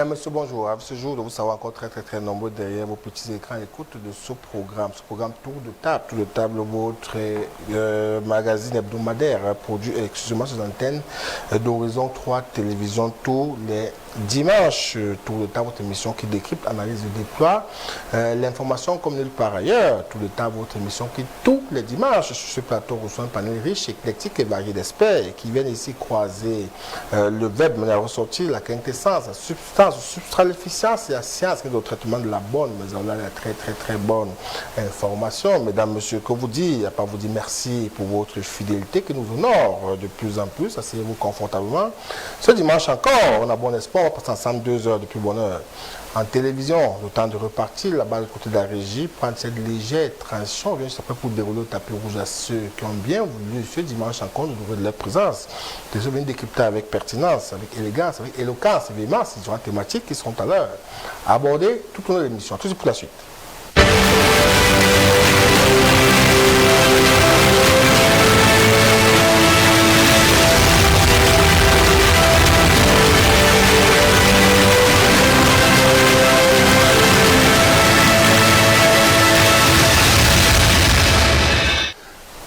Mesdames, Messieurs, bonjour. À ce jour, vous savez encore très nombreux derrière vos petits écrans, écoute de ce programme Tour de table. Tour de table, votre magazine hebdomadaire produit exclusivement sur l'antenne d'Horizon 3 Télévision tous les dimanches. Tour de table, votre émission qui décrypte, analyse et déploie l'information comme nulle part ailleurs. Tour de table, votre émission qui tous les dimanches sur ce plateau reçoit un panel riche, éclectique et varié d'experts qui viennent ici croiser le web, mais à ressortir la quintessence, la substance, le substrat, l'efficience et la science qui est au traitement de la bonne, mais on a la très bonne information. Mesdames, Messieurs, que vous dire, à part vous dire merci pour votre fidélité qui nous honore de plus en plus. Asseyez-vous confortablement. Ce dimanche encore, on a bon espoir, on passe ensemble 2 heures de plus bonheur. En télévision, le temps de repartir, là-bas, du côté de la régie, prendre cette légère transition, on vient juste après pour dérouler le tapis rouge à ceux qui ont bien voulu ce dimanche encore nous ouvrir de leur présence. Des ceux viennent décrypter avec pertinence, avec élégance, avec éloquence et véhémence. Ils auront des thématiques qui seront à l'heure abordées tout au long de l'émission. Tout de suite pour la suite.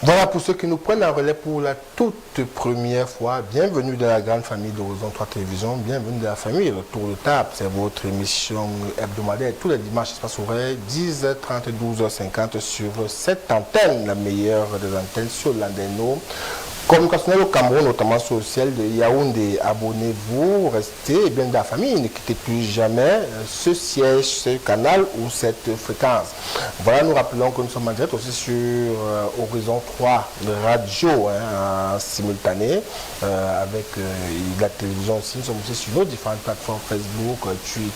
Voilà pour ceux qui nous prennent en relais pour la toute première fois. Bienvenue dans la grande famille d'Horizon 3 Télévision. Bienvenue dans la famille Le Tour de Table. C'est votre émission hebdomadaire tous les dimanches, espace horaire, 10h30, 12h50 sur cette antenne, la meilleure des antennes sur l'Andeno. Communicationnel au Cameroun, notamment sur le ciel de Yaoundé. Abonnez-vous, restez bien dans la famille, ne quittez plus jamais ce siège, ce canal ou cette fréquence. Voilà, nous rappelons que nous sommes en direct aussi sur Horizon 3 Radio, en simultané, avec la télévision aussi. Nous sommes aussi sur nos différentes plateformes Facebook,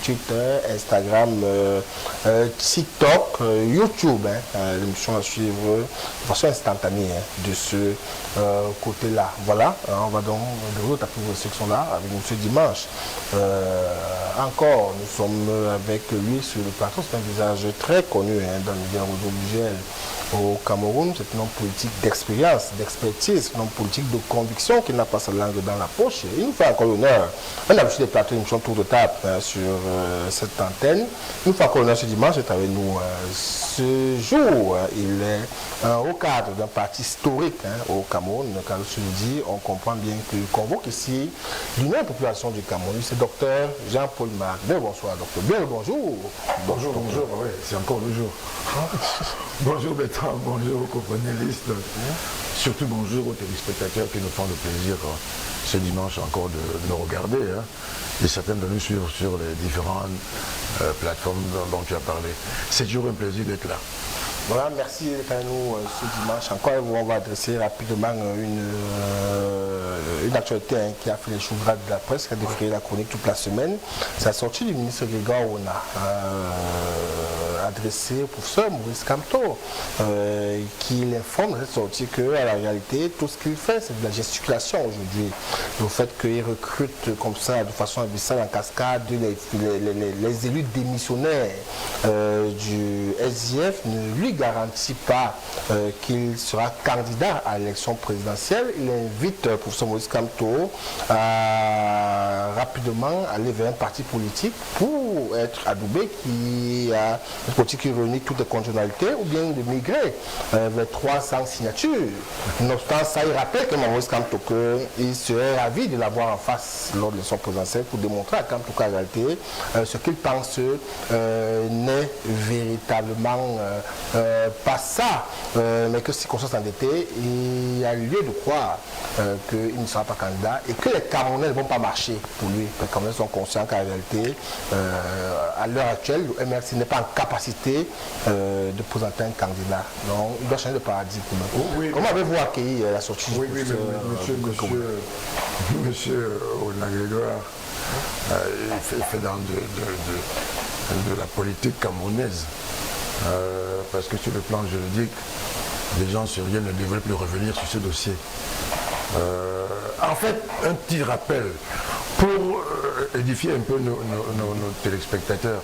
Twitter, Instagram, TikTok, YouTube. L'émission à suivre de façon instantanée de ce côté-là. Voilà, on va donc dérouler tapis ceux qui sont là avec M. Dimanche. Encore, nous sommes avec lui sur le plateau. C'est un visage très connu dans le milieu audiovisuel au Cameroun. C'est un homme politique d'expérience, d'expertise, un homme politique de conviction qui n'a pas sa langue dans la poche. Il nous fait encore l'honneur. On a vu des plateaux d'émission Tour de Table sur cette antenne. Il nous fait encore l'honneur ce dimanche d'être avec nous. Ce jour, il est au cadre d'un parti historique au Cameroun. Quand je le dis, on comprend bien que convoque ici l'Union de la population du Cameroun. C'est docteur Jean-Paul Marc. Bien bonsoir, docteur. Bien le bonjour. Bonjour, oui, c'est encore le jour. Bonjour Bertrand, bonjour aux copanélistes. Surtout bonjour aux téléspectateurs qui nous font le plaisir ce dimanche encore de nous regarder. Et certains de nous suivre sur les différentes plateformes dont tu as parlé. C'est toujours un plaisir d'être là. Voilà, merci d'être avec nous ce dimanche. Encore, on va adresser rapidement une actualité qui a fait les choux gras de la presse, qui a défrayé la chronique toute la semaine. C'est la sortie du ministre Grégoire Ona, adressé au professeur Maurice Kamto, qui l'informe dans cette sortie que, à la réalité, tout ce qu'il fait, c'est de la gesticulation aujourd'hui. Le fait qu'il recrute comme ça, de façon abyssale en cascade, les élus démissionnaires du SIF ne lui garantit pas qu'il sera candidat à l'élection présidentielle. Il invite le professeur Maurice Kamto à rapidement aller vers un parti politique pour être adoubé qui a une politique qui réunit toutes les conditionnalités ou bien de migrer vers 300 signatures. Nonobstant ça, il rappelle que Maurice Kamto qu'il serait ravi de l'avoir en face lors de l'élection présidentielle pour démontrer à Kamto qu'en réalité ce qu'il pense n'est véritablement pas ça, mais que si conscience endetté, il y a lieu de croire qu'il ne sera pas candidat et que les Camerounais ne vont pas marcher pour lui. Les Camerounais sont conscients qu'en réalité, à l'heure actuelle, le MRC n'est pas en capacité de présenter un candidat. Donc, il doit changer de paradigme. Oui, comment avez-vous accueilli la sortie de monsieur Grégoire il fait dans de la politique camerounaise. Parce que sur le plan juridique, les gens syriens ne devraient plus revenir sur ce dossier. En fait, un petit rappel pour édifier un peu nos téléspectateurs.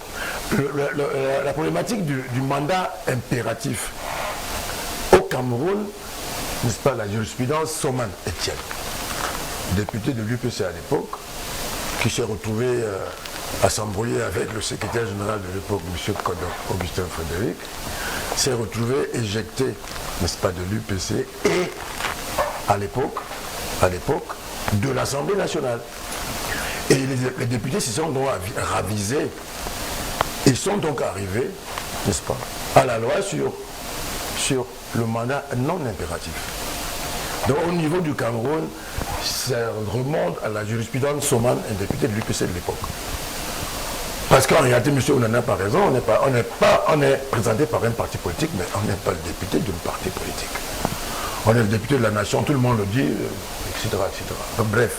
La problématique du mandat impératif au Cameroun, n'est-ce pas, la jurisprudence Soman Etienne, député de l'UPC à l'époque, qui s'est retrouvé à s'embrouiller avec le secrétaire général de l'époque, M. Augustin Frédéric, s'est retrouvé éjecté, n'est-ce pas, de l'UPC et à l'époque, de l'Assemblée nationale. Et les députés se sont donc ravisés. Ils sont donc arrivés, n'est-ce pas, à la loi sur le mandat non impératif. Donc au niveau du Cameroun, ça remonte à la jurisprudence Soman, un député de l'UPC de l'époque. Parce qu'en réalité, M. Onana n'a pas raison, on est présenté par un parti politique, mais on n'est pas le député d'un parti politique. On est le député de la nation, tout le monde le dit, etc. etc. Donc, bref.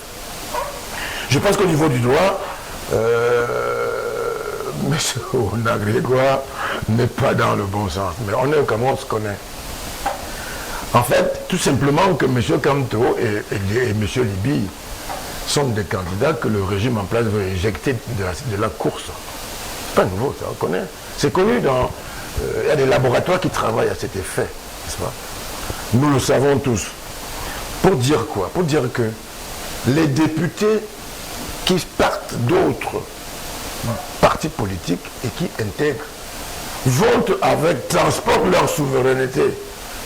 Je pense qu'au niveau du droit, M. Onana Grégoire n'est pas dans le bon sens. Mais on est au Cameroun, on se connaît. En fait, tout simplement que M. Kamto et M. Liby sont des candidats que le régime en place veut éjecter de la course. C'est pas nouveau, ça, on connaît. C'est connu dans... Il y a des laboratoires qui travaillent à cet effet, n'est-ce pas? Nous le savons tous. Pour dire quoi? Pour dire que les députés qui partent d'autres partis politiques et qui intègrent votent avec, transportent leur souveraineté.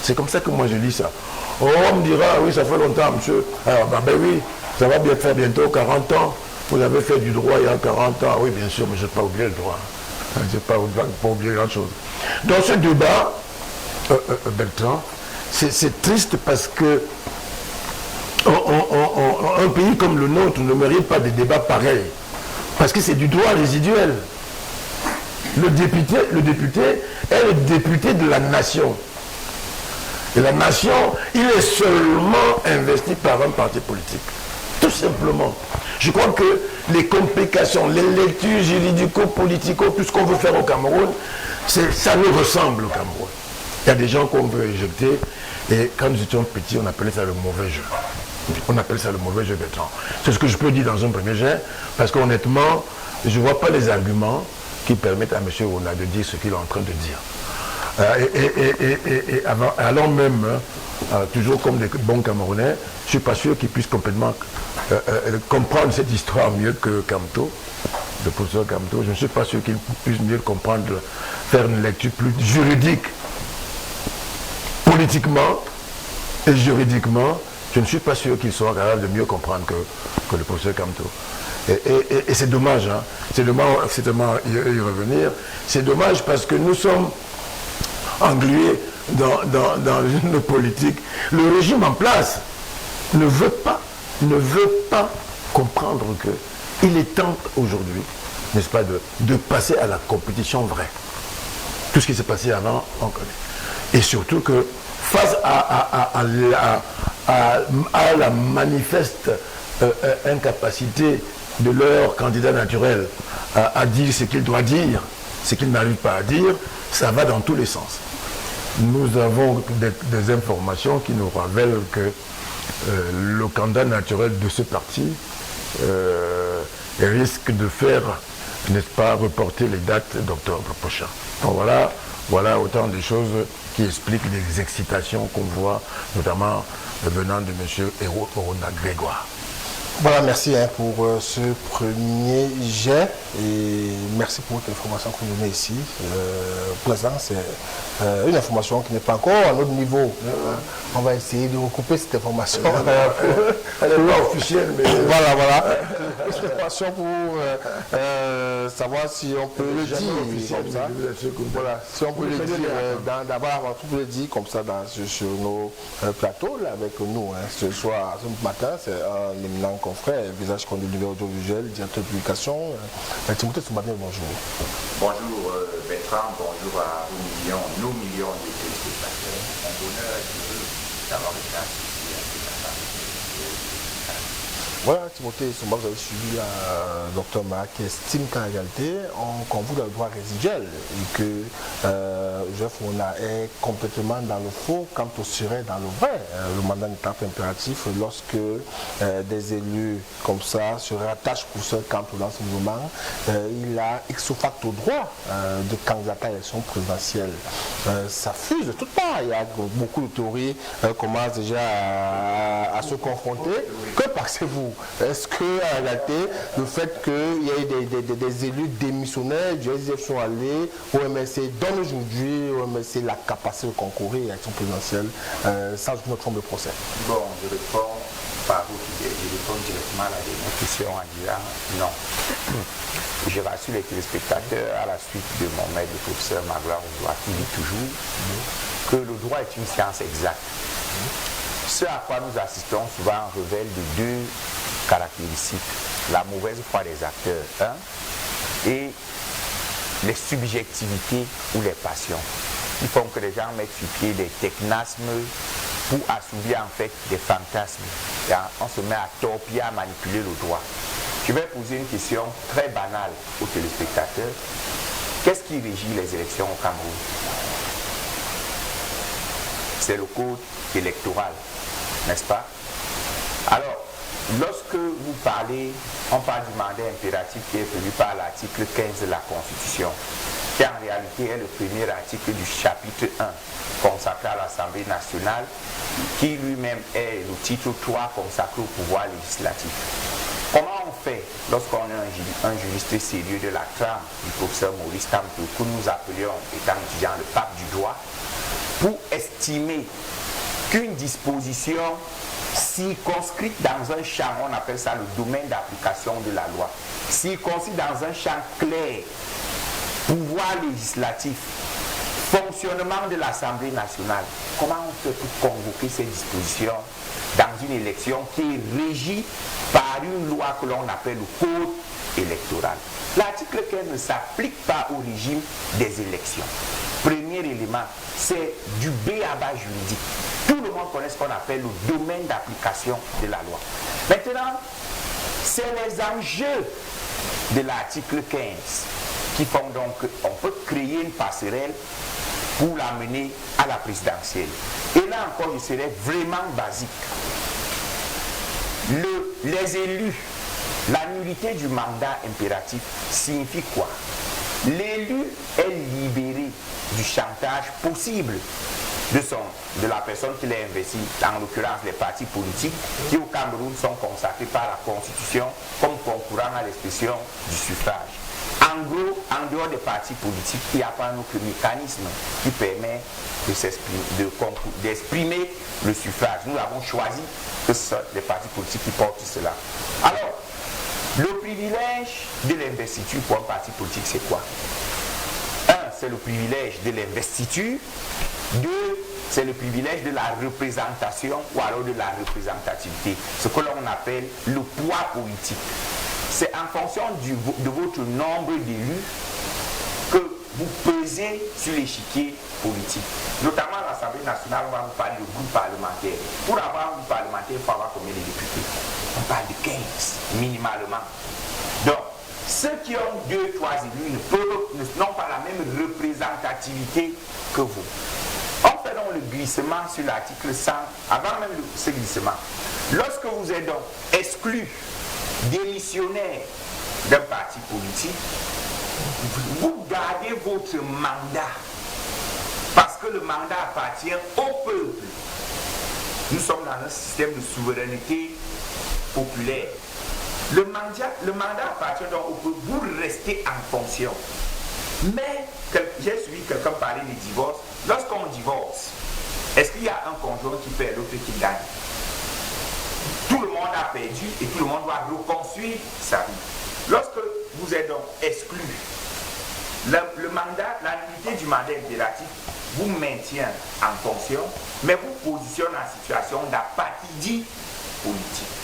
C'est comme ça que moi je lis ça. Oh, on me dira, oui, ça fait longtemps, monsieur. Alors, ben oui, ça va bien faire bientôt 40 ans. Vous avez fait du droit il y a 40 ans. Oui, bien sûr, mais je n'ai pas oublié le droit. Je n'ai pas oublié grand-chose. Dans ce débat, Bertrand, c'est triste parce que un pays comme le nôtre ne mérite pas des débats pareils. Parce que c'est du droit résiduel. Le député est le député de la nation. Et la nation, il est seulement investi par un parti politique. Tout simplement. Je crois que les complications, les lectures juridico-politico, tout ce qu'on veut faire au Cameroun, ça nous ressemble au Cameroun. Il y a des gens qu'on veut éjecter, et quand nous étions petits, on appelait ça le mauvais jeu. On appelle ça le mauvais jeu, Bertrand. C'est ce que je peux dire dans un premier jet, parce qu'honnêtement, je ne vois pas les arguments qui permettent à M. Ona de dire ce qu'il est en train de dire. Alors même, toujours comme des bons Camerounais, je ne suis pas sûr qu'ils puissent complètement comprendre cette histoire mieux que Kamto, le professeur Kamto. Je ne suis pas sûr qu'ils puissent mieux comprendre, faire une lecture plus juridique. Politiquement et juridiquement, je ne suis pas sûr qu'ils soient capables de mieux comprendre que le professeur Kamto. Et c'est dommage, hein. C'est dommage y revenir. C'est dommage parce que nous sommes englués dans une politique. Le régime en place ne veut pas comprendre qu'il est temps aujourd'hui, n'est-ce pas, de passer à la compétition vraie. Tout ce qui s'est passé avant, on connaît. Et surtout que face à la manifeste incapacité de leur candidat naturel à dire ce qu'il doit dire, ce qu'il n'arrive pas à dire, ça va dans tous les sens. Nous avons des informations qui nous révèlent que le candidat naturel de ce parti risque de faire, n'est-ce pas, reporter les dates d'octobre prochain. Donc voilà autant de choses qui expliquent les excitations qu'on voit, notamment venant de M. Onana Grégoire. Voilà, merci pour ce premier jet et merci pour votre information que vous donnez ici. Pour l'instant, c'est une information qui n'est pas encore à notre niveau. On va essayer de recouper cette information. Elle n'est pas officielle, mais... Voilà. Cette information pour savoir si on peut le dire comme ça. Voilà, si on peut le dire d'abord, on peut le dire comme ça sur nos plateaux là, avec nous. Ce soir, ce matin, c'est un éminent confrère, visage connu de l'univers audiovisuel, directeur de publication. Timothée Soumbadé, bonjour. Bonjour Bertrand, bonjour à nos millions de téléspectateurs. Mon bonheur est heureux d'avoir été associé à cette Voilà, Timothée Soumbadé, vous avez suivi la Dr Mara qui estime qu'en réalité, on convoque le droit résiduel et que Joseph Onana est complètement dans le faux quand on serait dans le vrai. Le mandat n'est pas impératif lorsque des élus comme ça se rattachent pour ce camp dans ce mouvement, il a ex facto droit de candidater à l'élection présidentielle. Ça fuse de toutes parts. Il y a beaucoup de théories commencent déjà à se confronter. Que pensez-vous? vous? Est-ce que, en réalité, le fait qu'il y ait des élus démissionnaires du SDF sont allés au MSC donne aujourd'hui au MSC la capacité de concourir à l'élection présidentielle sans aucune autre forme de procès? Bon, je réponds par votre idée. Je réponds directement à la dernière question en disant non. Je rassure les téléspectateurs à la suite de mon maître, le professeur Magloire Ouzoua, qui dit toujours que le droit est une science exacte. Ce à quoi nous assistons souvent révèle de deux caractéristiques. La mauvaise foi des acteurs, et les subjectivités ou les passions. Ils font que les gens mettent sur pied des technasmes pour assouvir en fait des fantasmes. Et on se met à torpiller, à manipuler le droit. Je vais poser une question très banale aux téléspectateurs. Qu'est-ce qui régit les élections au Cameroun? C'est le code électoral, n'est-ce pas? Alors, lorsque vous parlez, on parle du mandat impératif qui est prévu par l'article 15 de la Constitution, qui en réalité est le premier article du chapitre 1 consacré à l'Assemblée nationale, qui lui-même est le titre 3 consacré au pouvoir législatif. Comment on fait lorsqu'on est un juriste sérieux de la trame du professeur Maurice Kamto, que nous appelions, étant étudiant, le pape du droit, pour estimer qu'une disposition circonscrite dans un champ, on appelle ça le domaine d'application de la loi, circonscrite dans un champ clair, pouvoir législatif, fonctionnement de l'Assemblée nationale, comment on fait pour convoquer ces dispositions dans une élection qui est régie par une loi que l'on appelle le code électoral? L'article 15 ne s'applique pas au régime des élections. Premier élément, c'est du b.a.-ba juridique. Tout le monde connaît ce qu'on appelle le domaine d'application de la loi. Maintenant, c'est les enjeux de l'article 15 qui font donc qu'on peut créer une passerelle pour l'amener à la présidentielle. Et là encore, je serai vraiment basique. Les élus, la nullité du mandat impératif signifie quoi? L'élu est libéré du chantage possible de la personne qui l'a investi, en l'occurrence les partis politiques, qui au Cameroun sont consacrés par la Constitution comme concourant à l'expression du suffrage. En gros, en dehors des partis politiques, il n'y a pas un autre mécanisme qui permet d'exprimer le suffrage. Nous avons choisi que ce sont les partis politiques qui portent cela. Alors, le privilège de l'investiture pour un parti politique, c'est quoi? Un, c'est le privilège de l'investiture. Deux, c'est le privilège de la représentation ou alors de la représentativité, ce que l'on appelle le poids politique. C'est en fonction de votre nombre d'élus que vous pesez sur l'échiquier politique. Notamment à l'Assemblée nationale, on va vous parler de groupe parlementaire. Pour avoir un groupe parlementaire, il faut avoir combien de députés? On parle de 15, minimalement. Donc, ceux qui ont 2, 3 élus n'ont pas la même représentativité que vous. On fait donc le glissement sur l'article 100, avant même ce glissement. Lorsque vous êtes donc exclu, démissionnaire d'un parti politique, vous gardez votre mandat parce que le mandat appartient au peuple. Nous sommes dans un système de souveraineté populaire. Le mandat appartient donc au peuple. Vous restez en fonction. Mais j'ai suivi quelqu'un parler de divorce. Lorsqu'on divorce, est-ce qu'il y a un conjoint qui perd, l'autre qui gagne? Tout le monde a perdu et tout le monde doit reconstruire sa vie. Lorsque vous êtes donc exclu, le mandat, la nullité du mandat impératif vous maintient en fonction, mais vous positionne en situation d'apathie politique.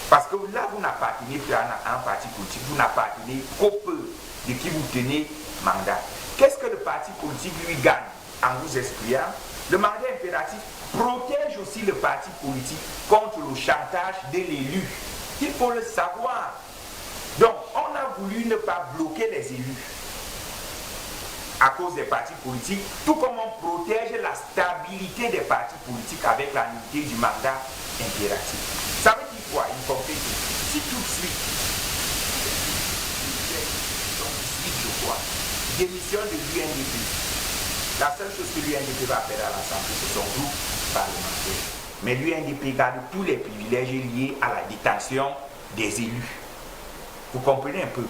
Parce que là, vous n'appartenez plus à un parti politique, vous n'appartenez qu'au peuple de qui vous tenez mandat. Qu'est-ce que le parti politique lui gagne en vous excluant? Le mandat impératif protège aussi le parti politique contre le chantage de l'élu. Il faut le savoir. Donc, on a voulu ne pas bloquer les élus à cause des partis politiques, tout comme on protège la stabilité des partis politiques avec la nullité du mandat impératif. Ça veut dire quoi? Il faut que si tout de suite, je crois, démission de l'UNDP, la seule chose que l'UNDP va faire à l'Assemblée, c'est son groupe parlementaire. mais l'UNDP garde tous les privilèges liés à la détention des élus. Vous comprenez un peu?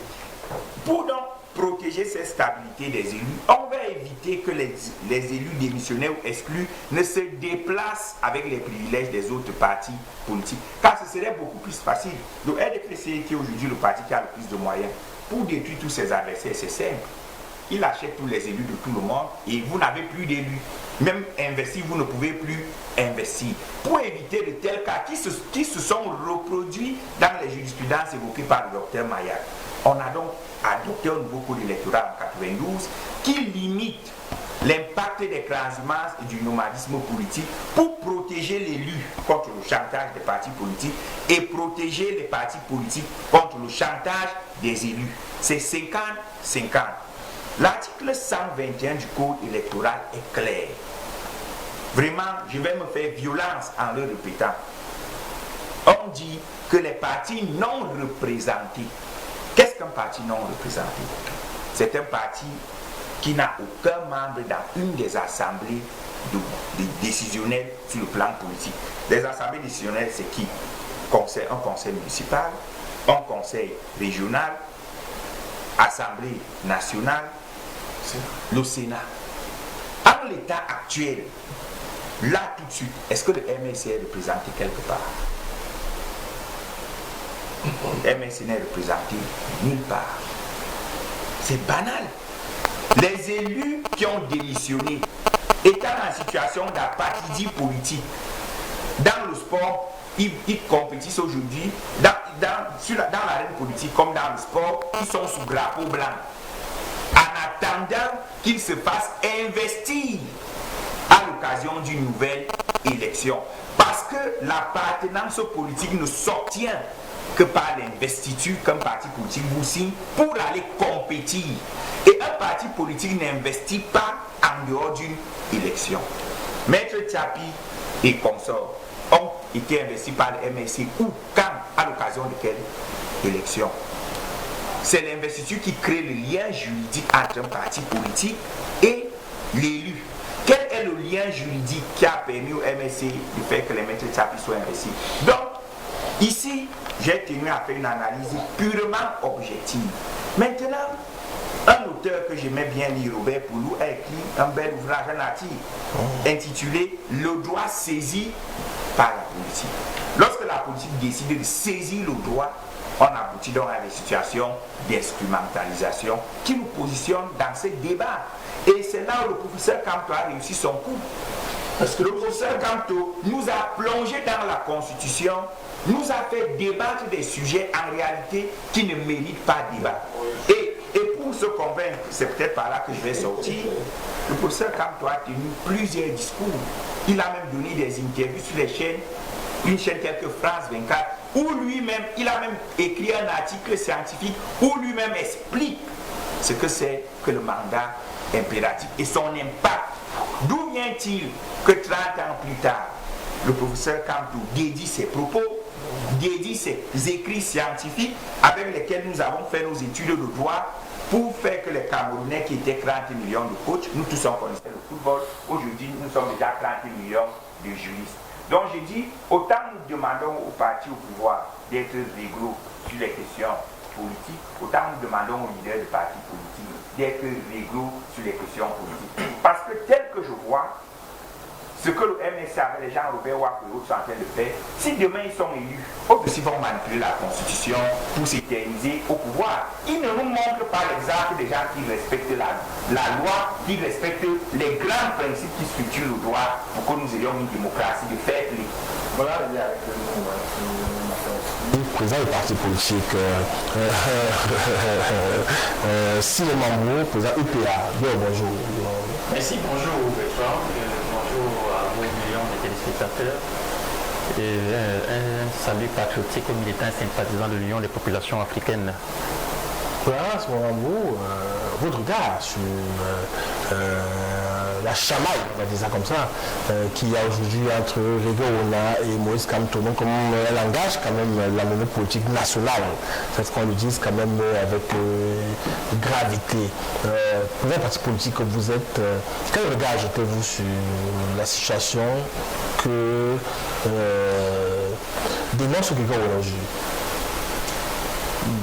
Pour donc protéger cette stabilité des élus, on va éviter que les élus démissionnaires ou exclus ne se déplacent avec les privilèges des autres partis politiques. Car ce serait beaucoup plus facile. Le RDPC, qui est aujourd'hui le parti qui a le plus de moyens, pour détruire tous ses adversaires, c'est simple. Il achète tous les élus de tout le monde et vous n'avez plus d'élus. Même investir, vous ne pouvez plus investir. Pour éviter de tels cas qui se sont reproduits dans les jurisprudences évoquées par le docteur Maillard, on a donc adopté un nouveau code électoral en 92 qui limite l'impact des transhumances et du nomadisme politique pour protéger l'élu contre le chantage des partis politiques et protéger les partis politiques contre le chantage des élus. C'est 50-50. L'article 121 du code électoral est clair. Vraiment, je vais me faire violence en le répétant. On dit que les partis non représentés. Qu'est-ce qu'un parti non représenté? C'est un parti qui n'a aucun membre dans une des assemblées décisionnelles sur le plan politique. Les assemblées décisionnelles, c'est qui? Un conseil municipal, un conseil régional, assemblée nationale, le Sénat. En l'état actuel, là tout de suite, est-ce que le MSC est représenté quelque part? Le MSC n'est représenté nulle part. C'est banal. Les élus qui ont démissionné, étant en situation d'apathie politique, dans le sport, ils compétissent aujourd'hui, dans l'arène politique comme dans le sport, ils sont sous drapeau blanc. En attendant qu'ils se fassent investir à l'occasion d'une nouvelle élection. Parce que l'appartenance politique ne s'obtient que par l'investiture qu'un parti politique vous signe pour aller compétir. Et un parti politique n'investit pas en dehors d'une élection. Maître Tchapi et consorts ont été investis par le MSC ou quand, à l'occasion de quelle élection? C'est l'investiture qui crée le lien juridique entre un parti politique et l'élu. Quel est le lien juridique qui a permis au MSC de faire que les maîtres Tchapi soient investis? Donc, ici, j'ai tenu à faire une analyse purement objective. Maintenant, un auteur que j'aimais bien lire, Robert Poulou, a écrit un bel ouvrage, un article intitulé « Le droit saisi par la politique ». Lorsque la politique décide de saisir le droit, on aboutit donc à des situations d'instrumentalisation qui nous positionnent dans ce débat. Et c'est là où le professeur Camteau a réussi son coup. Parce que le professeur Camteau nous a plongé dans la Constitution, nous a fait débattre des sujets en réalité qui ne méritent pas débat. Et pour se convaincre, c'est peut-être par là que je vais sortir, le professeur Camteau a tenu plusieurs discours. Il a même donné des interviews sur les chaînes, une chaîne telle que France 24, où lui-même, il a même écrit un article scientifique où lui-même explique ce que c'est que le mandat impératif et son impact. D'où vient-il que 30 ans plus tard, le professeur Camteau dédie ses propos, dédie ses écrits scientifiques avec lesquels nous avons fait nos études de droit pour faire que les Camerounais qui étaient 30 millions de coachs, nous tous on connaissait le football, aujourd'hui nous sommes déjà 30 millions de juristes. Donc j'ai dit, autant nous demandons aux partis au pouvoir d'être rigoureux sur les questions politiques, autant nous demandons aux leaders de partis politiques d'être rigoureux sur les questions politiques. Parce que tel que je vois, ce que le MSC avec les gens Robert Wack et autres sont en train de faire, si demain ils sont élus, aussi vont manipuler la Constitution pour s'éterniser au pouvoir. Ils ne nous montrent pas l'exemple des gens qui respectent la loi, qui respectent les grands principes qui structurent le droit pour que nous ayons une démocratie de fait. Voilà le lien avec le président du parti politique, Simon Mamou, président UPA. Bonjour. Merci, bonjour Bertrand. Bonjour à vos millions de téléspectateurs et un salut patriotique aux militants et sympathisants de l'Union des populations africaines. Voilà, à ce moment-là, votre regard sur la chamaille, on va dire ça comme ça, qu'il y a aujourd'hui entre Régo Ona et Moïse Kamto, donc comme elle engage quand même la monnaie politique nationale, c'est ce qu'on le dise quand même avec gravité. Pour un parti politique que vous êtes, quel regard jetez-vous sur la situation que dénonce Grégoire aujourd'hui?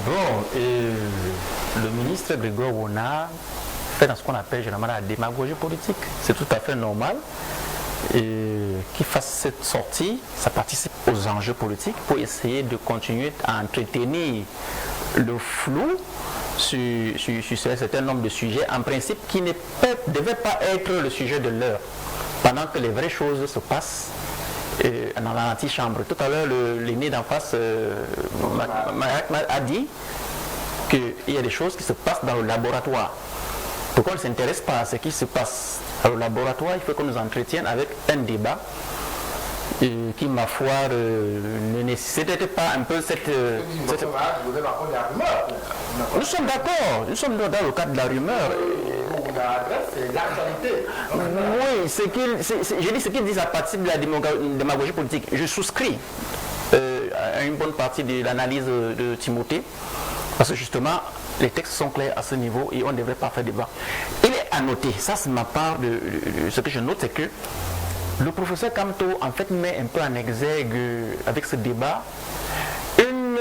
Bon, le ministre Grégoire Wona fait dans ce qu'on appelle généralement la démagogie politique. C'est tout à fait normal. Et qu'il fasse cette sortie, ça participe aux enjeux politiques pour essayer de continuer à entretenir le flou sur un certain nombre de sujets, en principe qui ne devait pas être le sujet de l'heure, pendant que les vraies choses se passent dans l'antichambre. Tout à l'heure, l'aîné d'en face a dit qu'il y a des choses qui se passent dans le laboratoire. Pourquoi on ne s'intéresse pas à ce qui se passe au laboratoire? Il faut qu'on nous entretienne avec un débat qui, ma foi, ne nécessitait pas un peu cette... Nous sommes d'accord, nous sommes dans le cadre de la rumeur. C'est l'actualité. Oui, je dis ce qu'ils disent à partir de la démagogie politique. Je souscris à une bonne partie de l'analyse de Timothée, parce que justement, les textes sont clairs à ce niveau et on ne devrait pas faire débat. Il est à noter, ça c'est ma part de ce que je note, c'est que le professeur Kamto en fait met un peu en exergue avec ce débat une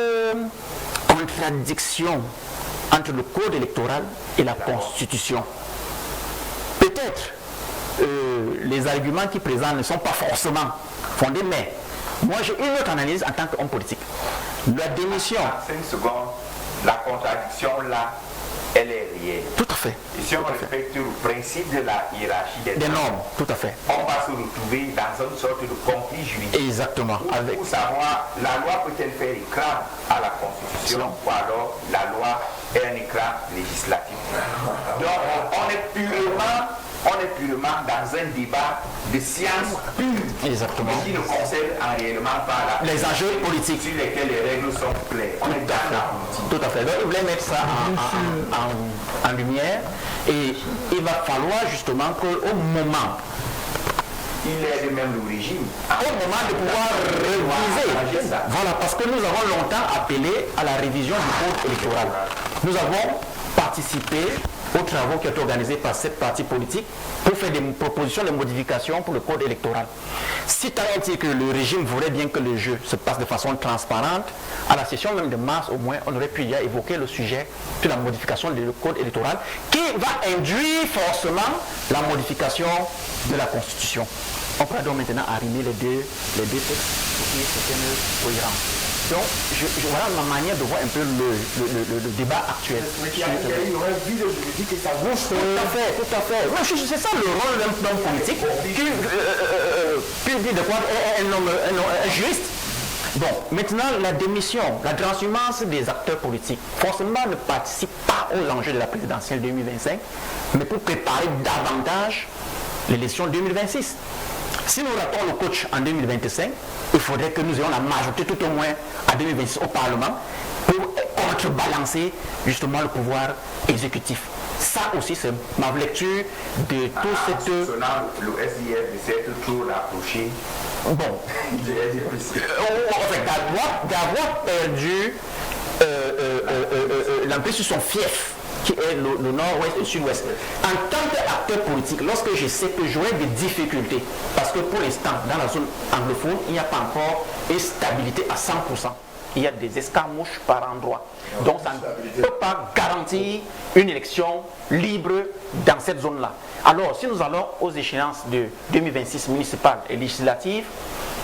contradiction entre le code électoral et la constitution. Peut-être les arguments qu'il présente ne sont pas forcément fondés, mais moi j'ai une autre analyse en tant qu'homme politique. La démission... 5 secondes, la contradiction là, elle est réelle. Tout à fait. Et si on respecte le principe de la hiérarchie des normes, tout à fait. On va se retrouver dans une sorte de conflit juridique. Exactement. Pour savoir, la loi peut-elle faire écran à la Constitution ou alors la loi est un écran législatif. Donc on est purement dans un débat de science pure. Exactement. Qui ne concerne réellement pas les enjeux politiques sur lesquels les règles sont claires. On est dans la politique. Tout à fait. Donc il voulait mettre ça en lumière et il va falloir justement qu'au moment il est de même le régime. Au moment de pouvoir réviser. Voilà, parce que nous avons longtemps appelé à la révision du code électoral. Nous avons participé aux travaux qui ont été organisés par cette partie politique pour faire des propositions de modifications pour le code électoral. Si tant est que le régime voudrait bien que le jeu se passe de façon transparente, à la session même de mars au moins, on aurait pu déjà évoquer le sujet de la modification du code électoral qui va induire forcément la modification de la Constitution. On pourra donc maintenant arrimer les deux textes pour qu'il y ait certaines cohérences. Donc, voilà ma manière de voir un peu le débat actuel. Il y a une vraie vide juridique et ça bouge. Tout à fait. C'est ça le rôle d'un politique qui dit de quoi un juriste. Bon, maintenant, la démission, la transhumance des acteurs politiques, forcément ne participe pas aux enjeux de la présidentielle 2025, mais pour préparer davantage l'élection 2026. Si nous ratons le coach en 2025, il faudrait que nous ayons la majorité tout au moins en 2026 au Parlement pour contrebalancer justement le pouvoir exécutif. Ça aussi, c'est ma lecture de tout cette... Le SIF de s'être trop rapproché. Bon. D'avoir perdu l'emprise sur son fief, qui est le nord-ouest et le sud-ouest. En tant qu'acteur politique, lorsque je sais que j'aurai des difficultés, parce que pour l'instant, dans la zone anglophone, il n'y a pas encore une stabilité à 100%. Il y a des escarmouches par endroit. Donc ça ne peut pas garantir une élection libre dans cette zone-là. Alors, si nous allons aux échéances de 2026 municipales et législatives,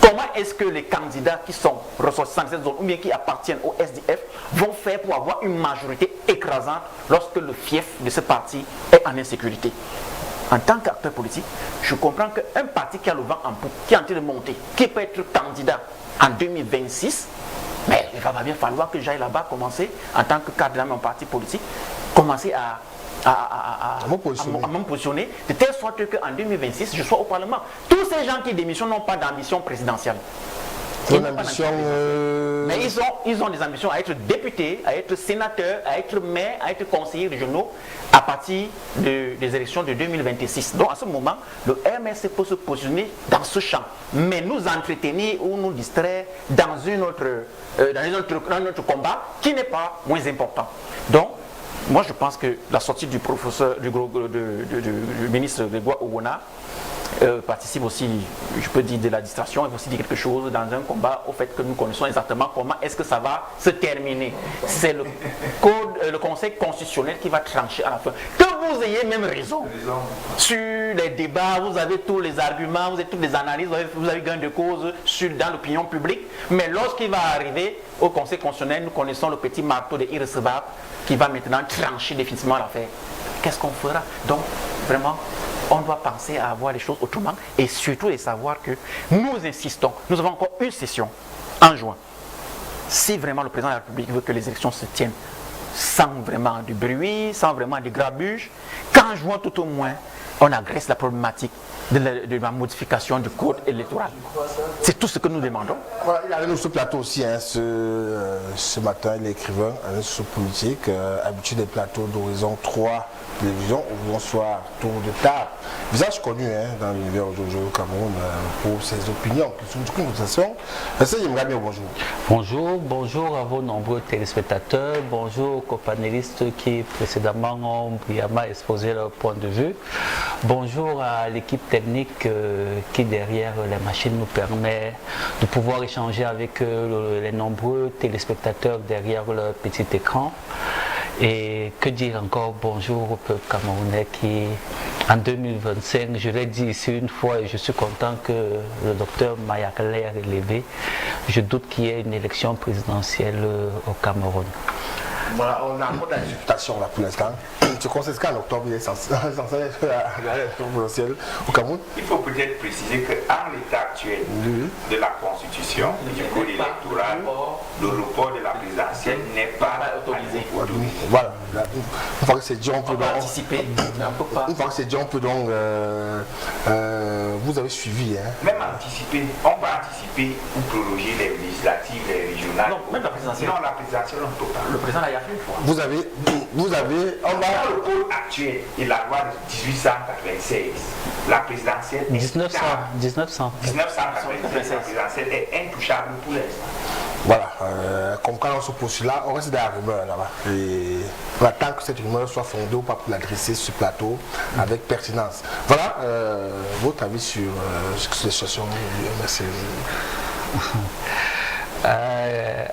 comment est-ce que les candidats qui sont ressortissants de cette zone ou bien qui appartiennent au SDF vont faire pour avoir une majorité écrasante lorsque le fief de ce parti est en insécurité? En tant qu'acteur politique, je comprends qu'un parti qui a le vent en poupe, qui est en train de monter, qui peut être candidat en 2026, mais il va bien falloir que j'aille là-bas commencer, en tant que cadre de mon parti politique, commencer à me positionner, de telle sorte qu'en 2026, je sois au Parlement. Tous ces gens qui démissionnent n'ont pas d'ambition présidentielle. Mais ils ont des ambitions à être députés, à être sénateurs, à être maires, à être conseillers régionaux à partir des élections de 2026. Donc à ce moment, le MRC peut se positionner dans ce champ, mais nous entretenir ou nous distraire dans un autre combat qui n'est pas moins important. Donc, moi je pense que la sortie du professeur, du ministre Grégoire Wona participe aussi, je peux dire, de la distraction, il faut aussi dire quelque chose dans un combat au fait que nous connaissons exactement comment est-ce que ça va se terminer. C'est le Conseil constitutionnel qui va trancher à la fin. Que vous ayez même raison sur les débats, vous avez tous les arguments, vous avez toutes les analyses, vous avez gain de cause dans l'opinion publique, mais lorsqu'il va arriver au Conseil constitutionnel, nous connaissons le petit marteau de irrecevable qui va maintenant trancher définitivement l'affaire. Qu'est-ce qu'on fera? Donc, vraiment, on doit penser à avoir les choses autrement et surtout de savoir que nous insistons. Nous avons encore une session en juin. Si vraiment le président de la République veut que les élections se tiennent sans vraiment du bruit, sans vraiment du grabuge, qu'en juin tout au moins, on agresse la problématique de la modification du code électoral. C'est tout ce que nous demandons. Voilà, il arrive sur ce plateau aussi, hein, ce matin, l'écrivain, un politique, habitué des plateaux d'Horizon 3 télévision, bonsoir, tour de table. Visage connu dans l'univers aujourd'hui au Cameroun pour ses opinions, sur une conversation. J'aimerais bien bonjour. Bonjour à vos nombreux téléspectateurs, bonjour aux copanélistes qui précédemment ont brillamment exposé leur point de vue. Bonjour à l'équipe technique qui derrière les machines nous permet de pouvoir échanger avec les nombreux téléspectateurs derrière leur petit écran. Et que dire encore, bonjour au peuple camerounais qui, en 2025, je l'ai dit ici une fois et je suis content que le docteur Mayakale ait relevé, je doute qu'il y ait une élection présidentielle au Cameroun. Voilà, on a encore de la disputation là pour l'instant. Ce conseil qu'en octobre, il est censé être la élection présidentielle au Cameroun. Il faut peut-être préciser qu'en l'état actuel de la Constitution, du code électoral, le report de la présidentielle n'est pas autorisé. Voilà. Une fois que c'est dit, on peut donc anticiper. Une fois que c'est dit, on peut donc. Vous avez suivi. Même anticiper. On va anticiper ou prolonger les législatives, les régionales. Non, même la présidentielle. Non, la présidentielle, on ne peut pas. Le président l'a fait une fois. Vous avez. On va le code actuel et la loi de 1896. La présidentielle est 1996, la présidentielle est intouchable pour l'instant. Voilà, comme quand on se poursuit là, on reste dans la rumeur là-bas. Et on attend que cette rumeur soit fondée ou pas pour l'adresser sur ce plateau avec pertinence. Voilà, votre avis sur cette situation du MRC.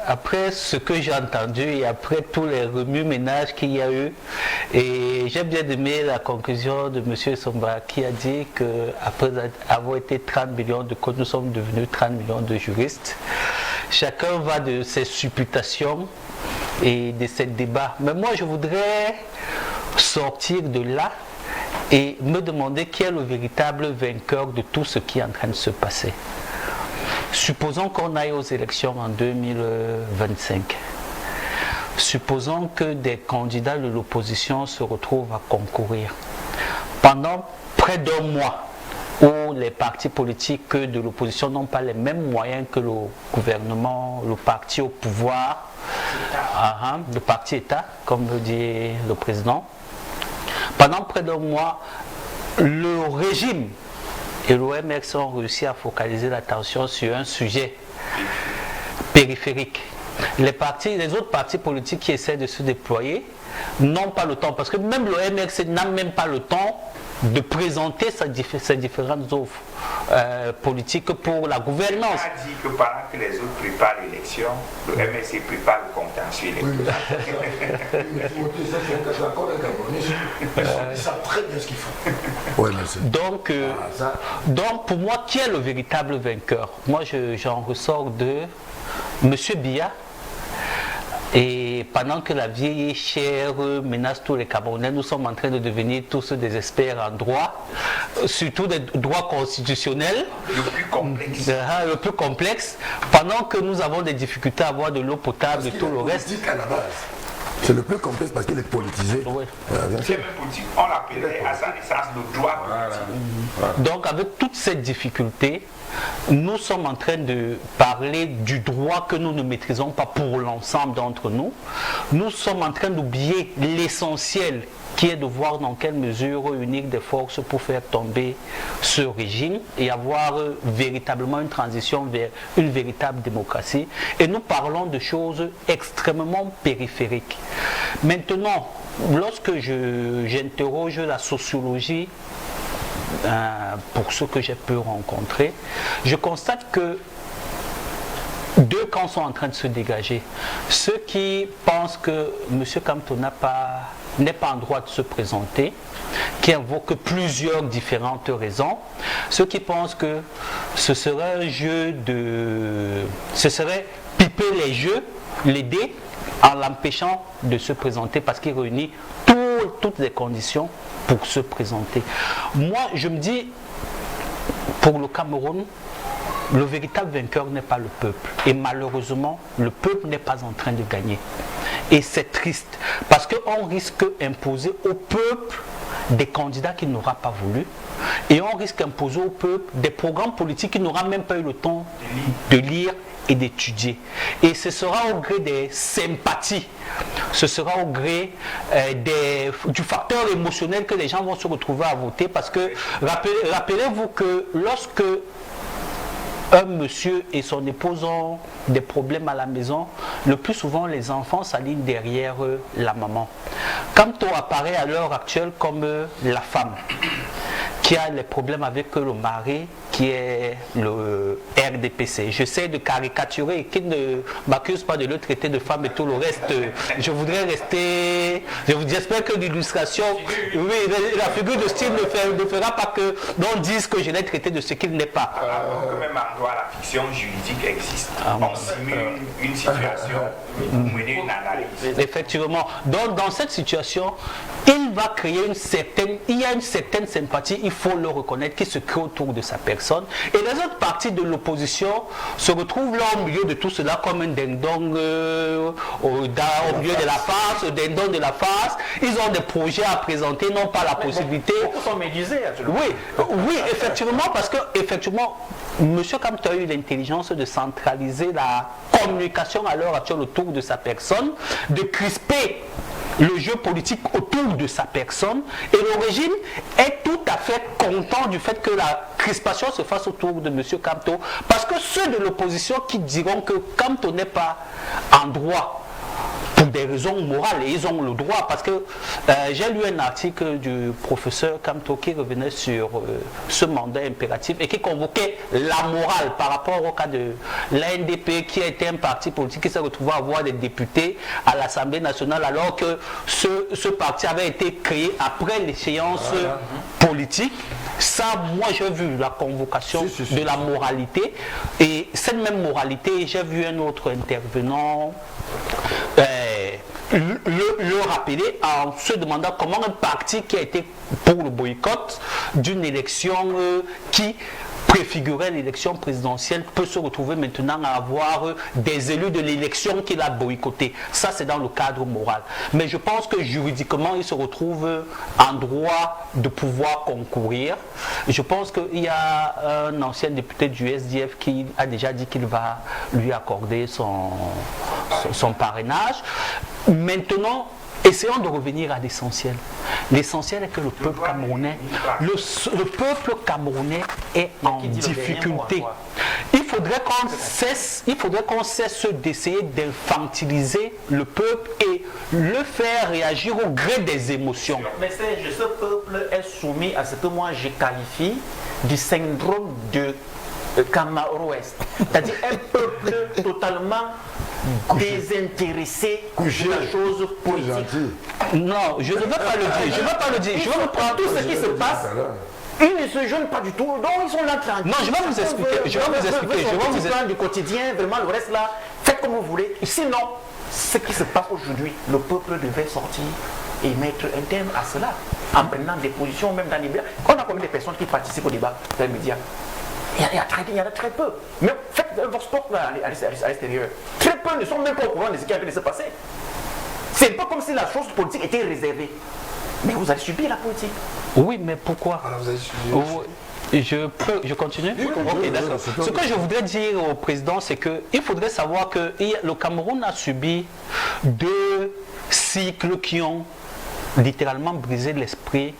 Après ce que j'ai entendu et après tous les remue-ménages qu'il y a eu, et j'ai bien aimé la conclusion de M. Somba qui a dit qu'après avoir été 30 millions de codes, nous sommes devenus 30 millions de juristes. Chacun va de ses supputations et de ses débats. Mais moi, je voudrais sortir de là et me demander qui est le véritable vainqueur de tout ce qui est en train de se passer. Supposons qu'on aille aux élections en 2025. Supposons que des candidats de l'opposition se retrouvent à concourir. Pendant près d'un mois, où les partis politiques de l'opposition n'ont pas les mêmes moyens que le gouvernement, le parti au pouvoir, le parti État, comme le dit le président. Pendant près d'un mois, le régime et l'OMX ont réussi à focaliser l'attention sur un sujet périphérique. Les autres partis politiques qui essaient de se déployer n'ont pas le temps, parce que même l'OMX n'a même pas le temps de présenter ses différentes offres politiques pour la gouvernance. On a dit que pendant que les autres préparent l'élection, le MSC prépare le contentieux électoral. Ils savent très bien ce qu'ils font. Donc pour moi, qui est le véritable vainqueur? Moi, j'en ressors de M. Biya. Et pendant que la vieille chair menace tous les Camerounais, nous sommes en train de devenir tous des experts en droit, surtout des droits constitutionnels. Le plus complexe. Pendant que nous avons des difficultés à avoir de l'eau potable et tout le reste. C'est le plus complexe parce qu'il est politisé. Oui. C'est même politique. On l'appelait à sa naissance le droit politique. Donc avec toutes ces difficultés, nous sommes en train de parler du droit que nous ne maîtrisons pas pour l'ensemble d'entre nous. Nous sommes en train d'oublier l'essentiel qui est de voir dans quelle mesure unir des forces pour faire tomber ce régime et avoir véritablement une transition vers une véritable démocratie. Et nous parlons de choses extrêmement périphériques. Maintenant, lorsque j'interroge la sociologie pour ceux que j'ai pu rencontrer, je constate que deux camps sont en train de se dégager. Ceux qui pensent que M. Kamto n'est pas en droit de se présenter, qui invoquent plusieurs différentes raisons. Ceux qui pensent que ce serait un jeu ce serait piper les jeux, les dés, en l'empêchant de se présenter parce qu'il réunit toutes les conditions pour se présenter. Moi, je me dis, pour le Cameroun, le véritable vainqueur n'est pas le peuple. Et malheureusement, le peuple n'est pas en train de gagner. Et c'est triste, parce qu'on risque d'imposer au peuple des candidats qu'il n'aura pas voulu. Et on risque d'imposer au peuple des programmes politiques qu'il n'aura même pas eu le temps de lire et d'étudier. Et ce sera au gré des sympathies, ce sera au gré du facteur émotionnel que les gens vont se retrouver à voter. Parce que rappelez-vous que lorsque un monsieur et son épouse ont des problèmes à la maison, le plus souvent les enfants s'alignent derrière la maman. Kamto apparaît à l'heure actuelle comme la femme qui a les problèmes avec le mari qui est le RDPC. J'essaie de caricaturer et qu'il ne m'accuse pas de le traiter de femme et tout le reste. Je voudrais rester... J'espère que l'illustration... Oui, la figure de style ne fera pas que l'on dise que je l'ai traité de ce qu'il n'est pas. Alors que même en droit, la fiction juridique existe. On simule une situation pour mener une analyse. Effectivement. Donc dans cette situation, il va créer il y a une certaine sympathie, il faut le reconnaître, qui se crée autour de sa personne. Et les autres partis de l'opposition se retrouvent là au milieu de tout cela comme un ding-dong au milieu de la farce, ding-dong de la farce. Ils ont des projets à présenter, non pas la possibilité. Beaucoup sont médusés. Oui, effectivement, parce que effectivement, M. Kamto a eu l'intelligence de centraliser la communication à l'heure actuelle autour de sa personne, de crisper le jeu politique autour de sa personne, et le régime est tout à fait content du fait que la crispation se fasse autour de M. Kamto, parce que ceux de l'opposition qui diront que Kamto n'est pas en droit pour des raisons morales, et ils ont le droit, parce que j'ai lu un article du professeur Kamto qui revenait sur ce mandat impératif et qui convoquait la morale par rapport au cas de l'ANDP, qui a été un parti politique qui s'est retrouvé à avoir des députés à l'Assemblée nationale, alors que ce parti avait été créé après l'échéance politique. Ça, moi j'ai vu la convocation de la moralité, et cette même moralité, j'ai vu un autre intervenant le rappeler en se demandant comment un parti qui a été pour le boycott d'une élection qui préfigurait l'élection présidentielle peut se retrouver maintenant à avoir des élus de l'élection qu'il a boycotté. Ça, c'est dans le cadre moral. Mais je pense que juridiquement, il se retrouve en droit de pouvoir concourir. Je pense qu'il y a un ancien député du SDF qui a déjà dit qu'il va lui accorder son parrainage. Maintenant, essayons de revenir à l'essentiel. L'essentiel est que le peuple camerounais, le peuple camerounais est en difficulté. Il faudrait qu'on cesse d'essayer d'infantiliser le peuple et le faire réagir au gré des émotions. Mais ce peuple est soumis à ce que moi je qualifie du syndrome de Camaro-Ouest. C'est-à-dire un peuple totalement désintéressé de la chose politique. Non, je ne veux pas le dire. Je ne veux pas le dire. Je veux vous prendre tout ce qui se passe. Ils ne se joignent pas du tout. Donc ils sont là tranquilles. Non, je vais vous expliquer. Je vais vous expliquer. Du quotidien, vraiment le reste là, faites comme vous voulez. Sinon, ce qui se passe aujourd'hui, le peuple devait sortir et mettre un terme à cela en prenant des positions même dans les médias. On a combien de personnes qui participent au débat dans les médias? Il y en a très peu. Mais faites un vox pop à l'extérieur. Très peu ne sont même pas au courant de ce qui est en train de se passer. C'est pas comme si la chose politique était réservée. Mais vous allez subir la politique. Oui, mais pourquoi? Vous avez subi. Je continue? Ok, d'accord. Ce que je voudrais dire au président, c'est qu'il faudrait savoir que le Cameroun a subi 2 cycles qui ont littéralement brisé l'esprit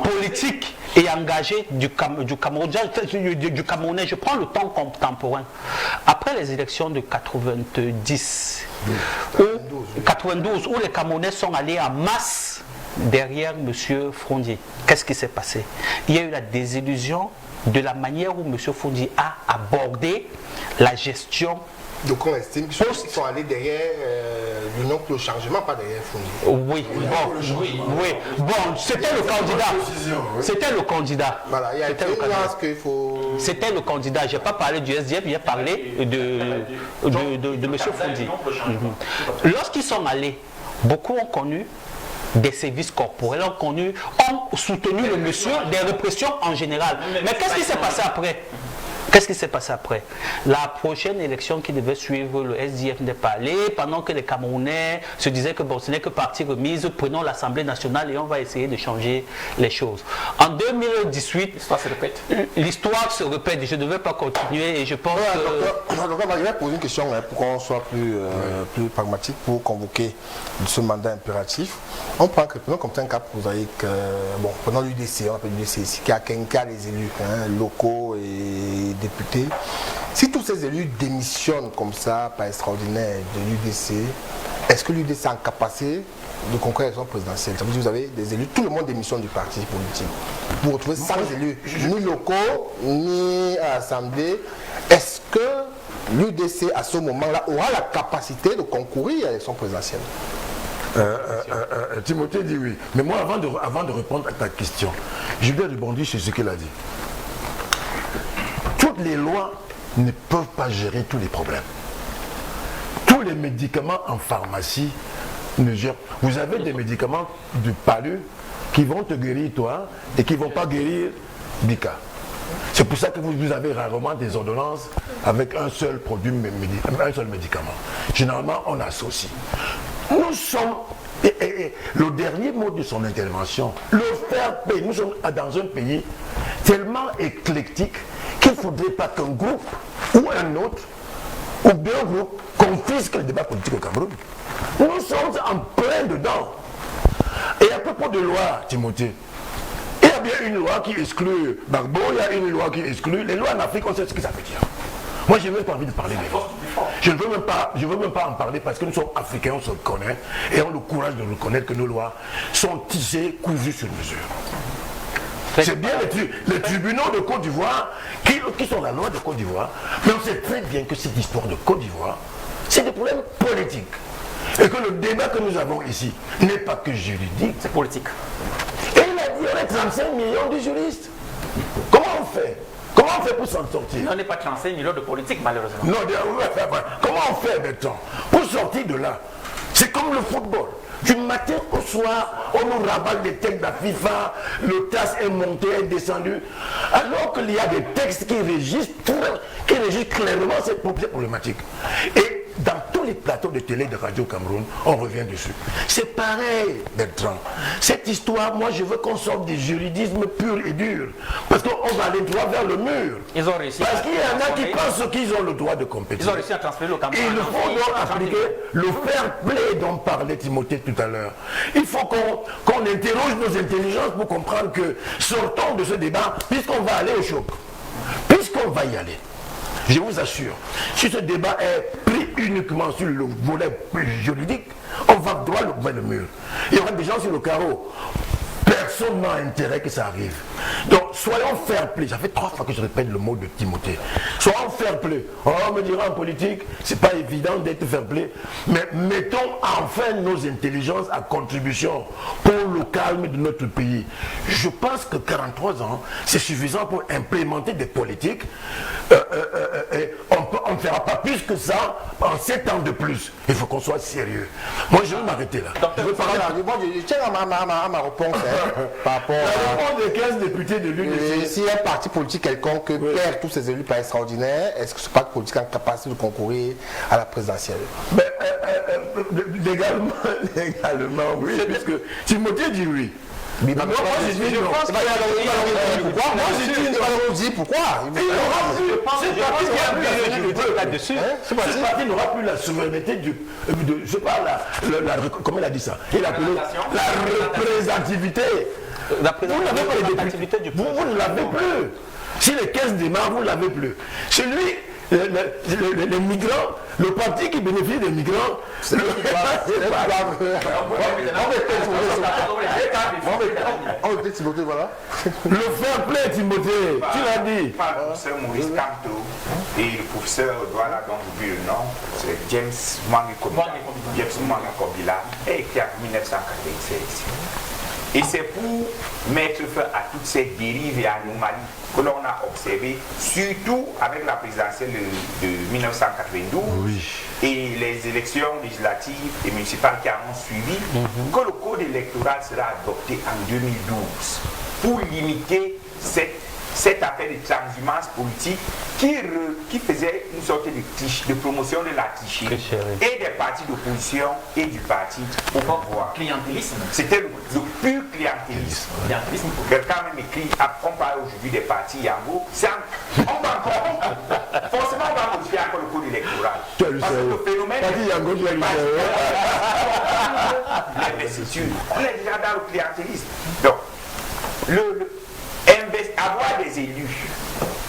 politique et engagé du Camerounais. Je prends le temps contemporain. Après les élections de 92, où les Camerounais sont allés en masse derrière M. Frondier, qu'est-ce qui s'est passé? Il y a eu la désillusion de la manière où M. Frondier a abordé la gestion. Donc on estime qu'ils sont allés derrière le nom le changement, pas derrière Frondier. Oui. Bon, c'était le candidat. C'était le candidat. Voilà, il y a une nuance qu'il faut... C'était le candidat. Je n'ai pas parlé du SDF, j'ai parlé de M. Frondier. Lorsqu'ils sont allés, beaucoup ont connu des services corporels, ont soutenu le monsieur des répressions en général. Mais qu'est-ce qui s'est passé après? Qu'est-ce qui s'est passé après? La prochaine élection qui devait suivre, le SDF n'est pas allé, pendant que les Camerounais se disaient que bon, ce n'est que partie remise, prenons l'Assemblée nationale et on va essayer de changer les choses. En 2018, l'histoire se répète. Je ne devais pas continuer et je pense que... Je vais poser une question pour qu'on soit plus pragmatique pour convoquer ce mandat impératif. On prend comme un cas prosaïque, bon, prenons l'UDC, on appelle l'UDC ici, qui a les élus locaux et députés. Si tous ces élus démissionnent comme ça, par extraordinaire, de l'UDC, est-ce que l'UDC est en capacité de concourir à l'élection présidentielle? Ça veut dire que vous avez des élus, tout le monde démissionne du parti politique. Vous retrouvez 100 élus, ni locaux, ni à l'Assemblée. Est-ce que l'UDC, à ce moment-là, aura la capacité de concourir à l'élection présidentielle? Timothée dit oui. Mais moi, avant de répondre à ta question, je vais rebondir sur ce qu'il a dit. Toutes les lois ne peuvent pas gérer tous les problèmes. Tous les médicaments en pharmacie ne gèrent. Vous avez des médicaments de palu qui vont te guérir toi et qui ne vont pas guérir Bika. C'est pour ça que vous avez rarement des ordonnances avec un seul produit, un seul médicament. Généralement, on associe. Nous sommes, et le dernier mot de son intervention, le fair play. Nous sommes dans un pays tellement éclectique qu'il ne faudrait pas qu'un groupe ou un autre, ou deux groupes, confisquent le débat politique au Cameroun. Nous sommes en plein dedans. Et à propos de loi, Timothée, il y a bien une loi qui exclut Gbagbo, il y a une loi qui exclut. Les lois en Afrique, on sait ce que ça veut dire. Moi, je n'ai même pas envie de parler des lois. Je ne veux même pas en parler parce que nous sommes africains, on se connaît et on a le courage de reconnaître que nos lois sont tissées, cousues sur mesure. C'est bien les tribunaux de Côte d'Ivoire qui sont la loi de Côte d'Ivoire, mais on sait très bien que cette histoire de Côte d'Ivoire, c'est des problèmes politiques. Et que le débat que nous avons ici n'est pas que juridique, c'est politique. Et il a dit, on est 35 millions de juristes. Comment on fait? Comment on fait pour s'en sortir? On n'est pas 35 millions de politiques, malheureusement. Non, comment on fait maintenant pour sortir de là? C'est comme le football. Du matin au soir, on nous raballe des textes de la FIFA, le TAS est monté, est descendu, alors qu'il y a des textes qui régissent clairement cette problématique. Et dans tous les plateaux de télé de Radio Cameroun, on revient dessus. C'est pareil, Bertrand. Cette histoire, moi je veux qu'on sorte des juridismes purs et durs. Parce qu'on va aller droit vers le mur. Ils ont réussi. Parce qu'il y en a qui pensent qu'ils ont le droit de compétir. Ils ont réussi à transférer le Cameroun. Il faut donc appliquer le fair play dont parlait Timothée tout à l'heure. Il faut qu'on interroge nos intelligences pour comprendre que sortons de ce débat, puisqu'on va aller au choc. Puisqu'on va y aller. Je vous assure, si ce débat est pris uniquement sur le volet juridique, on va droit vers le mur. Il y aura des gens sur le carreau. Personne n'a intérêt que ça arrive. Donc, soyons fair play. Ça fait 3 fois que je répète le mot de Timothée. Soyons fair play. On me dira en politique, c'est pas évident d'être fair play, mais mettons enfin nos intelligences à contribution pour le calme de notre pays. Je pense que 43 ans, c'est suffisant pour implémenter des politiques. On ne fera pas plus que ça en 7 ans de plus. Il faut qu'on soit sérieux. Moi, je vais m'arrêter là. Je tiens à ma réponse par rapport à... La réponse des 15 députés de l'UDC. Si un parti politique quelconque perd tous ses élus par extraordinaire, est-ce que ce parti politique a la capacité de concourir à la présidentielle? Légalement, oui, puisque Timothée dit oui. Mais moi, je dis non. Pourquoi? Moi, je dis pourquoi? Ce parti n'aura plus la souveraineté je sais pas, comment il a dit ça? Il a appelé la représentativité. Vous n'avez pas les députés. Vous ne l'avez plus. Si les caisses démarrent, vous ne l'avez plus. Celui les migrants, le parti qui bénéficie des migrants, c'est le voilà. Le fair play, Timothée, tu l'as dit. Par le professeur Maurice Kamto et le professeur Douala, dont j'oublie le nom, c'est James Mwanga-Kobila, écrit en 1996. Et c'est pour mettre fin à toutes ces dérives et anomalies que l'on a observées, surtout avec la présidentielle de 1992 et les élections législatives et municipales qui en ont suivi, que le code électoral sera adopté en 2012 pour limiter cette affaire de transhumance politique qui faisait une sorte de promotion de la tricherie et des partis d'opposition et du parti au pouvoir. Clientélisme. C'était le pur clientélisme. Quelqu'un même écrit, on parle aujourd'hui des partis Yango, on va forcément on va modifier encore le code électoral. Parce que le phénomène l'investiture, on est déjà dans le clientélisme. Donc, avoir des élus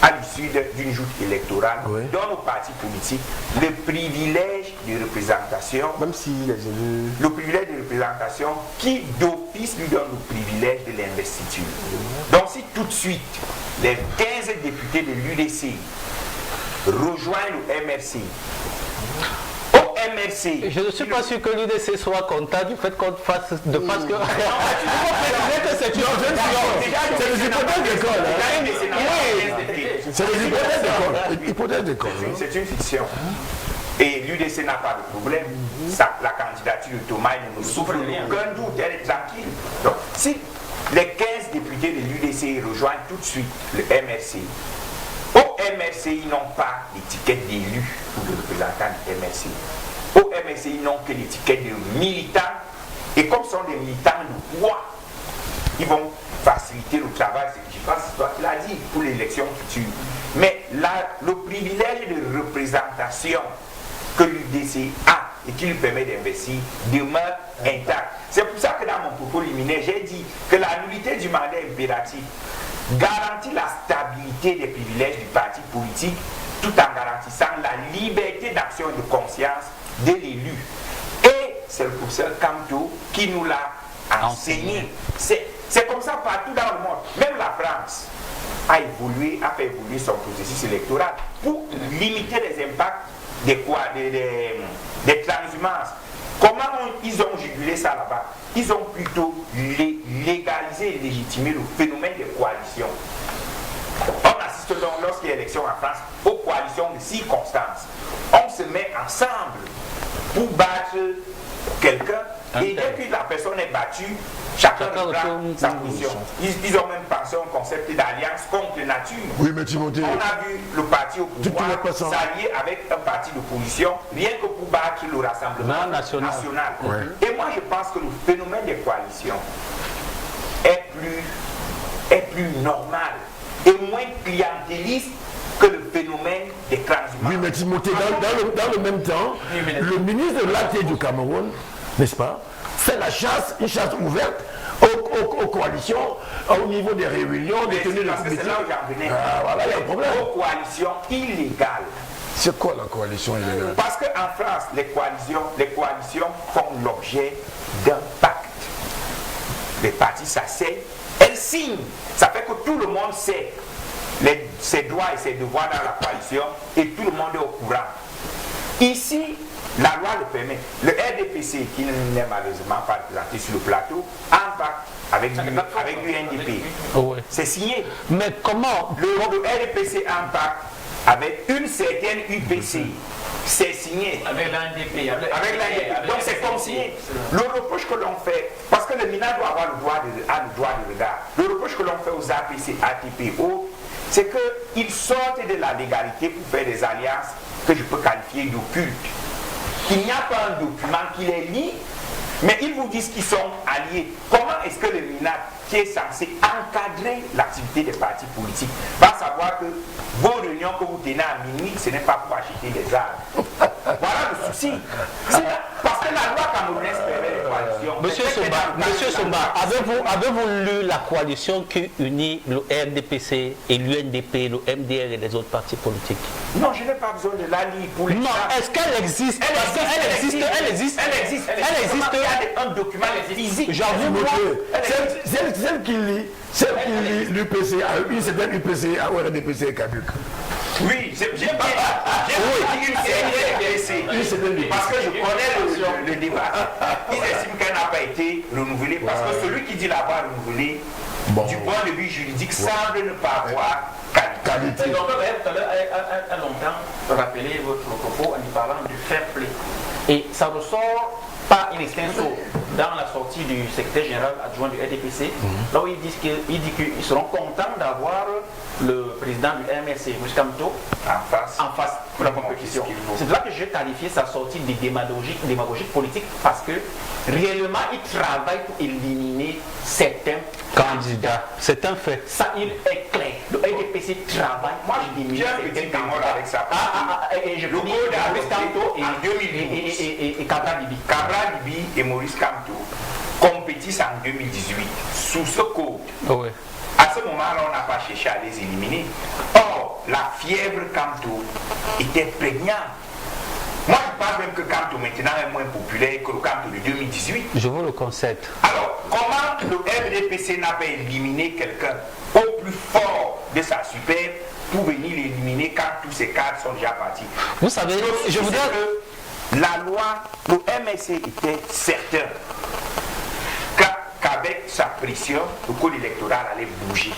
à l'issue d'une joute électorale donne aux partis politiques le privilège de représentation, même si les élus... le privilège de représentation qui d'office lui donne le privilège de l'investiture. Donc si tout de suite les 15 députés de l'UDC rejoignent le MRC, MRC. Je ne suis pas sûr que l'UDC soit content du fait qu'on fasse de parce que. C'est les hypothèses d'école. C'est les hypothèses d'école. C'est une fiction. Et l'UDC n'a pas de problème. La candidature de Thomas ne nous souffre aucun doute, elle est tranquille. Donc, si les 15 députés de l'UDC rejoignent tout de suite le MRC, au MRC, ils n'ont pas l'étiquette d'élu ou de représentant du MRC. Au MRC, ils n'ont que l'étiquette de militants. Et comme ce sont des militants de poids, ils vont faciliter le travail. Je pense que c'est toi qui l'as dit pour l'élection future. Mais le privilège de représentation que l'UDC a et qui lui permet d'investir demeure intact. C'est pour ça que dans mon propos liminaire, j'ai dit que la nullité du mandat impératif garantit la stabilité des privilèges du parti politique tout en garantissant la liberté d'action et de conscience de l'élu. Et c'est le professeur Kamto qui nous l'a enseigné. C'est comme ça partout dans le monde. Même la France a fait évoluer son processus électoral pour limiter les impacts des transhumances. Comment ils ont jugulé ça là-bas? Ils ont plutôt légalisé et légitimé le phénomène des coalitions. On assiste donc, lorsqu'il y a élection en France, aux coalitions de circonstances. On se met ensemble pour battre quelqu'un et dès que la personne est battue, chacun prend sa position. Ils ont même pensé au concept d'alliance contre nature. Oui, mais Timothée, on a vu le parti au pouvoir s'allier avec un parti d'opposition rien que pour battre le Rassemblement national. Et moi je pense que le phénomène des coalitions est plus normal et moins clientéliste que le phénomène des transhumances. Oui, mais Timothée, dans le même temps, le ministre de l'Athée du Cameroun, n'est-ce pas, fait une chasse ouverte aux coalitions, au niveau des réunions, des tenues de comité. C'est là où j'en venais. Voilà, il y a un problème. Aux coalitions illégales. C'est quoi la coalition illégale? Parce qu'en France, les coalitions font l'objet d'un pacte. Les partis s'asseyent, elles signent. Ça fait que tout le monde sait ses droits et ses devoirs dans la coalition et tout le monde est au courant. Ici, la loi le permet. Le RDPC, qui n'est malheureusement pas présenté sur le plateau, a un pacte avec l'UNDP. C'est signé. Mais comment le RDPC a un pacte avec une certaine UPC. C'est signé. Avec l'UNDP. Donc c'est comme signé. Le reproche que l'on fait, parce que le MINA doit avoir le droit de regard, le reproche que l'on fait aux APC, ATP, c'est qu'ils sortent de la légalité pour faire des alliances que je peux qualifier d'occultes. Il n'y a pas un document qui les lie, mais ils vous disent qu'ils sont alliés. Comment est-ce que le MINA, qui est censé encadrer l'activité des partis politiques, va savoir que vos réunions que vous tenez à minuit, ce n'est pas pour acheter des armes? Voilà le souci. Parce que la loi camerounaise permet les coalitions. Monsieur Somba, avez-vous lu la coalition qui unit le RDPC et l'UNDP, le MDR et les autres partis politiques? Non, je n'ai pas besoin de la lire pour les Non, est-ce qu'elle existe? Elle existe. Il y a un document physique. J'avoue, Celle qui lit l'UPC, une certaine UPC à RDPC caduque. Oui, j'ai bien dit parce que je connais le débat. Ils estiment qu'elle n'a pas été renouvelée parce que celui qui dit l'avoir renouvelée, du point de vue juridique, semble ne pas avoir qualité. Donc, tout à l'heure, a longtemps rappelé votre propos en y parlant du fair play. Et ça ressort pas in extenso dans la sortie du secrétaire général adjoint du RDPC, là où il dit qu'ils seront contents d'avoir le président du MRC, M. Kamto, en face pour la compétition. C'est de là que j'ai qualifié sa sortie de démagogie politique parce que réellement il travaille pour éliminer certains candidats. C'est un fait. Ça, il est clair. Le RDPC travaille. Moi, je dis certains candidats avec ça. Et je finis avec Kamto et Cabral Libi. Cabral Libi et Maurice Kamto compétissent en 2018 sous ce code. Oui. À ce moment-là, on n'a pas cherché à les éliminer. Or, la fièvre Kamto était prégnante. Moi, je parle même que Kamto maintenant est moins populaire que le Kamto de 2018. Je vous le concède. Alors, comment le RDPC n'a pas éliminé quelqu'un au plus fort de sa superbe pour venir l'éliminer quand tous ces cadres sont déjà partis? Vous savez, je voudrais que la loi, le MSC était certain qu'avec sa pression, le code électoral allait bouger.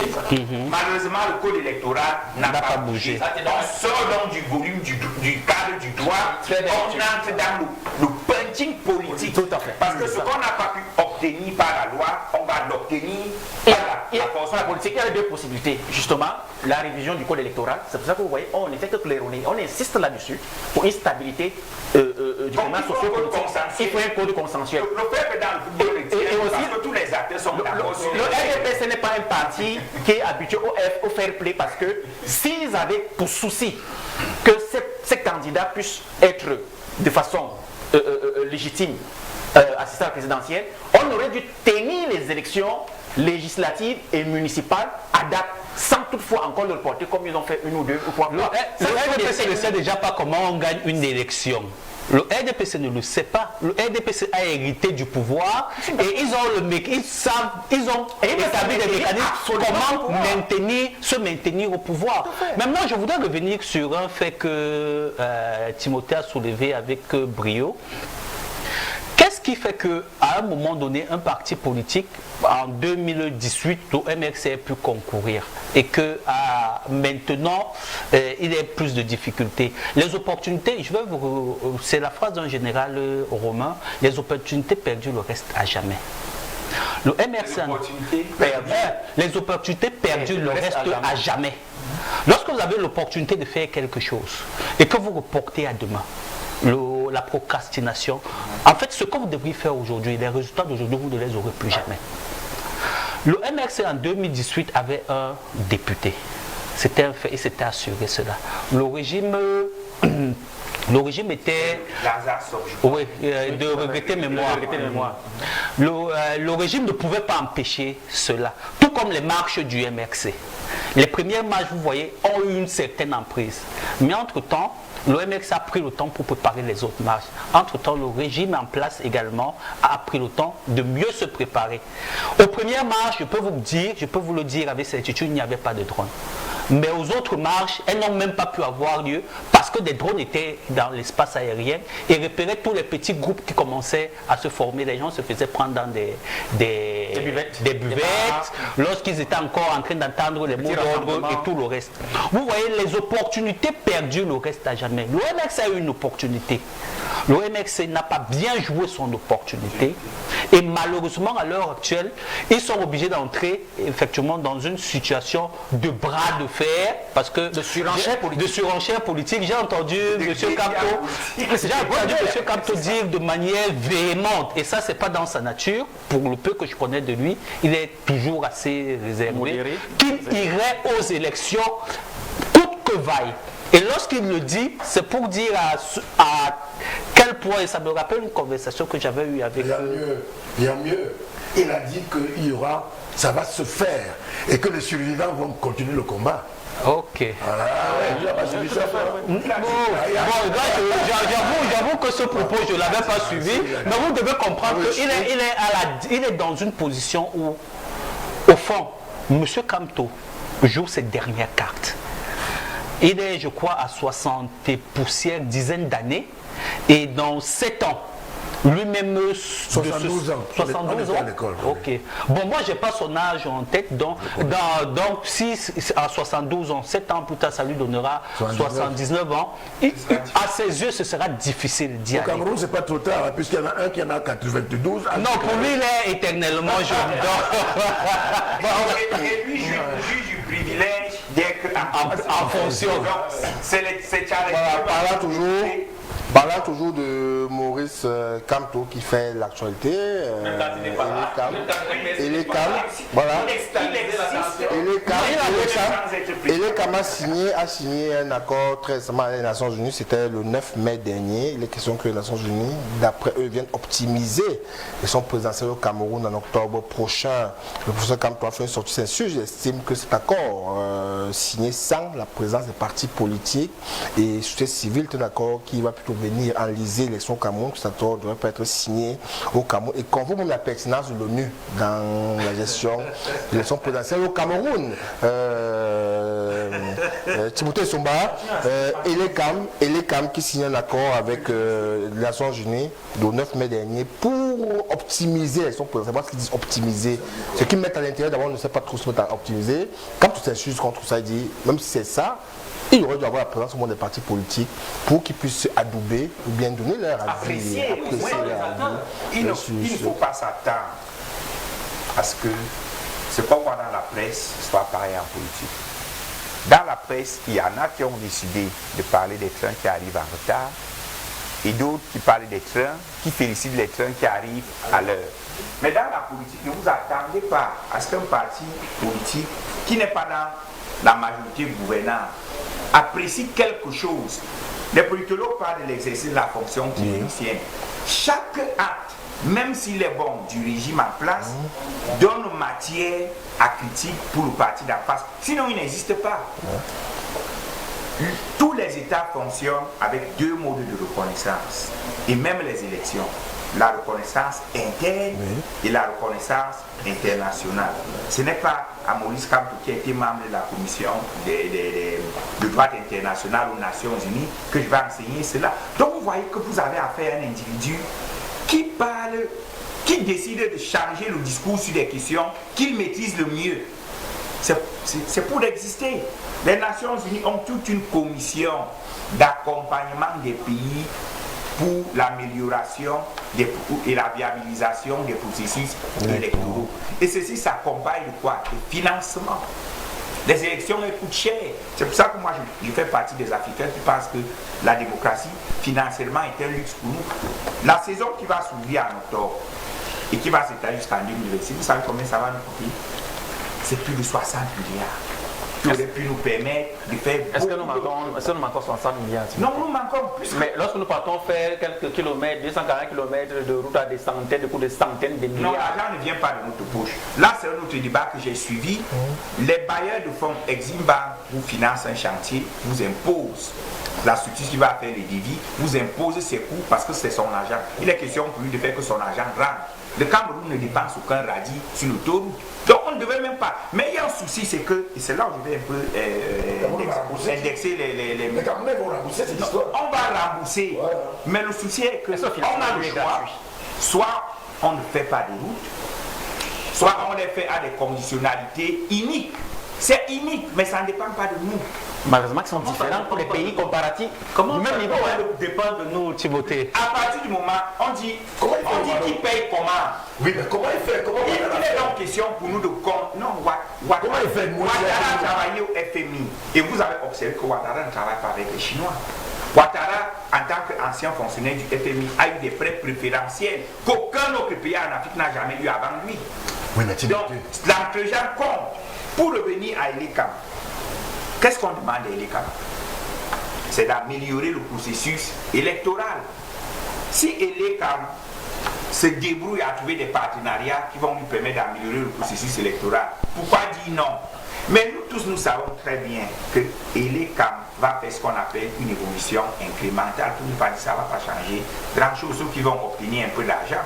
Malheureusement, le code électoral n'a pas bougé. On sort donc du volume du cadre du droit, on entre dans le punching politique. Tout à fait. Parce que ce qu'on n'a pas pu obtenir par la loi, on va l'obtenir par la force. Pour la politique, il y a deux possibilités. Justement, la révision du code électoral, c'est pour ça que vous voyez, on n'était que claironné. On insiste là-dessus pour une stabilité du climat socio-politique. Il faut un code consensuel. Le peuple dans le football et aussi, parce que tous les acteurs sont d'accord. Le RDPC n'est pas un parti qui est habitué au fair play parce que s'ils avaient pour souci que ces candidats puissent être de façon légitime assistant à la présidentielle, on aurait dû tenir les élections législatives et municipales à date sans toutefois encore le reporter comme ils ont fait une ou deux ou trois fois. Le RDPC ne sait déjà pas comment on gagne une élection. Le RDPC ne le sait pas. Le RDPC a hérité du pouvoir et ils ont établi des mécanismes comment se maintenir au pouvoir. Maintenant, je voudrais revenir sur un fait que Timothée a soulevé avec brio. Qu'est-ce qui fait qu'à un moment donné, un parti politique, en 2018, le MRC a pu concourir et que maintenant, il y a plus de difficultés? Les opportunités, c'est la phrase d'un général romain, les opportunités perdues, le reste à jamais. Le MRC, les opportunités perdues, le reste à jamais. Lorsque vous avez l'opportunité de faire quelque chose et que vous reportez à demain, la procrastination. En fait, ce que vous devriez faire aujourd'hui, les résultats d'aujourd'hui, vous ne les aurez plus jamais. Le MRC en 2018 avait un député. C'était un fait et c'était assuré cela. Le régime était... Oui, de regretter mémoire. Le régime ne pouvait pas empêcher cela. Tout comme les marches du MRC. Les premières marches, vous voyez, ont eu une certaine emprise. Mais entre-temps, le MRC a pris le temps pour préparer les autres marches. Entre-temps, le régime en place également a pris le temps de mieux se préparer. Aux premières marches, je peux vous le dire avec certitude, il n'y avait pas de drone. Mais aux autres marches, elles n'ont même pas pu avoir lieu parce que des drones étaient dans l'espace aérien et repéraient tous les petits groupes qui commençaient à se former. Les gens se faisaient prendre dans des buvettes lorsqu'ils étaient encore en train d'entendre les mots d'ordre et tout le reste. Vous voyez, les opportunités perdues, le reste à jamais. Le MRC a eu une opportunité. Le MRC n'a pas bien joué son opportunité et malheureusement à l'heure actuelle, ils sont obligés d'entrer effectivement dans une situation de bras de fer parce que de surenchère politique. J'ai entendu M. Kamto dire de manière véhémente et ça c'est pas dans sa nature. Pour le peu que je connais de lui, il est toujours assez réservé. Qu'il irait aux élections coûte que vaille. Et lorsqu'il le dit, c'est pour dire à Quel poids? Et ça me rappelle une conversation que j'avais eue avec... Il y a mieux. Il a dit qu'il y aura, ça va se faire et que les survivants vont continuer le combat. Ok. J'avoue que ce propos, je ne l'avais pas suivi, mais vous devez comprendre qu'il est dans une position où, au fond, M. Kamto joue ses dernières cartes. Il est, je crois, à 60 et poussières, dizaines d'années, et dans 7 ans, lui-même 72 ans. 72 ans. Ok. Bon, moi, j'ai pas son âge en tête. Donc si à 72 ans, 7 ans plus tard, ça lui donnera 79 ans. À ses yeux, ce sera difficile d'y aller. Au Cameroun, c'est pas trop tard, puisqu'il y en a un qui en a 92. Non, pour lui, il est éternellement jeune. Et lui juge du privilège d'être en fonction. C'est Parlant toujours de Maurice Kamto qui fait l'actualité, Elecam a signé un accord très récemment avec les Nations Unies, c'était le 9 mai dernier. Il est question que les Nations Unies, d'après eux, viennent optimiser les sons présidentielles au Cameroun en octobre prochain. Le professeur Kamto a fait une sortie censure. J'estime que cet accord signé sans la présence des partis politiques et société civile, c'est un accord qui va plutôt venir enliser l'élection au Cameroun, que cet accord devrait pas être signé au Cameroun et qu'on voit même la pertinence de l'ONU dans la gestion de l'élection présidentielle au Cameroun. Timothée Somba, Elecam qui signe un accord avec les Nations Unies le 9 mai dernier pour optimiser l'élection présidentielle. Ce qu'ils disent optimiser, ce qu'ils mettent à l'intérieur d'abord, on ne sait pas trop ce qu'ils mettent à optimiser. Quand tout s'insulte contre ça, il dit, même si c'est ça, il aurait dû avoir la présence au moins des partis politiques pour qu'ils puissent se adouber ou bien donner leur avis. Apprécier leur avis. Il ne faut pas s'attendre à ce que ce qu'on voit dans la presse soit pareil en politique. Dans la presse, il y en a qui ont décidé de parler des trains qui arrivent en retard et d'autres qui parlent des trains, qui félicitent les trains qui arrivent à l'heure. Mais dans la politique, ne vous attendez pas à ce qu'un parti politique qui n'est pas dans la majorité gouvernante apprécie quelque chose. Les politologues parlent de l'exercice de la fonction clinicienne. Chaque acte, même s'il est bon du régime en place, donne matière à critique pour le parti d'en face. Sinon, il n'existe pas. Tous les États fonctionnent avec deux modes de reconnaissance. Et même les élections. La reconnaissance interne et la reconnaissance internationale. Ce n'est pas à Maurice Kamto qui a été membre de la commission de droit international aux Nations Unies que je vais enseigner cela. Donc vous voyez que vous avez affaire à un individu qui parle, qui décide de changer le discours sur des questions qu'il maîtrise le mieux. C'est pour exister. Les Nations Unies ont toute une commission d'accompagnement des pays pour l'amélioration et la viabilisation des processus électoraux. Et ceci s'accompagne de quoi? De financement. Les élections coûtent cher. C'est pour ça que moi je fais partie des Africains qui pensent que la démocratie financièrement est un luxe pour nous. La saison qui va s'ouvrir en octobre et qui va s'étaler jusqu'en 2026, vous savez combien ça va nous coûter? C'est plus de 60 milliards. Qui aurait pu nous permettre de faire. Est-ce que nous manquons 60 milliards? Non, nous manquons plus. Mais lorsque nous partons faire quelques kilomètres, 240 km de route à des centaines, de coups de centaines de milliards. Non, l'argent ne vient pas de notre poche. Là, c'est un autre débat que j'ai suivi. Les bailleurs de fonds Eximbank vous financent un chantier, vous imposent la structure qui va faire les devis, vous impose ses coûts parce que c'est son argent. Il est question pour lui de faire que son argent rentre. Le Cameroun ne dépense aucun radis sur l'autoroute. Donc on ne devait même pas. Mais il y a un souci, c'est que, et c'est là où je vais un peu indexer les Camerounais vont rembourser cette histoire. On va rembourser. Ouais. Mais le souci est que on a le choix. Soit on ne fait pas de route, soit on les fait à des conditionnalités iniques. C'est unique, mais ça ne dépend pas de nous. Malheureusement, ils sont différents pour les pays comparatifs. Comment du même niveau dépend de nous, Timothée. À partir du moment, on dit qui paye comment. Oui, mais comment il fait? Il est donc question pour nous de compte. Non, comment il fait? Ouattara a travaillé au FMI. Et vous avez observé que Ouattara ne travaille pas avec les Chinois. Ouattara, en tant qu'ancien fonctionnaire du FMI, a eu des prêts préférentiels qu'aucun autre pays en Afrique n'a jamais eu avant lui. Oui, mais donc, l'argent compte. Pour revenir à Elecam, qu'est-ce qu'on demande à Elecam? C'est d'améliorer le processus électoral. Si Elekam se débrouille à trouver des partenariats qui vont lui permettre d'améliorer le processus électoral, pourquoi dire non? Mais nous tous, nous savons très bien que Elekam va faire ce qu'on appelle une évolution incrémentale, pour ne pas dire que ça ne va pas changer grand chose, sauf qu'ils vont obtenir un peu d'argent.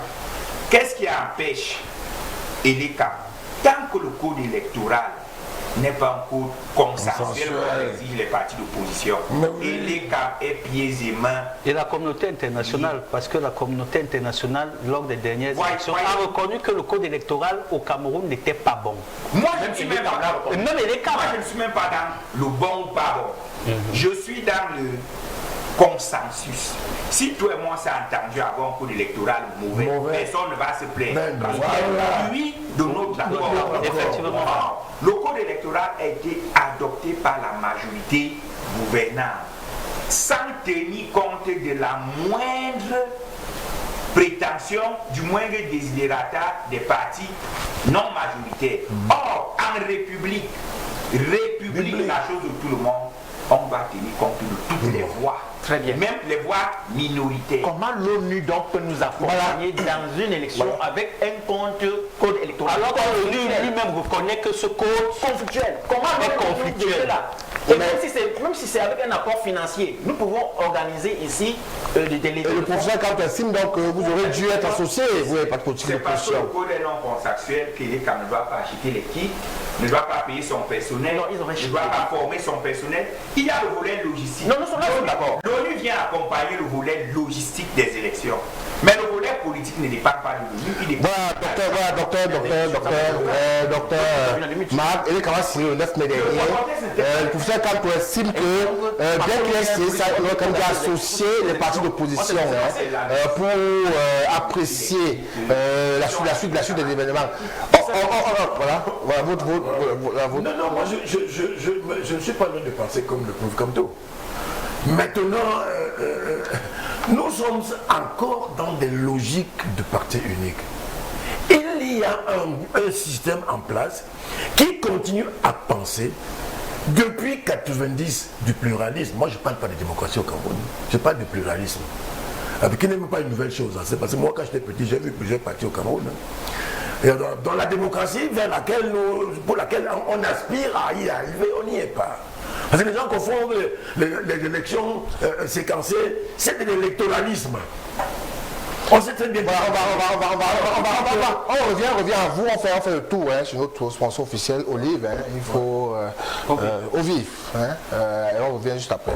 Qu'est-ce qui empêche Elekam? Tant que le code électoral n'est pas un code consensuel comme exigent les partis d'opposition, Elekam est pieds et mains. Et la communauté internationale, parce que la communauté internationale, lors des dernières élections, a reconnu que le code électoral au Cameroun n'était pas bon. Moi, je ne suis même pas dans le bon ou pas bon. Je suis dans le consensus. Si toi et moi, on s'est entendu avoir un code électoral mauvais, personne ne va se plaindre. Parce que lui, de notre accord, effectivement, le code électoral a été adopté par la majorité gouvernante sans tenir compte de la moindre prétention, du moindre desiderata des partis non majoritaires. Or, en République, la chose de tout le monde, on va tenir compte de toutes les voix. Très bien. Même les voix minoritaires. Comment l'ONU donc peut nous accompagner dans une élection avec un code électoral? Alors que l'ONU lui-même reconnaît que ce code conflictuel. Comment est conflictuel là? Et même si c'est avec un apport financier, nous pouvons organiser ici des délais. Le professeur quand estime donc que vous aurez dû être associé, vous n'avez pas de politique de parce que le pression. code est non consensuel que l'État ne doit pas acheter les kits, ne doit pas payer son personnel, ne doit pas former son personnel. Il y a le volet logistique. Non, nous sommes d'accord. L'ONU vient accompagner le volet logistique des élections. Mais le volet politique ne dépend pas de l'ONU. Docteur Marc, il est quand même signé le 9 mai dernier. Le professeur Kanto estime que, bien qu'il ait signé ça, il aurait quand même associé les partis d'opposition pour apprécier la suite des événements. Voilà, votre. Non, moi je ne suis pas loin de penser comme le prof Kanto. Maintenant, nous sommes encore dans des logiques de parti unique. Il y a un système en place qui continue à penser depuis 90 du pluralisme. Moi, je ne parle pas de démocratie au Cameroun, je parle de pluralisme. Qui n'est même pas une nouvelle chose. C'est parce que moi, quand j'étais petit, j'ai vu plusieurs partis au Cameroun. Et dans la démocratie pour laquelle on aspire à y arriver, on n'y est pas. Parce que les gens confondent les élections séquencées, c'est de l'électoralisme. On sait très bien. On revient à vous, on fait le tour sur notre sponsor officiel, Olive. Il faut au vif. Et on revient juste après.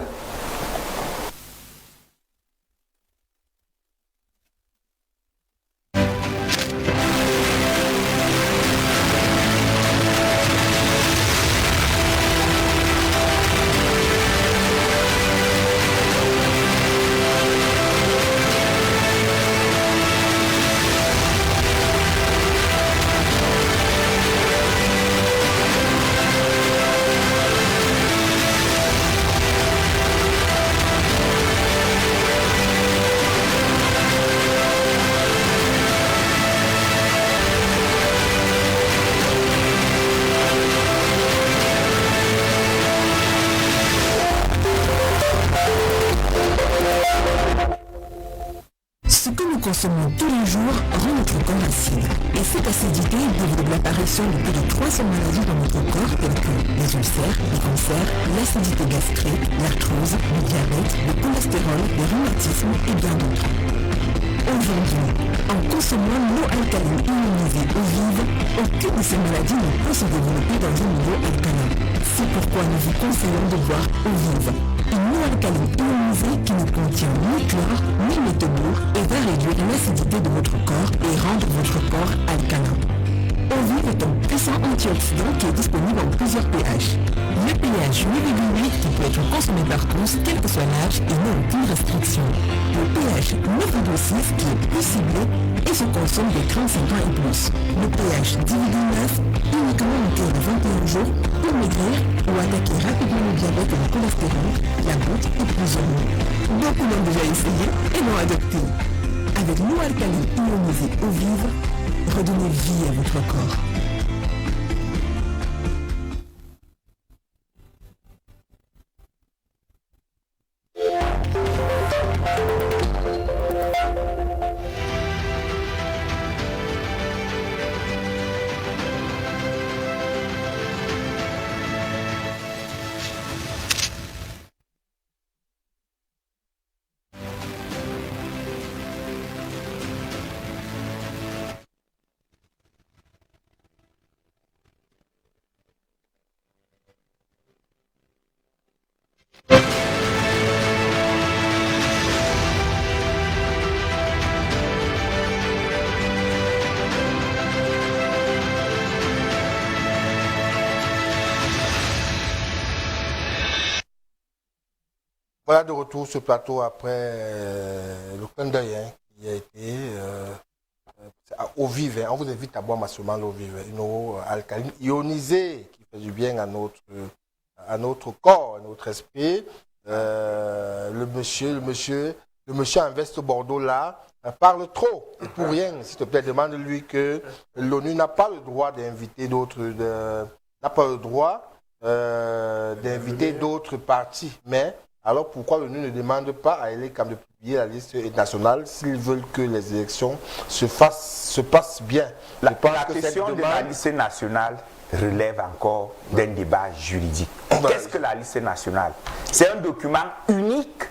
Consommons tous les jours rend notre corps acide. Et cette acidité développe l'apparition de plus de 300 maladies dans notre corps telles que les ulcères, les cancers, l'acidité gastrique, l'arthrose, le diabète, le cholestérol, le rhumatisme et bien d'autres. Aujourd'hui, en consommant l'eau alcaline ionisée eau vive, aucune de ces maladies ne peut se développer dans un milieu alcalin. C'est pourquoi nous vous conseillons de boire eau vive. Une eau alcaline ionisée qui ne contient ni chlore ni méthanol et va réduire l'acidité de votre corps et rendre votre corps alcalin. Eau vive est un puissant antioxydant qui est disponible en plusieurs pH. Le pH 8,8 qui peut être consommé par tous, quel que soit l'âge et n'a aucune restriction. Le pH 9,6 qui est plus ciblé et se consomme de 35 ans et plus. Le pH 10,9 uniquement en cas de 21 jours pour maigrir ou attaquer rapidement le diabète et le cholestérol, la goutte et plusieurs mots. Beaucoup l'ont déjà essayé et l'ont adopté. Avec l'eau alcaline ionisée eau vive, redonnez vie à votre corps. Voilà de retour sur le plateau après le clin d'œil qui a été eau vive. On vous invite à boire massivement l'eau vive, une eau alcaline ionisée qui fait du bien à notre corps, à notre esprit. Le monsieur en veste Bordeaux là parle trop. Et pour rien, s'il te plaît, demande-lui que l'ONU n'a pas le droit d'inviter d'autres partis. Mais alors pourquoi l'ONU ne demande pas à l'ECAM de publier la liste nationale s'ils veulent que les élections se passent bien? La question de la liste nationale relève encore d'un débat juridique. Qu'est-ce que la liste nationale? C'est un document unique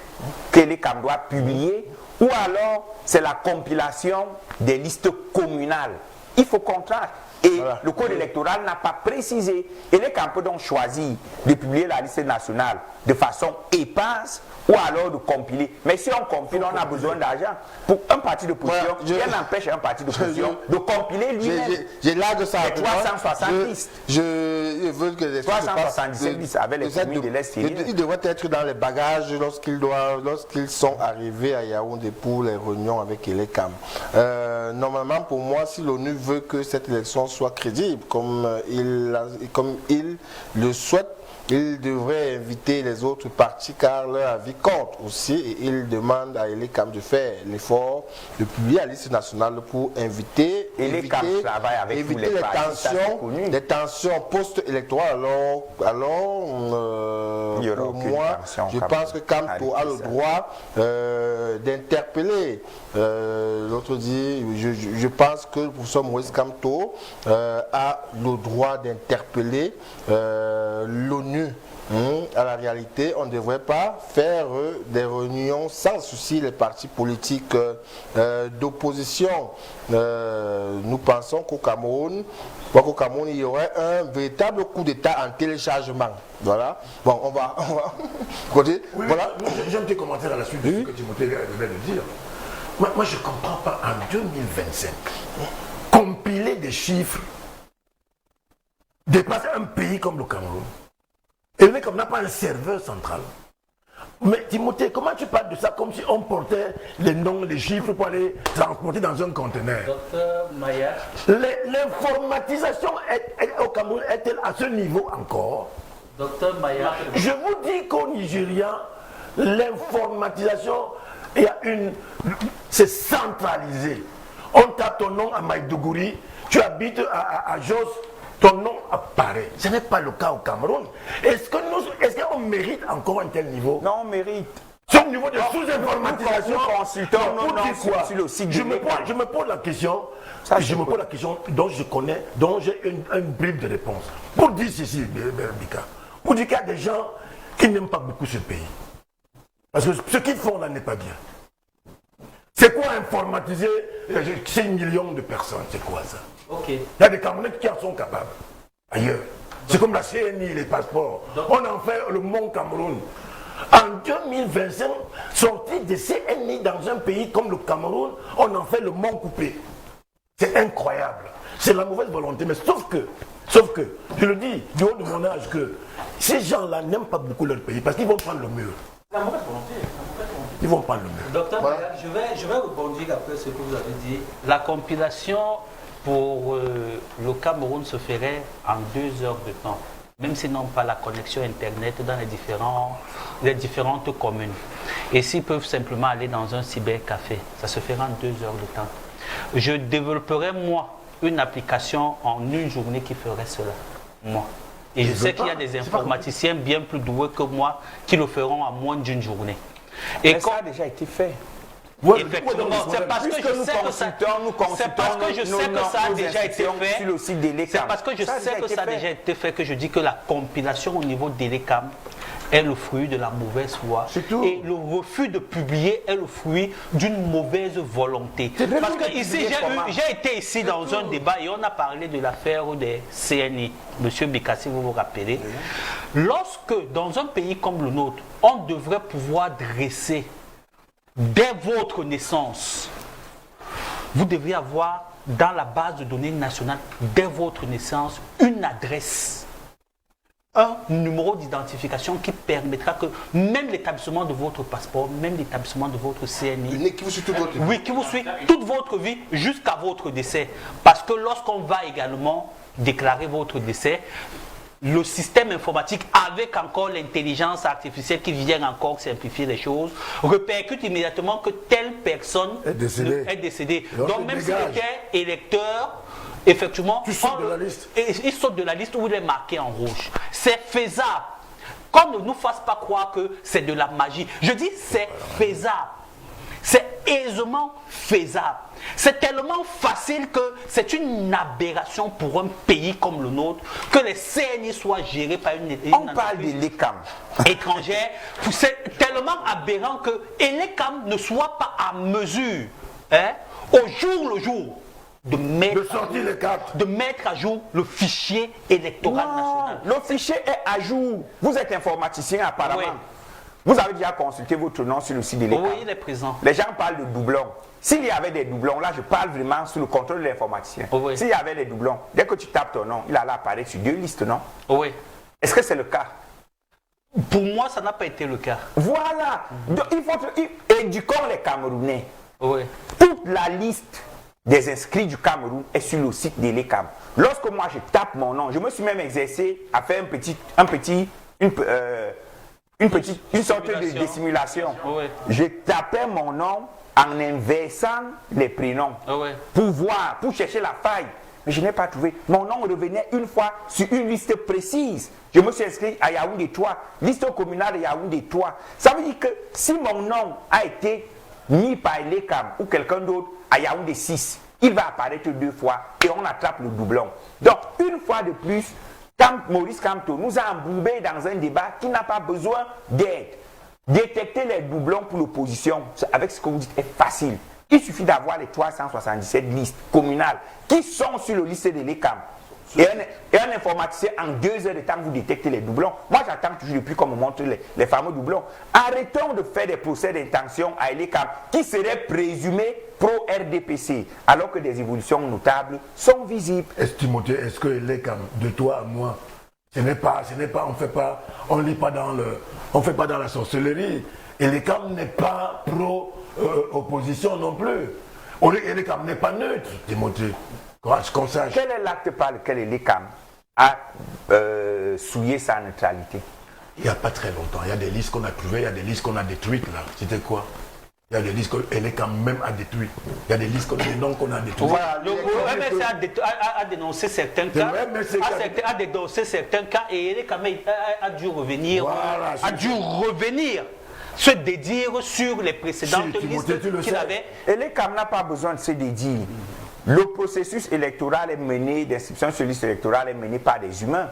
que l'ECAM doit publier ou alors c'est la compilation des listes communales? Il faut contraindre. Et le code électoral n'a pas précisé. Et l'ECAM peut donc choisir de publier la liste nationale de façon éparse ou alors de compiler. Mais si on compile, on a besoin d'argent. Pour un parti d'opposition, rien n'empêche un parti d'opposition de compiler lui-même. J'ai là de ça. 360 listes. Je veux que les 377 listes avec les communes de l'Est. Ils devraient être dans les bagages lorsqu'ils sont arrivés à Yaoundé pour les réunions avec l'ECAM. Normalement, pour moi, si l'ONU veut que cette élection soit crédible, comme il le souhaite, il devrait inviter les autres partis car leur avis compte aussi et il demande à l'ECAM de faire l'effort de publier la liste nationale pour éviter les tensions post-électorales. Alors pour moi, je pense que Camto a le droit d'interpeller. L'autre dit, je pense que le professeur Moïse Camto a le droit d'interpeller l'ONU. À la réalité, on ne devrait pas faire des réunions sans souci les partis politiques d'opposition. Nous pensons qu'au Cameroun, il y aurait un véritable coup d'État en téléchargement. Voilà. Bon, on va côté. Oui, voilà. J'ai un petit commentaire à la suite de ce que Timothée venait de dire. Moi, je ne comprends pas en 2025 compiler des chiffres dépasser un pays comme le Cameroun. Et le mec, on n'a pas un serveur central. Mais Timothée, comment tu parles de ça comme si on portait les noms, les chiffres pour aller transporter dans un conteneur? Docteur Maya. L'informatisation au Cameroun est-elle à ce niveau encore? Docteur Maya. Je vous dis qu'au Nigeria, l'informatisation, c'est centralisé. On tape ton nom à Maïdougouri, tu habites à Jos, ton nom apparaît. Ce n'est pas le cas au Cameroun. Est-ce qu'on mérite encore un tel niveau? Non, on mérite. Ce niveau de sous-informatisation, sur le site je me pose la question, dont je connais, dont j'ai une bribe de réponse. Pour dire ceci, Bika, pour dire qu'il y a des gens qui n'aiment pas beaucoup ce pays. Parce que ce qu'ils font là n'est pas bien. C'est quoi informatiser 6 millions de personnes? C'est quoi ça? Okay. Il y a des Camerounais qui en sont capables. Ailleurs. C'est comme la CNI, les passeports. On en fait le Mont Cameroun. En 2025, sortir de CNI dans un pays comme le Cameroun, on en fait le Mont Coupé. C'est incroyable. C'est la mauvaise volonté. Mais sauf que, je le dis du haut de mon âge, que ces gens-là n'aiment pas beaucoup leur pays parce qu'ils vont prendre le mur. La mauvaise volonté. Ils vont prendre le mur. Docteur Maya, je vais rebondir après ce que vous avez dit. La compilation pour le Cameroun se ferait en 2 heures de temps, même s'ils n'ont pas la connexion Internet dans les différentes communes. Et s'ils peuvent simplement aller dans un cybercafé, ça se fera en 2 heures de temps. Je développerai, moi, une application en 1 journée qui ferait cela, moi. Et je sais qu'il y a des informaticiens bien plus doués que moi qui le feront en moins d'1 journée. Et mais ça a déjà été fait. Ouais, effectivement, c'est parce que je sais que ça a déjà été fait. Sur le site de l'ECAM. C'est parce que je sais que ça a déjà été fait que je dis que la compilation au niveau de l'ECAM est le fruit de la mauvaise foi. Et le refus de publier est le fruit d'une mauvaise volonté. Parce que ici, j'ai été ici dans un débat et on a parlé de l'affaire des CNI. Monsieur Bikassi, vous vous rappelez. Lorsque, dans un pays comme le nôtre, on devrait pouvoir dresser dès votre naissance, vous devriez avoir dans la base de données nationale, dès votre naissance, une adresse. un numéro d'identification qui permettra que même l'établissement de votre passeport, même l'établissement de votre CNI, qui vous suit toute votre vie. oui, qui vous suit toute votre vie jusqu'à votre décès. Parce que lorsqu'on va également déclarer votre décès, le système informatique, avec encore l'intelligence artificielle qui vient encore simplifier les choses, répercute immédiatement que telle personne est décédée. Donc même s'il était électeur, effectivement, il saute de la liste. Il saute de la liste où il est marqué en rouge. C'est faisable. Qu'on ne nous fasse pas croire que c'est de la magie. Je dis c'est faisable. C'est aisément faisable. C'est tellement facile que c'est une aberration pour un pays comme le nôtre que les CNI soient gérés par une On parle de l'ECAM étrangère. C'est tellement aberrant que l'ECAM ne soit pas à mesure, au jour le jour, de mettre à jour le fichier électoral national. Le fichier est à jour. Vous êtes informaticien apparemment. Oui. Vous avez déjà consulté votre nom sur le site de l'ECAM. Oui, il est présent. Les gens parlent de doublons. S'il y avait des doublons, là je parle vraiment sous le contrôle de l'informaticien. Oui. S'il y avait des doublons, dès que tu tapes ton nom, il allait apparaître sur 2 listes, non? Oui. Est-ce que c'est le cas? Pour moi, ça n'a pas été le cas. Voilà. Donc, éduquons les Camerounais. Oui. Toute la liste des inscrits du Cameroun est sur le site de l'ECAM. Lorsque moi je tape mon nom, je me suis même exercé à faire une sorte de dissimulation. Oui. Je tapais mon nom en inversant les prénoms pour chercher la faille. Mais je n'ai pas trouvé. Mon nom revenait une fois sur une liste précise. Je me suis inscrit à Yaoundé 3, liste communale de Yaoundé 3. Ça veut dire que si mon nom a été mis par l'ECAM ou quelqu'un d'autre à Yaoundé 6, il va apparaître 2 fois et on attrape le doublon. Donc, une fois de plus, Maurice Kamto nous a embourbés dans un débat qui n'a pas besoin d'aide. Détecter les doublons pour l'opposition, avec ce que vous dites, est facile. Il suffit d'avoir les 377 listes communales qui sont sur la liste de l'ECAM. Et un informaticien, en 2 heures de temps, vous détectez les doublons. Moi, j'attends toujours depuis qu'on me montre les fameux doublons. Arrêtons de faire des procès d'intention à l'ECAM qui seraient présumés pro-RDPC, alors que des évolutions notables sont visibles. Est-ce que l'ECAM, de toi à moi, on fait pas dans la sorcellerie. Et l'ECAM n'est pas pro-opposition non plus. L'ECAM n'est pas neutre, Timothée. Qu'on sache. Quel est l'acte par lequel l'ECAM a souillé sa neutralité? Il n'y a pas très longtemps. Il y a des listes qu'on a trouvées, il y a des listes qu'on a détruites là. C'était quoi? Il y a des listes que l'ECAM même a détruites. Il y a des listes des noms qu'on a détruits. Voilà, le MSC a dénoncé certains cas, a dénoncé certains cas et l'ECAM a dû revenir, se dédire sur les précédentes listes qu'il avait. Et l'ECAM n'a pas besoin de se dédire. Le processus électoral est mené, d'inscription sur liste électorale est mené par des humains.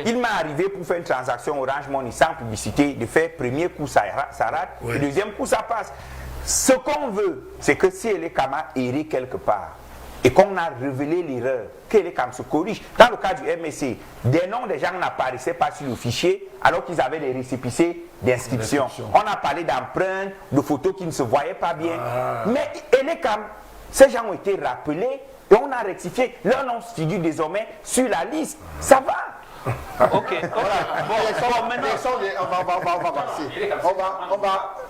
Il m'est arrivé pour faire une transaction Orange Money sans publicité, de faire premier coup ça rate, et deuxième coup ça passe. Ce qu'on veut, c'est que si l'ECAM a erré quelque part et qu'on a révélé l'erreur, que l'ECAM se corrige. Dans le cas du MSC, des noms des gens n'apparaissaient pas sur le fichier alors qu'ils avaient des récépissés d'inscription. On a parlé d'empreintes, de photos qui ne se voyaient pas bien. Mais l'ECAM, ces gens ont été rappelés et on a rectifié. Leur nom figure désormais sur la liste. Ça va. Ok, voilà. Bon, maintenant,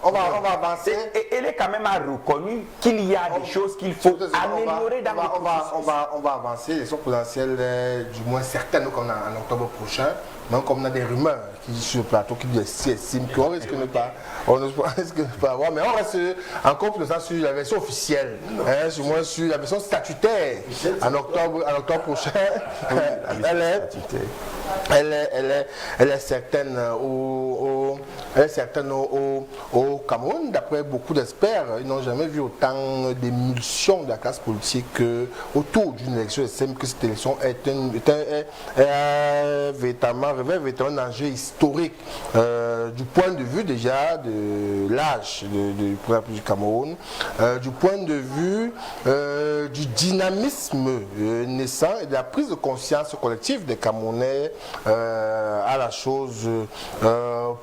on va avancer. Et elle est quand même reconnu qu'il y a des choses qu'il faut améliorer dans le processus. On va avancer. Les élections présidentielles, du moins certaines qu'on a en octobre prochain. Même comme on a des rumeurs qui disent sur le plateau, qui estiment qu'on risque de ne pas avoir, mais on reste encore plus sur la version officielle, moins sur la version statutaire en octobre prochain. Elle est certaine au Cameroun. D'après beaucoup d'experts, ils n'ont jamais vu autant d'émulsions de la classe politique autour d'une élection. Ils estiment que cette élection est véritablement un enjeu historique du point de vue déjà de l'âge du Cameroun, du point de vue du dynamisme naissant et de la prise de conscience collective des Camerounais à la chose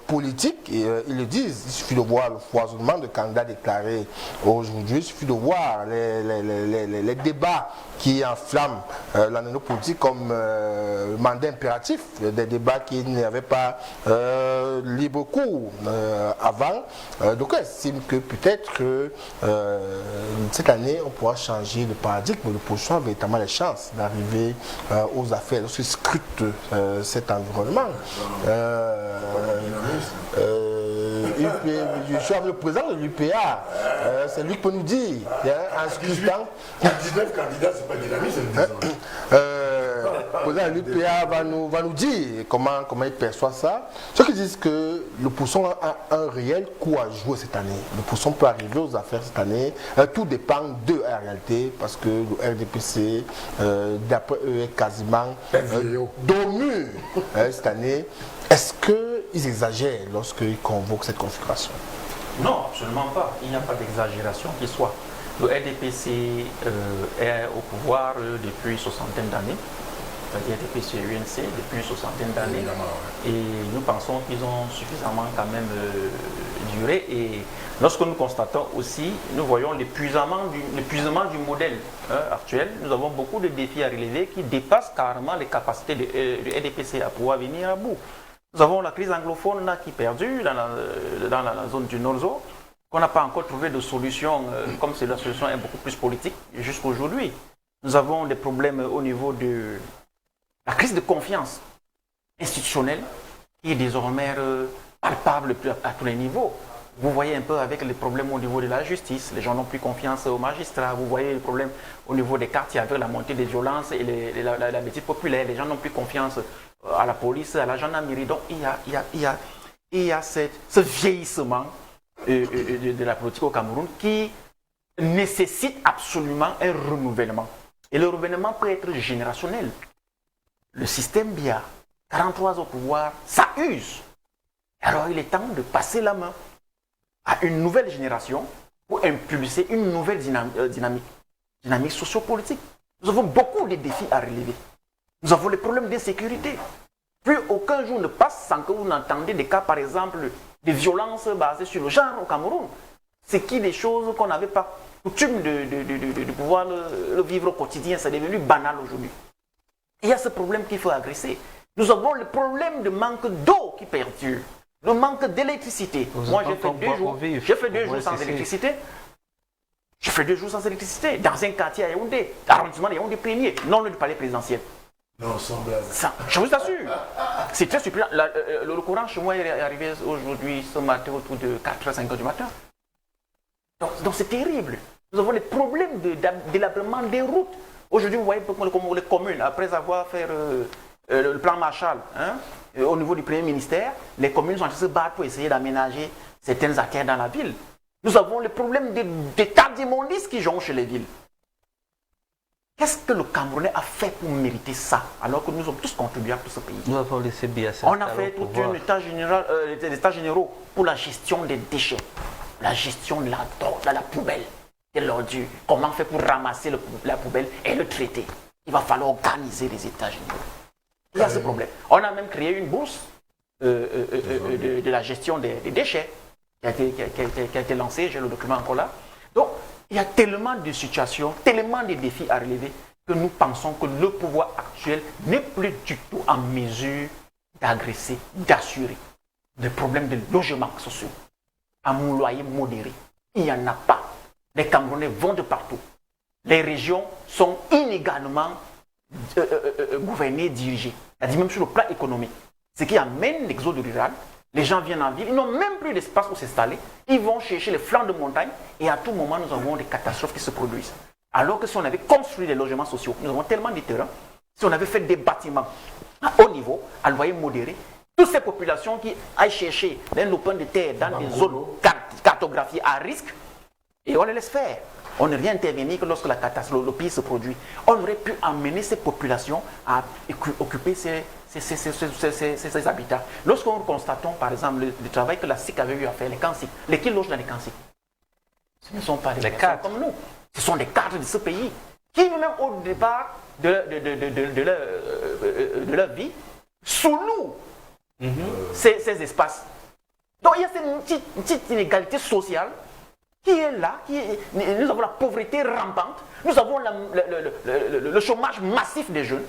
politique. politique, ils le disent, il suffit de voir le foisonnement de candidats déclarés aujourd'hui, il suffit de voir les débats qui enflamment la politique comme mandat impératif, des débats qui n'avaient pas libre cours avant. Donc on estime que peut-être cette année on pourra changer de paradigme, de position, véritablement les chances d'arriver aux affaires lorsqu'ils scrutent cet environnement. Je suis avec le président de l'UPA, c'est lui qui peut nous dire, en scrutant. 19 candidats, c'est pas dynamique, c'est le Le président de l'UPA va nous dire comment il perçoit ça. Ceux qui disent que le Pousson a un réel coup à jouer cette année. Le Pousson peut arriver aux affaires cette année. Tout dépend d'eux en réalité, parce que le RDPC, d'après eux, est quasiment domu cette année. Est-ce qu'ils exagèrent lorsqu'ils convoquent cette configuration? Non, absolument pas. Il n'y a pas d'exagération qui soit. Le RDPC est au pouvoir depuis une soixantaine d'années. C'est-à-dire RDPC et UNC depuis une soixantaine d'années. Et nous pensons qu'ils ont suffisamment quand même duré. Et lorsque nous constatons aussi, nous voyons l'épuisement du modèle actuel. Nous avons beaucoup de défis à relever qui dépassent carrément les capacités du RDPC à pouvoir venir à bout. Nous avons la crise anglophone là, qui perdure dans la zone du Nord, qu'on n'a pas encore trouvé de solution, comme si la solution est beaucoup plus politique jusqu'à aujourd'hui. Nous avons des problèmes au niveau de la crise de confiance institutionnelle qui est désormais palpable à tous les niveaux. Vous voyez un peu avec les problèmes au niveau de la justice, les gens n'ont plus confiance aux magistrats. Vous voyez les problèmes au niveau des quartiers avec la montée des violences et la bêtise populaire. Les gens n'ont plus confiance à la police, à la gendarmerie. Donc il y a ce vieillissement de la politique au Cameroun qui nécessite absolument un renouvellement. Et le renouvellement peut être générationnel. Le système BIA, 43 au pouvoir, ça use. Alors il est temps de passer la main à une nouvelle génération pour impulser une nouvelle dynamique sociopolitique. Nous avons beaucoup de défis à relever. Nous avons les problèmes d'insécurité. Plus aucun jour ne passe sans que vous n'entendez des cas, par exemple, de violences basées sur le genre au Cameroun. C'est qui des choses qu'on n'avait pas coutume de pouvoir le vivre au quotidien. C'est devenu banal aujourd'hui. Il y a ce problème qu'il faut adresser. Nous avons le problème de manque d'eau qui perdure. Le manque d'électricité. Moi, j'ai fait 2 jours sans électricité. J'ai fait 2 jours sans électricité dans un quartier à Yaoundé, arrondissement de Yaoundé premier, non loin du palais présidentiel. Non, sans blague. Je vous assure. C'est très surprenant. Le courant chez moi est arrivé aujourd'hui, ce matin, autour de 4h, 5h du matin. Donc c'est terrible. Nous avons des problèmes d'élabrement des routes. Aujourd'hui, vous voyez comme les communes, après avoir fait le plan Marshall, au niveau du Premier ministère, les communes sont en train de se battre pour essayer d'aménager certaines artères dans la ville. Nous avons le problème des tas d'immondices qui jonchent les villes. Qu'est-ce que le Camerounais a fait pour mériter ça, alors que nous sommes tous contribuables de ce pays? Nous avons laissé bien ça. On a fait tout un état généraux pour la gestion des déchets, la gestion de la poubelle, de l'ordure. Comment on fait pour ramasser la poubelle et le traiter? Il va falloir organiser les états généraux. Il y a ce problème. On a même créé une bourse de la gestion des déchets qui a été lancée, j'ai le document encore là. Donc, il y a tellement de situations, tellement de défis à relever que nous pensons que le pouvoir actuel n'est plus du tout en mesure d'agresser, d'assurer des problèmes de logement sociaux à un loyer modéré. Il n'y en a pas. Les Camerounais vont de partout. Les régions sont inégalement gouvernées, dirigées. C'est-à-dire même sur le plan économique. Ce qui amène l'exode rural. Les gens viennent en ville, ils n'ont même plus d'espace où s'installer. Ils vont chercher les flancs de montagne et à tout moment, nous avons des catastrophes qui se produisent. Alors que si on avait construit des logements sociaux, nous avons tellement de terrain, si on avait fait des bâtiments à haut niveau, à loyer modéré, toutes ces populations qui aillent chercher des lopins de terre dans des zones cartographiées à risque, et on les laisse faire. On ne vient intervenir que lorsque la catastrophe, le pays se produit. On aurait pu amener ces populations à occuper ces habitats. Lorsque nous constatons, par exemple, le travail que la SIC avait eu à faire, les camps-SIC, les qui logent dans les camps-SIC, ce ne sont pas des cadres comme nous. Ce sont des cadres de ce pays qui, même au départ de leur vie, sous-louent ces espaces. Donc il y a cette petite inégalité sociale qui est là, nous avons la pauvreté rampante, nous avons le chômage massif des jeunes.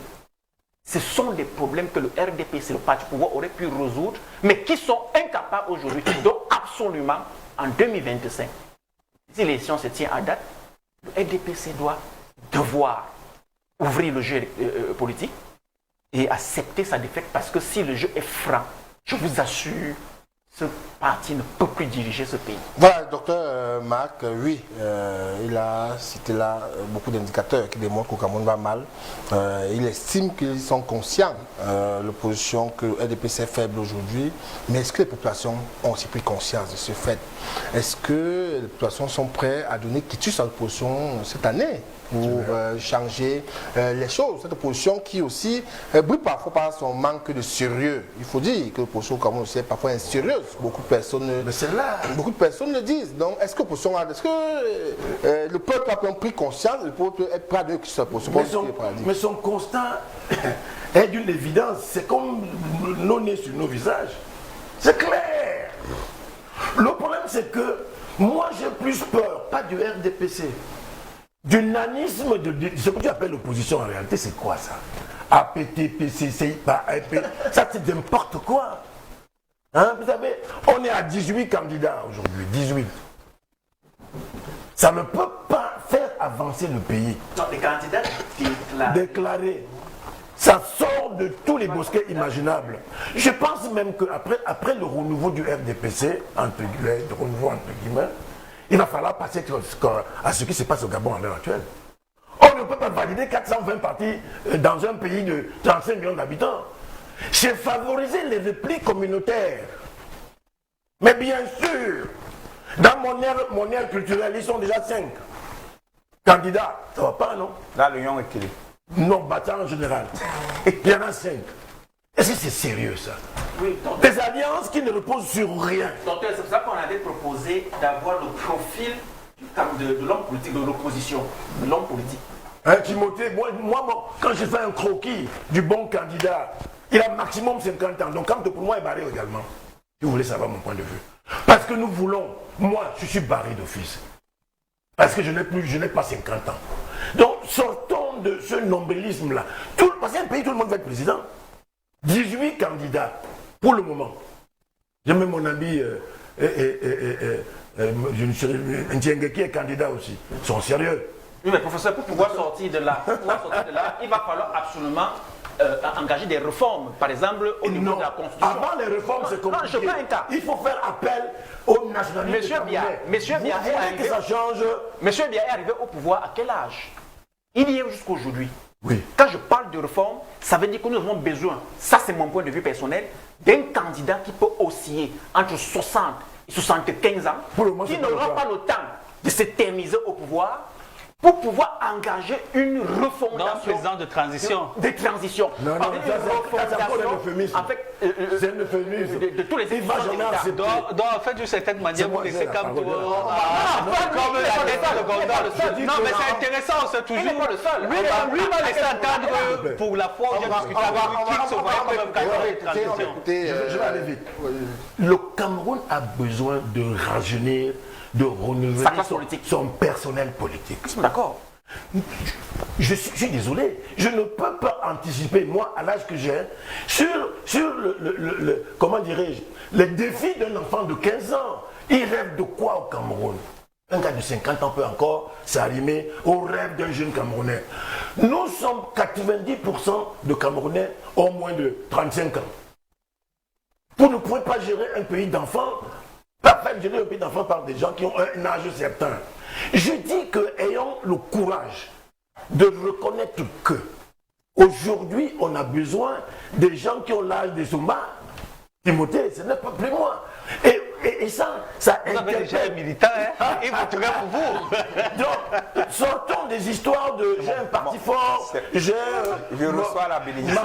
Ce sont des problèmes que le RDPC, le parti pouvoir, aurait pu résoudre, mais qui sont incapables aujourd'hui. Donc absolument, en 2025, si l'élection se tient à date, le RDPC doit devoir ouvrir le jeu politique et accepter sa défaite, parce que si le jeu est franc, je vous assure, ce parti ne peut plus diriger ce pays. Voilà, docteur Marc, oui, il a cité là beaucoup d'indicateurs qui démontrent qu'au Cameroun va mal. Il estime qu'ils sont conscients de l'opposition que le RDPC est faible aujourd'hui, mais est-ce que les populations ont aussi pris conscience de ce fait? Est-ce que les populations sont prêtes à donner quitus à l'opposition cette année pour changer les choses? Cette opposition qui aussi brille parfois par son manque de sérieux. Il faut dire que l'opposition au Cameroun aussi est parfois insérieuse. Beaucoup de personnes le disent. Donc, est-ce que l'opposition est-ce que le peuple a pris conscience, le peuple est prêt à donner quitus à l'opposition? Mais son constat est d'une évidence. C'est comme nos nez sur nos visages. C'est clair. Le problème, c'est que moi, j'ai plus peur, pas du RDPC, du nanisme, ce que tu appelles l'opposition en réalité, c'est quoi ça? APT, PCC, ça c'est n'importe quoi. Hein, vous savez, on est à 18 candidats aujourd'hui, 18. Ça ne peut pas faire avancer le pays. Non, les candidats déclarés. Ça sort de tous les bosquets imaginables. Je pense même qu'après le renouveau du RDPC, il va falloir passer à ce qui se passe au Gabon à l'heure actuelle. On ne peut pas valider 420 partis dans un pays de 35 millions d'habitants. C'est favoriser les replis communautaires. Mais bien sûr, dans mon aire culturelle, ils sont déjà 5 candidats. Ça va pas, non? Là, l'union est clé. Non, battant en général. Il y en a 5. Est-ce que c'est sérieux, ça? Oui, donc, des alliances qui ne reposent sur rien. Docteur, c'est pour ça qu'on avait proposé d'avoir le profil de l'homme politique, de l'opposition, de l'homme politique. Hein, Timothée, moi, quand je fais un croquis du bon candidat, il a maximum 50 ans. Donc, quand pour moi, il est barré également. Si vous voulez savoir mon point de vue. Parce que nous voulons, moi, je suis barré d'office. Parce que je n'ai pas 50 ans. Donc, sortons de ce nombrilisme-là. Parce qu'un pays, tout le monde va être président. 18 candidats, pour le moment. J'ai même mon ami, Ntienge, qui est candidat aussi. Ils sont sérieux. Oui, mais professeur, pour pouvoir sortir de là, il va falloir absolument engager des réformes, par exemple au niveau de la Constitution. Avant les réformes, c'est compliqué. Je prends un cas. Il faut faire appel aux nationalités. Monsieur Biya est arrivé au pouvoir à quel âge? Il y est jusqu'aujourd'hui. Oui. Quand je parle de réforme, ça veut dire que nous avons besoin, ça c'est mon point de vue personnel, d'un candidat qui peut osciller entre 60 et 75 ans, qui n'aura pas le temps de s'éterniser au pouvoir, pour pouvoir engager une refondation. Non, président de transition. De transition. Non, c'est un euphémisme. De tous les États. Donc, en fait, d'une certaine manière, vous laissez comme tout. Comme la tête de gondole. Non, mais c'est intéressant, c'est toujours. Il n'est pas le seul. Lui va laisser entendre pour la fois où j'ai discuté avec lui qu'il se voyait comme un candidat de transition. Je vais aller vite. Le Cameroun a besoin de rajeunir, de renouveler son personnel politique. D'accord. Je suis désolé, je ne peux pas anticiper, moi, à l'âge que j'ai, sur comment dirais-je, les défis d'un enfant de 15 ans. Il rêve de quoi au Cameroun? Un gars de 50 ans peut encore s'arrimer au rêve d'un jeune Camerounais. Nous sommes 90% de Camerounais au moins de 35 ans. Vous ne pouvez pas gérer un pays d'enfants. Pas fait gérer un pays d'enfants par des gens qui ont un âge certain. Je dis que ayons le courage de reconnaître que aujourd'hui on a besoin des gens qui ont l'âge des Soumba. Timothée, ce n'est pas plus moi. Et ça vous avez déjà un militant, hein? Il voterait pour vous. Donc, sortons des histoires de j'ai un parti fort, je reçois la bénédiction.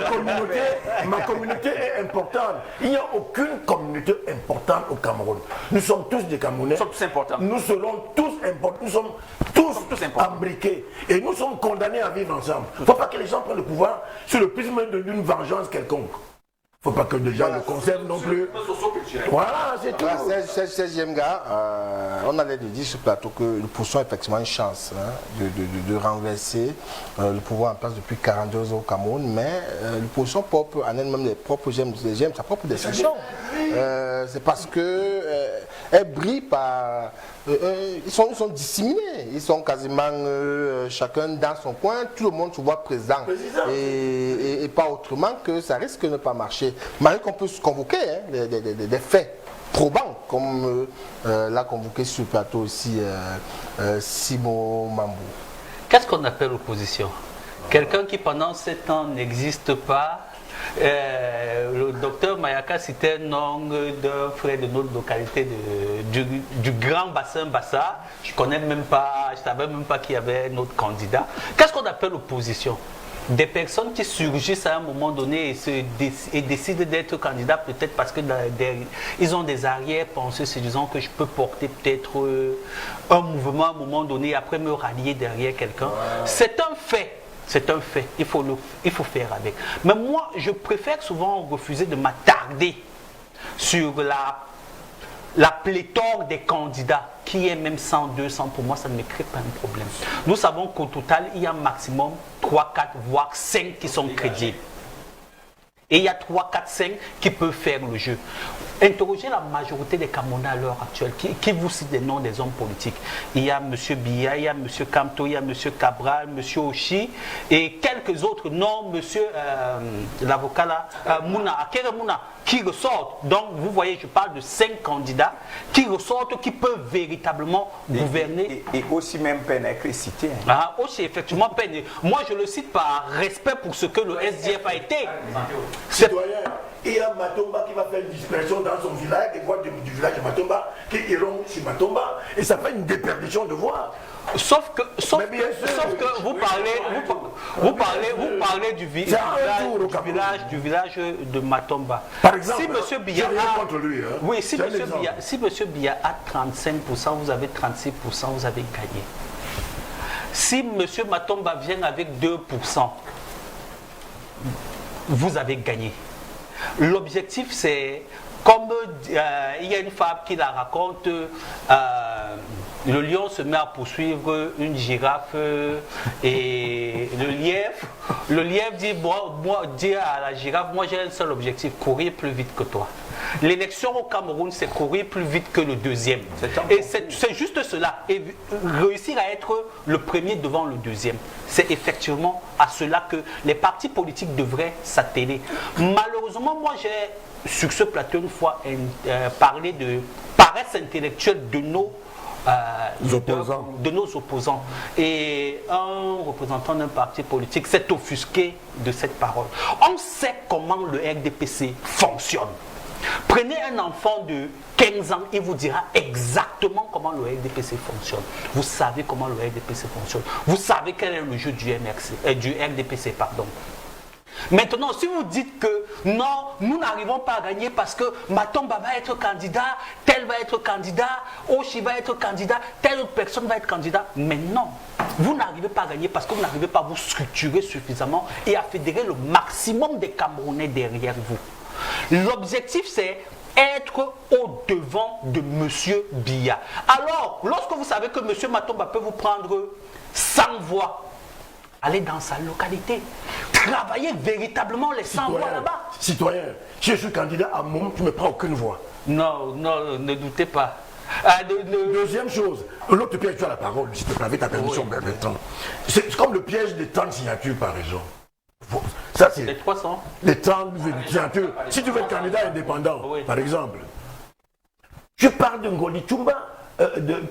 Ma communauté est importante. Il n'y a aucune communauté importante au Cameroun. Nous sommes tous des Camerounais. Nous sommes tous importants. Nous serons tous importants. Nous sommes tous imbriqués. Et nous sommes condamnés à vivre ensemble. Il ne faut pas que les gens prennent le pouvoir sur le prisme d'une vengeance quelconque. faut pas que les gens le conservent non plus. Voilà, c'est tout. Voilà, 16e gars, on allait dire sur le plateau que l'opposition a effectivement une chance de renverser le pouvoir en place depuis 42 ans au Cameroun, mais l'opposition propre en elle-même les propres GEM, sa propre décision. C'est parce que elle brille par... ils sont disséminés, ils sont quasiment chacun dans son coin, tout le monde se voit présent. Et pas autrement que ça risque de ne pas marcher. Malgré qu'on peut se convoquer des faits probants, comme l'a convoqué sur le plateau aussi Simon Mambou. Qu'est-ce qu'on appelle opposition? Quelqu'un qui pendant 7 ans n'existe pas. Le docteur Mayaka citait un nom d'un frère de notre localité du grand bassin Bassa. Je connais même pas, je savais même pas qu'il y avait notre candidat. Qu'est-ce qu'on appelle opposition? Des personnes qui surgissent à un moment donné et décident d'être candidats peut-être parce qu'ils ont des arrière-pensées se disant que je peux porter peut-être un mouvement à un moment donné et après me rallier derrière quelqu'un. C'est un fait. C'est un fait, il faut faire avec. Mais moi, je préfère souvent refuser de m'attarder sur la pléthore des candidats, qui est même 100, 200, pour moi, ça ne me crée pas un problème. Nous savons qu'au total, il y a maximum 3, 4, voire 5 qui sont crédibles. Et il y a 3, 4, 5 qui peuvent faire le jeu. Interrogez la majorité des Camerounais à l'heure actuelle, qui vous cite les noms des hommes politiques. Il y a M. Biya, il y a M. Kamto, il y a M. Cabral, M. Oshi, et quelques autres noms, M. l'avocat là, Mouna, Akere Mouna, qui ressortent. Donc, vous voyez, je parle de 5 candidats qui ressortent, qui peuvent véritablement gouverner. Et aussi même Pennek est cité. Ah, aussi, effectivement, Pennek. Moi, je le cite par respect pour ce que le SDF a été. Citoyen, il y a Matomba qui va faire une dispersion dans son village, des voix du village de Matomba qui iront sur Matomba, et ça fait une déperdition de voix. Sauf que vous parlez du village de Matomba. Par exemple, si M. Biya a 35%, vous avez 36%, vous avez gagné. Si M. Matomba vient avec 2%, vous avez gagné. L'objectif, c'est, comme il y a une fable qui la raconte, le lion se met à poursuivre une girafe et le lièvre dit à la girafe, moi j'ai un seul objectif, courir plus vite que toi. L'élection au Cameroun, c'est courir plus vite que le deuxième. Et c'est juste cela. Et réussir à être le premier devant le deuxième. C'est effectivement à cela que les partis politiques devraient s'atteler. Malheureusement, moi j'ai, sur ce plateau une fois, parlé de paresse intellectuelle de nos opposants. Et un représentant d'un parti politique s'est offusqué de cette parole. On sait comment le RDPC fonctionne. Prenez un enfant de 15 ans, il vous dira exactement comment le RDPC fonctionne. Vous savez comment le RDPC fonctionne. Vous savez quel est le jeu du RDPC. Maintenant, si vous dites que non, nous n'arrivons pas à gagner parce que Matomba va être candidat, tel va être candidat, Oshi va être candidat, telle autre personne va être candidat, mais non, vous n'arrivez pas à gagner parce que vous n'arrivez pas à vous structurer suffisamment et à fédérer le maximum des Camerounais derrière vous. L'objectif, c'est être au devant de M. Biya. Alors, lorsque vous savez que M. Matomba peut vous prendre 100 voix, allez dans sa localité, travaillez véritablement les 100 voix là-bas. Citoyen, si je suis candidat à Mom, tu ne me prends aucune voix. Non, ne doutez pas. Deuxième chose, l'autre piège, tu as la parole, si tu avec ta permission, Bertrand. C'est comme le piège des 30 signatures par région. Ça, c'est les 300. Les 30 signatures. Si tu veux être candidat indépendant, par exemple, je parle de Ngoli Chumba,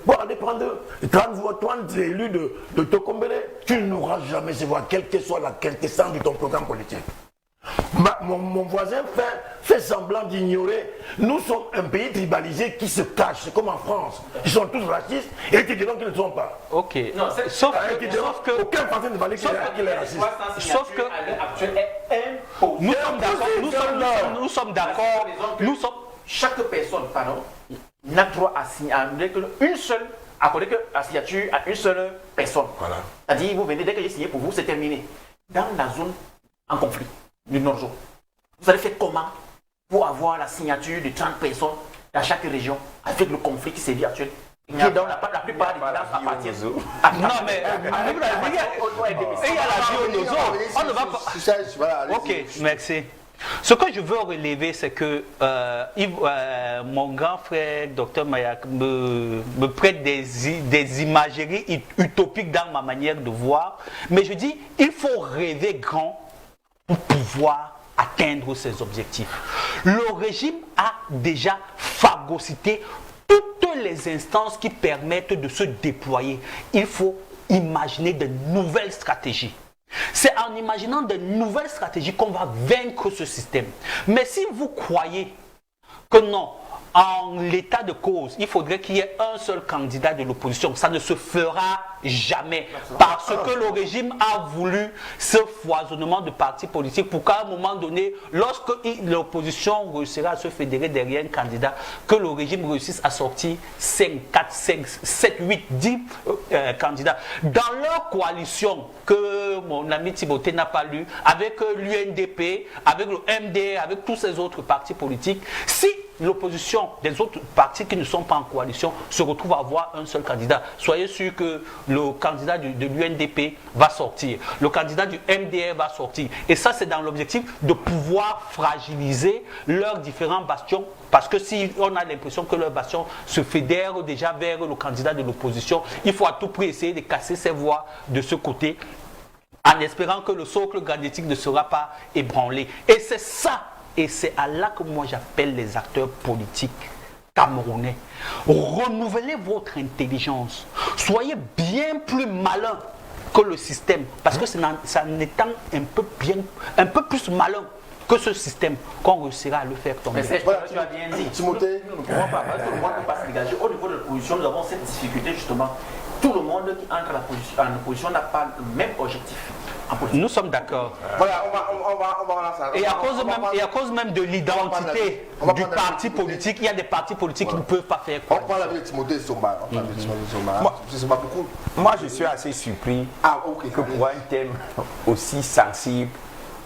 pour aller prendre 30 voix, 30 élus de Tokombele, tu n'auras jamais ces voix, quelle que soit la quintessence de ton programme politique. Mon voisin fait semblant d'ignorer. Nous sommes un pays tribalisé qui se cache. C'est comme en France. Ils sont tous racistes et ils te diront qu'ils ne sont pas. Ok. Non, sauf que aucun parti ne va dire qu'il est raciste. Sauf que nous sommes d'accord. Chaque personne, n'a droit à signer une seule, accorder que la signature à une seule personne. Voilà. C'est-à-dire, vous venez, dès que j'ai signé pour vous, c'est terminé. Dans la zone en conflit du Nord-Zo, Vous allez faire comment pour avoir la signature de 30 personnes dans chaque région avec le conflit qui sévit actuellement? Dans la plupart des villages appartiennent. Non, mais il y a la vie aux autres. On ne va pas. Ok, merci. Ce que je veux relever, c'est que mon grand frère, Dr Mayak, me prête des imageries utopiques dans ma manière de voir. Mais je dis, il faut rêver grand pour pouvoir atteindre ses objectifs. Le régime a déjà phagocyté toutes les instances qui permettent de se déployer. Il faut imaginer de nouvelles stratégies. C'est en imaginant de nouvelles stratégies qu'on va vaincre ce système. Mais si vous croyez que non, en l'état de cause, il faudrait qu'il y ait un seul candidat de l'opposition, ça ne se fera jamais. Parce que le régime a voulu ce foisonnement de partis politiques pour qu'à un moment donné, lorsque l'opposition réussira à se fédérer derrière un candidat, que le régime réussisse à sortir 5, 4, 5, 7, 8, 10 candidats. Dans leur coalition, que mon ami Timothée n'a pas lu, avec l'UNDP, avec le MDR, avec tous ces autres partis politiques, si l'opposition des autres partis qui ne sont pas en coalition se retrouve à avoir un seul candidat, soyez sûr que le candidat de l'UNDP va sortir, le candidat du MDR va sortir. Et ça, c'est dans l'objectif de pouvoir fragiliser leurs différents bastions, parce que si on a l'impression que leurs bastions se fédèrent déjà vers le candidat de l'opposition, il faut à tout prix essayer de casser ces voix de ce côté, en espérant que le socle granitique ne sera pas ébranlé. Et c'est ça. Et c'est à là que moi j'appelle les acteurs politiques camerounais. Renouvelez votre intelligence. Soyez bien plus malins que le système. Parce que c'est en étant un peu plus malin que ce système qu'on réussira à le faire tomber. Mais voilà, tu as bien dit. Timothée, nous ne pouvons pas, tout le monde ne peut pas se dégager. Au niveau de l'opposition, nous avons cette difficulté justement. Tout le monde qui entre en opposition n'a pas le même objectif. Nous sommes d'accord. Voilà, on va lancer. Et à cause même de l'identité du parti politique, il y a des partis politiques qui ne peuvent pas faire quoi. On parle avec Timothée Somba. Moi, je suis assez surpris que pour un thème aussi sensible,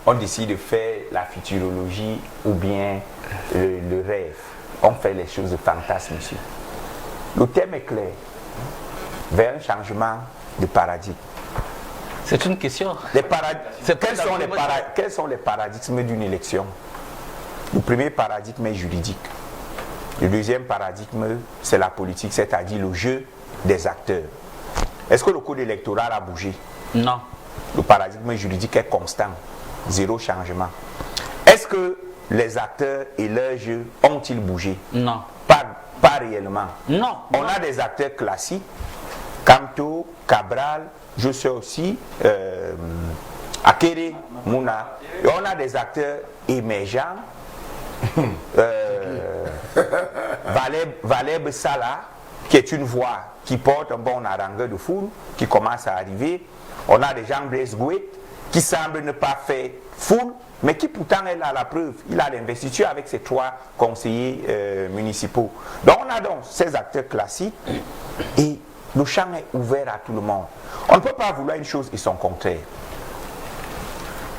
on décide de faire la futurologie ou bien le rêve. On fait les choses de fantasme, monsieur. Le thème est clair. Vers un changement de paradigme. C'est une question. Quels sont les paradigmes d'une élection? Le premier paradigme est juridique. Le deuxième paradigme, c'est la politique, c'est-à-dire le jeu des acteurs. Est-ce que le code électoral a bougé? Non. Le paradigme juridique est constant, zéro changement. Est-ce que les acteurs et leur jeu ont-ils bougé? Non. Pas réellement. Non. On a des acteurs classiques, Kamto, Cabral, je sais aussi, Akere, Mouna. Et on a des acteurs émergents, Valeb Salah, qui est une voix qui porte un bon harangue de foule, qui commence à arriver. On a des gens Blaise Gouet, qui semblent ne pas faire foule, mais qui pourtant est là à la preuve. Il a l'investiture avec ses 3 conseillers municipaux. Donc on a donc ces acteurs classiques et le champ est ouvert à tout le monde. On ne peut pas vouloir une chose et son contraire.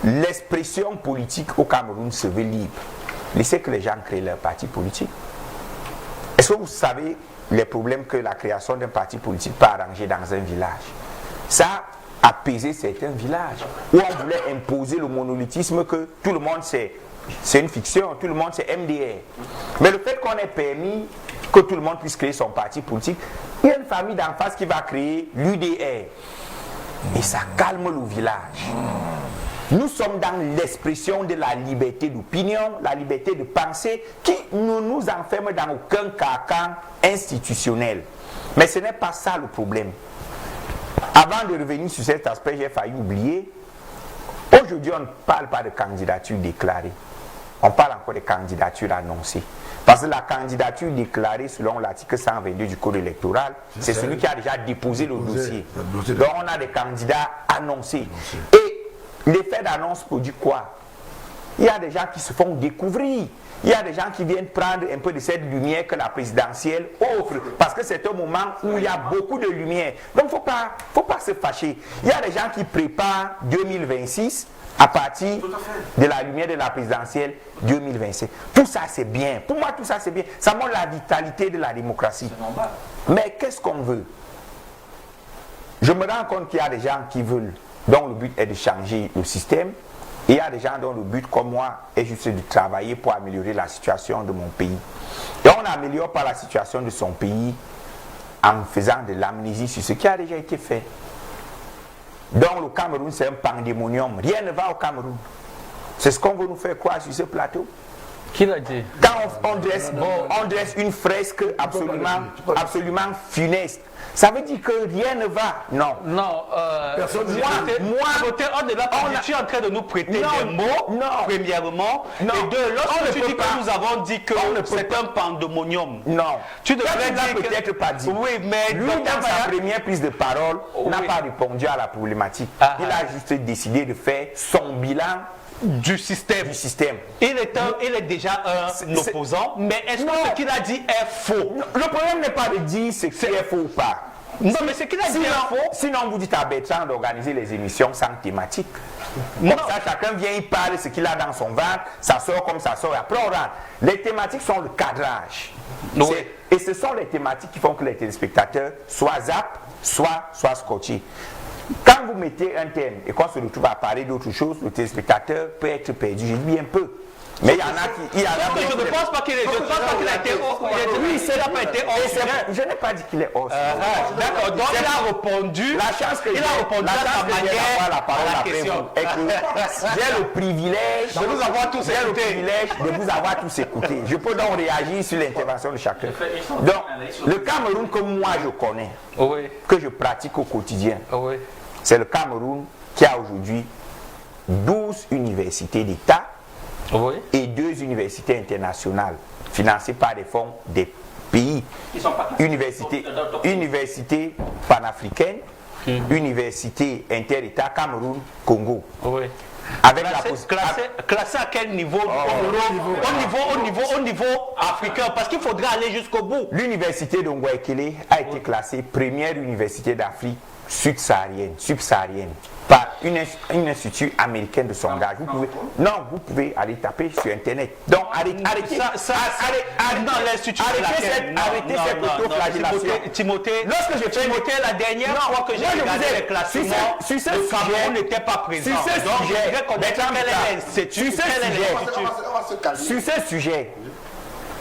L'expression politique au Cameroun se veut libre. Laissez que les gens créent leur parti politique. Est-ce que vous savez les problèmes que la création d'un parti politique peut arranger dans un village? Ça a apaisé certains villages où on voulait imposer le monolithisme que tout le monde sait. C'est une fiction, tout le monde c'est MDR. Mais le fait qu'on ait permis que tout le monde puisse créer son parti politique, il y a une famille d'en face qui va créer l'UDR. Et ça calme le village. Nous sommes dans l'expression de la liberté d'opinion, la liberté de penser, qui ne nous enferme dans aucun carcan institutionnel. Mais ce n'est pas ça le problème. Avant de revenir sur cet aspect, j'ai failli oublier. Aujourd'hui, on ne parle pas de candidature déclarée. On parle encore de candidature annoncée. Parce que la candidature déclarée selon l'article 122 du Code électoral, c'est celui qui a déjà déposé le dossier. Donc on a des candidats annoncés. Et l'effet d'annonce produit quoi? Il y a des gens qui se font découvrir. Il y a des gens qui viennent prendre un peu de cette lumière que la présidentielle offre. Parce que c'est un moment où il y a beaucoup de lumière. Donc il ne faut pas se fâcher. Il y a des gens qui préparent 2026 à partir de la lumière de la présidentielle 2025. Tout ça c'est bien. Pour moi tout ça c'est bien. Ça montre la vitalité de la démocratie. Mais qu'est-ce qu'on veut? Je me rends compte qu'il y a des gens qui veulent, dont le but est de changer le système. Et il y a des gens dont le but, comme moi, est juste de travailler pour améliorer la situation de mon pays. Et on n'améliore pas la situation de son pays en faisant de l'amnésie sur ce qui a déjà été fait. Donc le Cameroun, c'est un pandémonium. Rien ne va au Cameroun. C'est ce qu'on veut nous faire croire sur ce plateau. Qui l'a dit? Quand on dresse une fresque absolument funeste, ça veut dire que rien ne va. Non. Non, tu es en train de nous prêter des mots, premièrement. Non. Et deux, lorsque tu dis que nous avons dit que c'est un pandémonium. Non. Tu devrais dire peut-être pas dit. Oui, mais lui, dans sa première prise de parole, n'a pas répondu à la problématique. Il a juste décidé de faire son bilan du système. Il est déjà un opposant, mais est-ce que ce qu'il a dit est faux? Le problème n'est pas de dire ce qui est faux ou pas. Non, mais ce qu'il a dit est faux. Sinon, vous dites à Bertrand d'organiser les émissions sans thématique. Comme ça, chacun vient, il parle de ce qu'il a dans son ventre, ça sort comme ça sort, et après on rentre. Les thématiques sont le cadrage. Oui. Et ce sont les thématiques qui font que les téléspectateurs soient zappent, soient scotchés. Quand vous mettez un thème et qu'on se retrouve à parler d'autre chose, le téléspectateur peut être perdu. Je dis un peu. Mais il y en a qui... Je ne pense pas qu'il a été oui, c'est n'a pas été je n'ai pas dit qu'il est hors. D'accord, donc il a répondu. La chance que j'ai d'avoir la parole après vous est que j'ai le privilège de vous avoir tous écoutés. Je peux donc réagir sur l'intervention de chacun. Donc, le Cameroun que moi je connais, que je pratique au quotidien, c'est le Cameroun qui a aujourd'hui 12 universités d'État et 2 universités internationales financées par des fonds des pays. Université panafricaine, université inter-État Cameroun, Congo. Avec classé à quel niveau? Au niveau africain, parce qu'il faudrait aller jusqu'au bout. L'université de Ngouaekele a été classée première université d'Afrique subsaharienne par une institut américain de sondage. Vous pouvez aller taper sur internet. Donc arrêtez cette autoflagellation. Timothée, la dernière fois que j'ai regardé les classements, le Cameroun n'était pas présent. Sur ce sujet,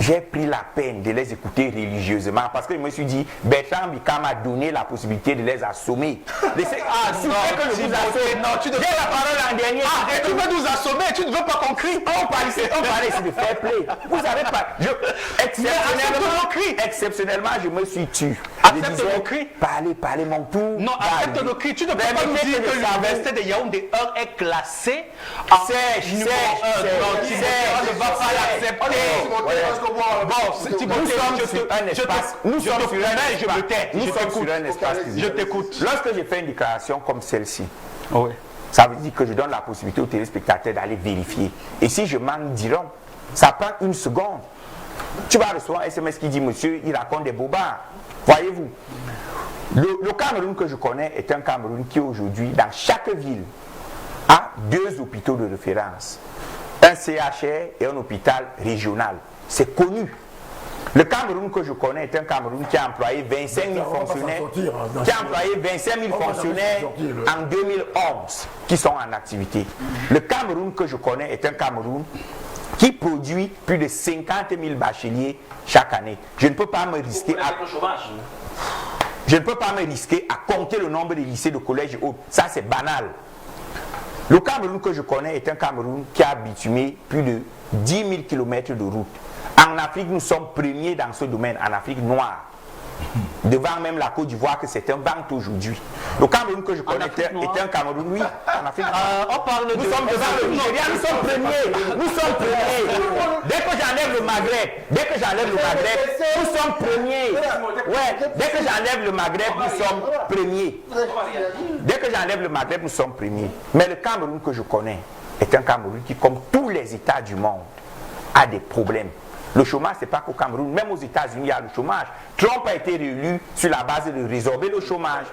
j'ai pris la peine de les écouter religieusement parce que je me suis dit, Bertrand Bikama m'a donné la possibilité de les assommer. Tu donnes la parole en dernier. Et tu veux nous assommer, tu ne veux pas qu'on crie. On parlait ici de fair play. Vous avez pas. Exceptionnellement, je me suis tué. Accepte nos cris. Parlez mon tour. Non, accepte nos cris. Tu ne peux pas nous dire que l'université de Yaoundé 1 est classée en niveau 1. On ne va pas l'accepter. Nous sommes sur un espace. Je t'écoute. Lorsque je fais une déclaration comme celle-ci, ça veut dire que je donne la possibilité aux téléspectateurs d'aller vérifier. Et si je manque diront, ça prend une seconde. Tu vas recevoir un SMS qui dit, monsieur, il raconte des bobards. Voyez-vous, le Cameroun que je connais est un Cameroun qui aujourd'hui, dans chaque ville, a 2 hôpitaux de référence. Un CHR et un hôpital régional. C'est connu. Le Cameroun que je connais est un Cameroun qui a employé 25 000 fonctionnaires, en 2011 qui sont en activité. Le Cameroun que je connais est un Cameroun qui produit plus de 50 000 bacheliers chaque année. Je ne peux pas me risquer à compter le nombre de lycées, de collèges et autres. Ça, c'est banal. Le Cameroun que je connais est un Cameroun qui a bitumé plus de 10 000 km de route. En Afrique, nous sommes premiers dans ce domaine, en Afrique noire. Devant même la Côte d'Ivoire, que c'est un vent aujourd'hui. Le Cameroun que je connais est un Cameroun, oui, en Afrique noire. On parle de... Nous sommes devant le Nigeria, nous sommes premiers. Nous sommes premiers. Dès que j'enlève le Maghreb, nous sommes premiers. Ouais, dès que j'enlève le Maghreb, nous sommes premiers. Dès que j'enlève le Maghreb, nous sommes premiers. Mais le Cameroun que je connais est un Cameroun qui, comme tous les États du monde, a des problèmes. Le chômage, ce n'est pas qu'au Cameroun, même aux États-Unis, il y a le chômage. Trump a été réélu sur la base de résorber le chômage.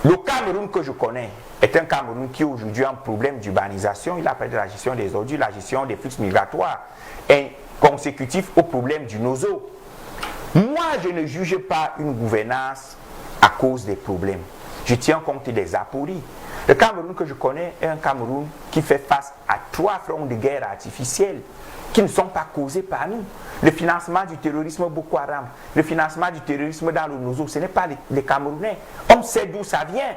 Le Cameroun que je connais est un Cameroun qui aujourd'hui a un problème d'urbanisation. Il a parlé de la gestion des ordures, la gestion des flux migratoires, et consécutif au problème du nozo. Moi, je ne juge pas une gouvernance à cause des problèmes. Je tiens compte des apories. Le Cameroun que je connais est un Cameroun qui fait face à 3 fronts de guerre artificiels qui ne sont pas causés par nous. Le financement du terrorisme Boko Haram, le financement du terrorisme dans le Nozo, ce n'est pas les Camerounais. On sait d'où ça vient.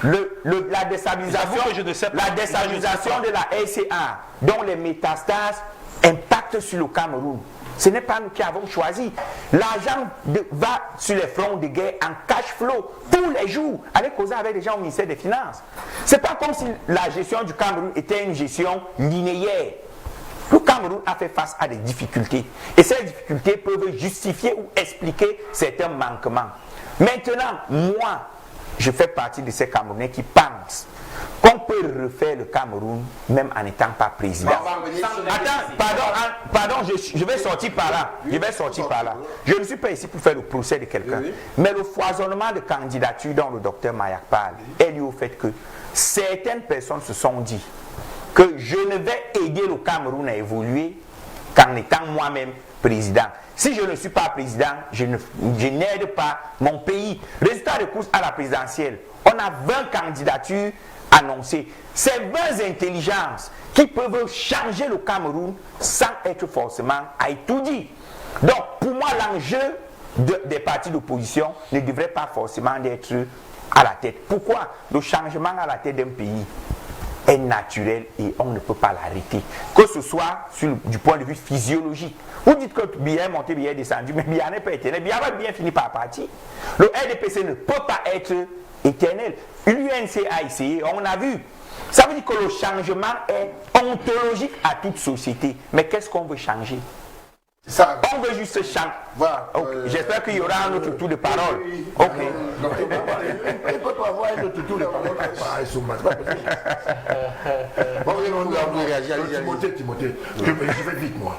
La déstabilisation de la RCA, dont les métastases impactent sur le Cameroun. Ce n'est pas nous qui avons choisi. L'argent va sur les fronts de guerre en cash flow tous les jours, avec causer avec les gens au ministère des Finances. Ce n'est pas comme si la gestion du Cameroun était une gestion linéaire. Le Cameroun a fait face à des difficultés. Et ces difficultés peuvent justifier ou expliquer certains manquements. Maintenant, moi, je fais partie de ces Camerounais qui pensent qu'on peut refaire le Cameroun même en n'étant pas président. Pardon, je vais sortir par là. Je ne suis pas ici pour faire le procès de quelqu'un. Mais le foisonnement de candidatures dont le docteur Mayak parle est lié au fait que certaines personnes se sont dit que je ne vais aider le Cameroun à évoluer qu'en étant moi-même président. Si je ne suis pas président, je n'aide pas mon pays. Résultat de course à la présidentielle, on a 20 candidatures annoncées. C'est 20 intelligences qui peuvent changer le Cameroun sans être forcément à étudier. Donc, pour moi, l'enjeu des partis d'opposition ne devrait pas forcément être à la tête. Pourquoi? Le changement à la tête d'un pays est naturel et on ne peut pas l'arrêter. Que ce soit du point de vue physiologique. Vous dites que Biya est monté, Biya est descendu, mais Biya n'est pas éternel. Biya va bien finir par partir. Le RDPC ne peut pas être éternel. L'UNC a essayé, on a vu. Ça veut dire que le changement est ontologique à toute société. Mais qu'est-ce qu'on veut changer? Ça, on veut juste changer. Voilà. Okay. J'espère qu'il y aura un autre tour de parole. Ok. Il ne peut pas avoir un autre tour de parole. Timothée, je vais vite, moi.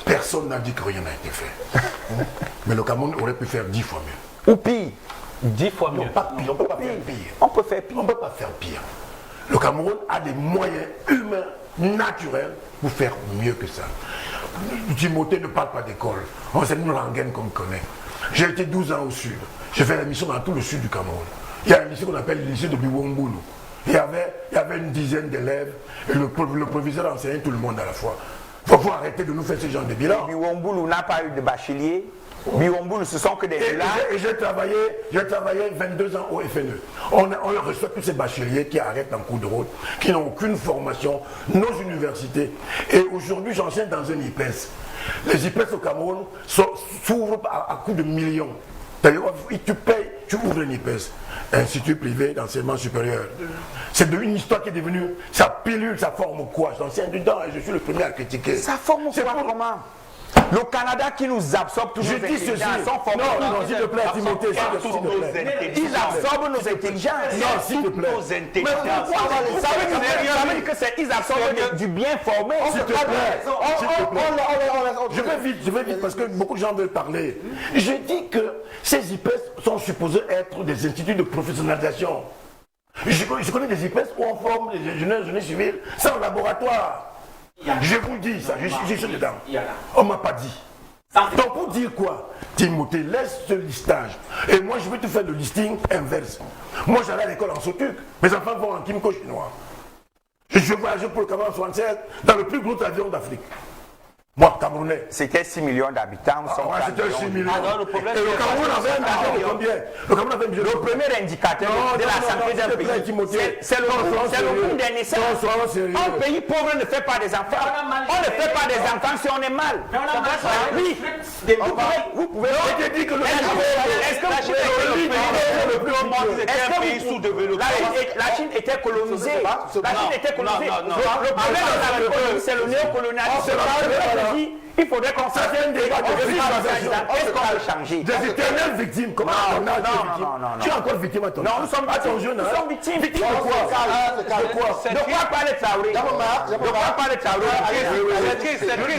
Personne n'a dit que rien n'a été fait. Mais le Cameroun aurait pu faire 10 fois mieux. Ou pire. 10 fois mieux. Non, pas pire. On ne peut pas faire pire. On peut faire pire. On ne peut pas faire pire. Le Cameroun a des moyens humains, naturels, pour faire mieux que ça. Timothée ne parle pas d'école. C'est une rengaine qu'on connaît. J'ai été 12 ans au sud. J'ai fait la mission dans tout le sud du Cameroun. Il y a un lycée qu'on appelle le lycée de Biwombulu. Il y avait une dizaine d'élèves et le proviseur enseignait tout le monde à la fois. Il faut arrêter de nous faire ce genre de bilan. Biwombulu n'a pas eu de bachelier. Biwombulu, ce sont que des villages. Et j'ai travaillé 22 ans au FNE. On reçoit tous ces bacheliers qui arrêtent en cours de route, qui n'ont aucune formation, nos universités. Et aujourd'hui, j'enseigne dans un IPES. Les IPES au Cameroun s'ouvrent à coups de millions. Tu payes, tu ouvres un IPES, Institut privé d'enseignement supérieur. C'est une histoire qui est devenue, sa pilule, ça forme quoi? J'enseigne dedans et je suis le premier à critiquer. Ça forme quoi? Comment? Le Canada qui nous absorbe toujours nos intelligences. Non, s'il te plaît, Timothée, ils absorbent nos intelligences. Non, s'il te plaît. Ça veut dire que c'est ils absorbent du bien formé. S'il te plaît. Je vais vite parce que beaucoup de gens veulent parler. Je dis que ces IPES sont supposés être des instituts de professionnalisation. Je connais des IPES où on forme des ingénieurs civils sans laboratoire. Je vous dis ça, je suis dedans. On ne m'a pas dit. Donc pour dire quoi? Timothée, laisse ce listage. Et moi je vais te faire le listing inverse. Moi j'allais à l'école en Sotuk. Mes enfants vont en Kimco chinois. Je voyageais pour le Cameroun en 67 dans le plus gros avion d'Afrique. Moi, Camerounais. C'était 6 millions d'habitants. C'était 6 millions. Et le Cameroun avait un budget de combien? Le premier indicateur de la santé d'un pays, c'est le coût des naissances. Un pays pauvre ne fait pas des enfants. On ne fait pas des enfants si on est mal. Oui. Vous pouvez. Est-ce que le plus haut monde était un pays sous-développé? La Chine était colonisée. Le problème, c'est le néocolonialisme. Il faudrait qu'on fasse un débat de qu'est-ce qu'on peut changer. Des éternelles victimes. Comment on a été victime? Tu es encore victime à ton Non, nous sommes victimes. Nous sommes victimes. Victimes de quoi? De quoi parler de Traoré? De quoi parler de Traoré?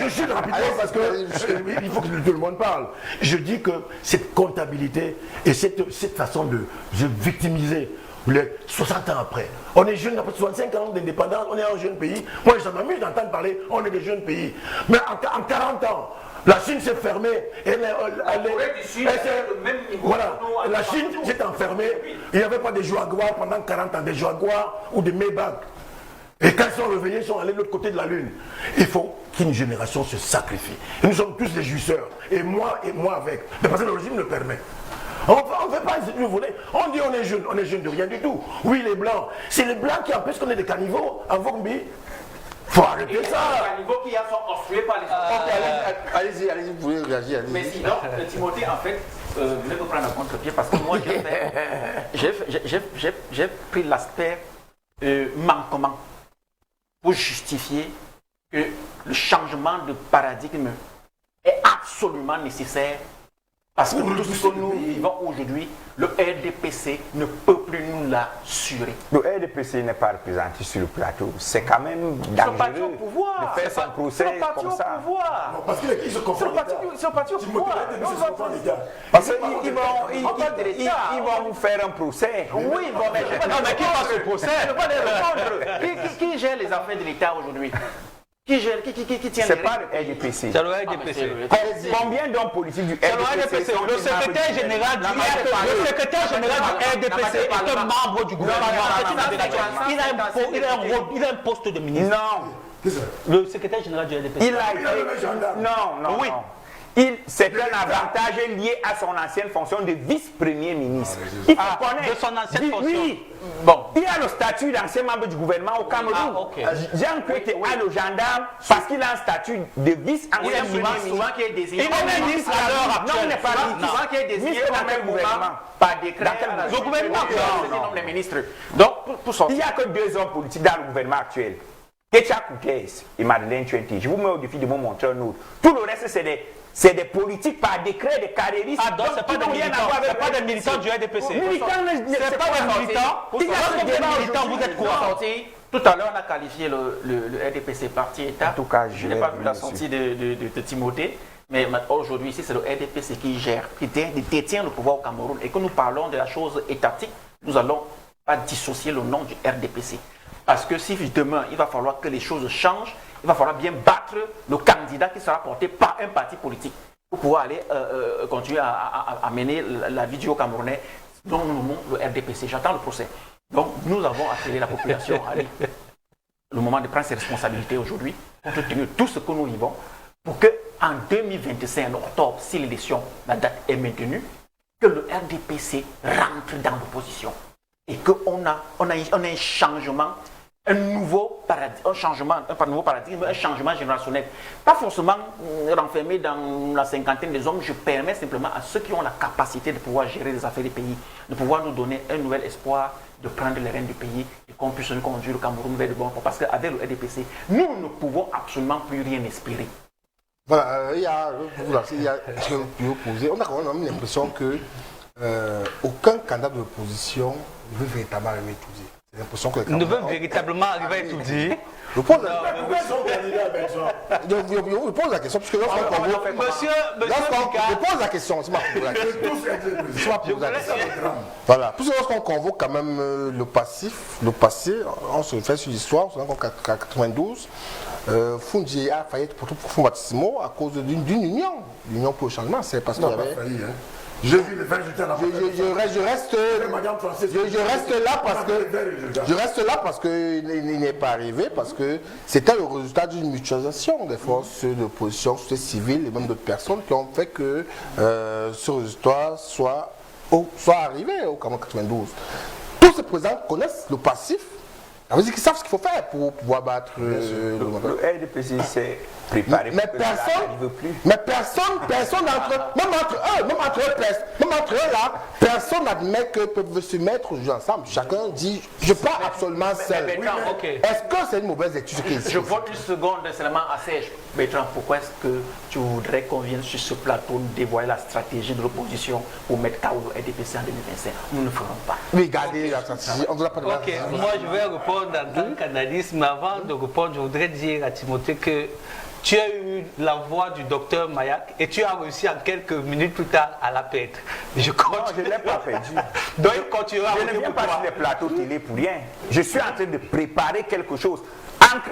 Je suis rapidement parce qu'il faut que tout le monde parle. Je dis que cette comptabilité et cette façon de victimiser les 60 ans après. On est jeune, après 65 ans d'indépendance, on est un jeune pays. Moi, ça m'amuse d'entendre parler, on est des jeunes pays. Mais en 40 ans, la Chine s'est fermée. Voilà, la Chine s'est enfermée. Il n'y avait pas de Jaguars pendant 40 ans, des Jaguars ou des Maybach. Et quand ils sont revenus, ils sont allés de l'autre côté de la Lune. Il faut qu'une génération se sacrifie. Et nous sommes tous des jouisseurs. Et moi avec. Mais parce que le régime le permet. On ne fait pas nous voler. On dit on est jeune de rien du tout. Oui, les blancs. C'est les blancs qui empêchent qu'on ait des caniveaux en Vormbi. Il faut arrêter ça. Les caniveaux qui sont obstrués par les... Allez-y, vous pouvez réagir. Mais sinon, Timothée, en fait, je vais me prendre un contre-pied parce que moi, j'ai pris l'aspect manquement pour justifier que le changement de paradigme est absolument nécessaire. Parce que tout ce que nous vivons aujourd'hui, le RDPC ne peut plus nous l'assurer. Le RDPC n'est pas représenté sur le plateau. C'est quand même dangereux au pouvoir. de faire son procès comme ça. Non, parce qu'ils se confondent. C'est le parti au pouvoir. Parce qu'ils vont nous faire un procès. Oui, bon, mais qui passe le procès? Qui gère les affaires de l'État aujourd'hui? Qui tient c'est pas le RDPC. C'est le RDPC. Combien d'hommes politiques du RDPC Le secrétaire général du RDPC est un membre du gouvernement. Il a un poste de ministre. Non. Le secrétaire général du RDPC. Il a été... Non. Oui. C'est un avantage lié à son ancienne fonction de vice-premier ministre. Il faut connaître. De son ancienne fonction. Oui. Bon. Il a le statut d'ancien membre du gouvernement au Cameroun. Jean-Claude a le gendarme parce qu'il a un statut de vice-ancien ministre. Souvent qui est désigné. Il est ministre à l'heure actuelle. Non, il n'est pas ministre. Souvent qui est désigné dans quel gouvernement? Par décret. Le gouvernement nomme les ministres. Donc, pour sortir. Il n'y a que 2 hommes politiques dans le gouvernement actuel. Ketcha Koukès et Madeleine Tchouenti. Je vous mets au défi de me montrer un autre. Tout le reste, c'est des politiques par décret, des carriéristes. Ah, donc c'est pas des militants du RDPC. C'est pas des militants. Il y a des militants, vous êtes quoi? Tout à l'heure, on a qualifié le RDPC parti État. En tout cas, je n'ai pas vu la sortie de Timothée. Mais aujourd'hui, ici, c'est le RDPC qui gère, qui détient le pouvoir au Cameroun. Et que nous parlons de la chose étatique, nous allons pas dissocier le nom du RDPC. Parce que si demain, il va falloir que les choses changent, il va falloir bien battre le candidat qui sera porté par un parti politique pour pouvoir aller continuer à mener la vie du Haut-Camerounais dont nous nommons le RDPC. J'attends le procès. Donc, nous avons appelé la population à aller le moment de prendre ses responsabilités aujourd'hui, compte tenu de tout ce que nous vivons, pour qu'en 2025, en octobre, si l'élection, la date est maintenue, que le RDPC rentre dans l'opposition. Et qu'on a un changement, un nouveau paradigme, un changement générationnel. Pas forcément renfermé dans la cinquantaine des hommes, je permets simplement à ceux qui ont la capacité de pouvoir gérer les affaires du pays, de pouvoir nous donner un nouvel espoir de prendre les rênes du pays et qu'on puisse nous conduire le Cameroun vers de bons ports. Parce qu'avec le RDPC, nous ne pouvons absolument plus rien espérer. Voilà, il y a on a quand même l'impression que aucun candidat de l'opposition ne veut véritablement arriver à tout dire. J'ai l'impression que ne veut véritablement arriver à tout dire. Je pose la question parce que lorsqu'on convoque. Je pose la question, c'est ma question. Voilà, puisque lorsqu'on convoque quand même le passé, on se fait sur l'histoire, on se rend compte qu'en 92, Foundji a failli pour tout profond baptismo à cause d'une union. L'union pour le changement, c'est parce qu'il y avait. Je reste là parce que il n'est pas arrivé, parce que c'était le résultat d'une mutualisation des forces de l'opposition, société civile et même d'autres personnes qui ont fait que ce résultat soit arrivé au Cameroun 92. Tous ces présidents connaissent le passif Ça veut dire qu'ils savent ce qu'il faut faire pour pouvoir battre Le RDPC s'est préparé pour que cela n'arrive plus. Mais personne d'entre eux là, personne n'admet que peuvent se mettre aujourd'hui ensemble. Chacun dit, je pars absolument seul. Mais Bertrand, ok. Est-ce que c'est une mauvaise étude? Je vote une seconde seulement à Serge. Bertrand, pourquoi est-ce que tu voudrais qu'on vienne sur ce plateau dévoiler la stratégie de l'opposition pour mettre KO le RDPC en 2025? Nous ne ferons pas. Oui, regardez la stratégie, on ne doit pas de la Ok, moi je vais répondre en tant qu'analyste, mais avant de répondre, je voudrais dire à Timothée que tu as eu la voix du docteur Mayak et tu as réussi en quelques minutes plus tard à la perdre. Je ne l'ai pas perdu. Donc il continuera à Je ne viens pas sur les plateaux télé pour rien. Je suis en train de préparer quelque chose.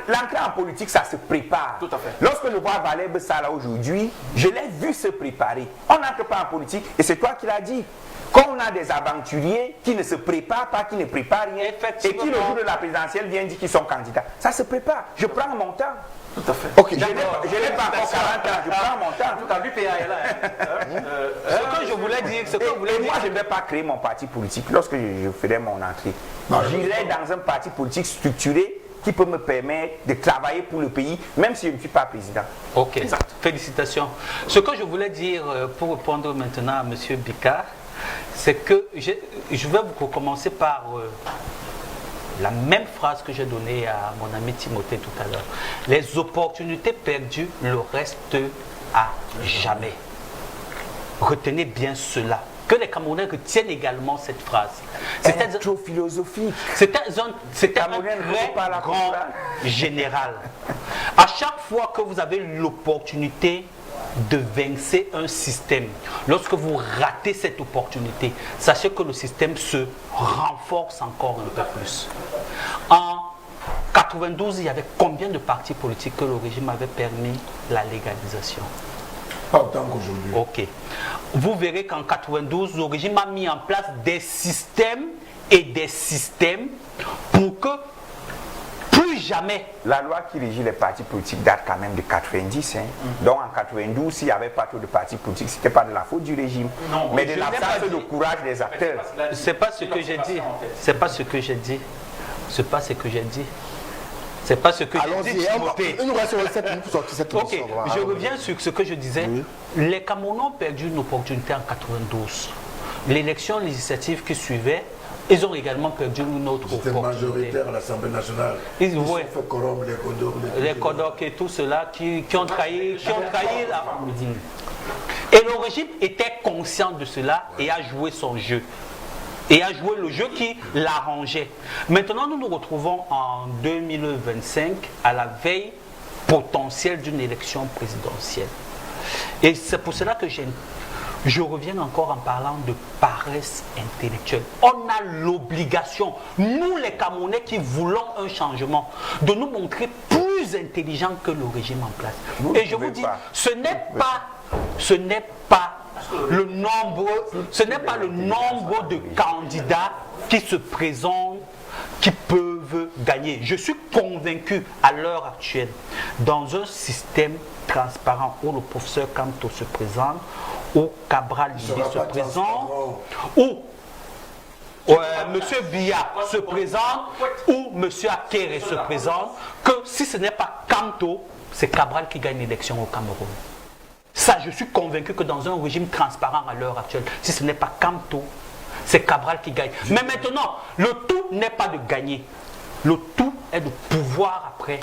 L'entrée en politique, ça se prépare. Tout à fait. Lorsque je vois Valeb Sala aujourd'hui, je l'ai vu se préparer. On n'entre pas en politique et c'est toi qui l'as dit. Quand on a des aventuriers qui ne se préparent pas, qui ne préparent rien, et qui le jour de la présidentielle viennent dire qu'ils sont candidats, ça se prépare. Je prends mon temps. Tout à fait. Ok, Je n'ai pas encore 40 ans, je prends mon temps. Tu as vu PA là. Ce que je voulais dire, Moi, je ne vais pas créer mon parti politique. Lorsque je ferai mon entrée, j'irai dans un parti politique structuré qui peut me permettre de travailler pour le pays, même si je ne suis pas président. Ok, félicitations. Ce que je voulais dire pour répondre maintenant à M. Bicard, c'est que je vais vous commencer par la même phrase que j'ai donnée à mon ami Timothée tout à l'heure. Les opportunités perdues le restent à jamais. Retenez bien cela. Que les Camerounais retiennent également cette phrase. C'est trop philosophique. C'est un très grand général. À chaque fois que vous avez l'opportunité de vaincre un système, lorsque vous ratez cette opportunité, sachez que le système se renforce encore un peu plus. En 92, il y avait combien de partis politiques que le régime avait permis la légalisation? Pas autant qu'aujourd'hui. Ok. Vous verrez qu'en 92, le régime a mis en place des systèmes et des systèmes pour que plus jamais. La loi qui régit les partis politiques date quand même de 90. Donc en 92, s'il n'y avait pas trop de partis politiques, ce n'était pas de la faute du régime, mais de l'absence de courage des acteurs. C'est pas ce que j'ai dit. C'est pas ce que j'ai dit. C'est pas ce que j'ai dit. C'est pas ce que j'ai dit. Il nous reste 7 minutes pour sortir cette émission. Ok, je reviens sur ce que je disais. Oui. Les Camerounais ont perdu une opportunité en 92. L'élection législative qui suivait, ils ont également perdu une autre opportunité. C'était majoritaire à l'Assemblée nationale. Ils ont fait corrompre les Kodoks et tout cela qui ont trahi la... Et le régime était conscient de cela et a joué son jeu. Et a joué le jeu qui l'arrangeait. Maintenant, nous nous retrouvons en 2025 à la veille potentielle d'une élection présidentielle. Et c'est pour cela que je reviens encore en parlant de paresse intellectuelle. On a l'obligation, nous les Camerounais qui voulons un changement, de nous montrer plus intelligents que le régime en place. Et je vous dis, ce n'est pas le nombre de candidats qui se présentent qui peuvent gagner. Je suis convaincu à l'heure actuelle, dans un système transparent où le professeur Kamto se présente, où Cabral Libé se présente, où M. Biya se présente, où M. Akere se présente, que si ce n'est pas Kamto, c'est Cabral qui gagne l'élection au Cameroun. Ça, je suis convaincu que dans un régime transparent à l'heure actuelle, si ce n'est pas Kamto, c'est Cabral qui gagne. Mais maintenant, le tout n'est pas de gagner. Le tout est de pouvoir après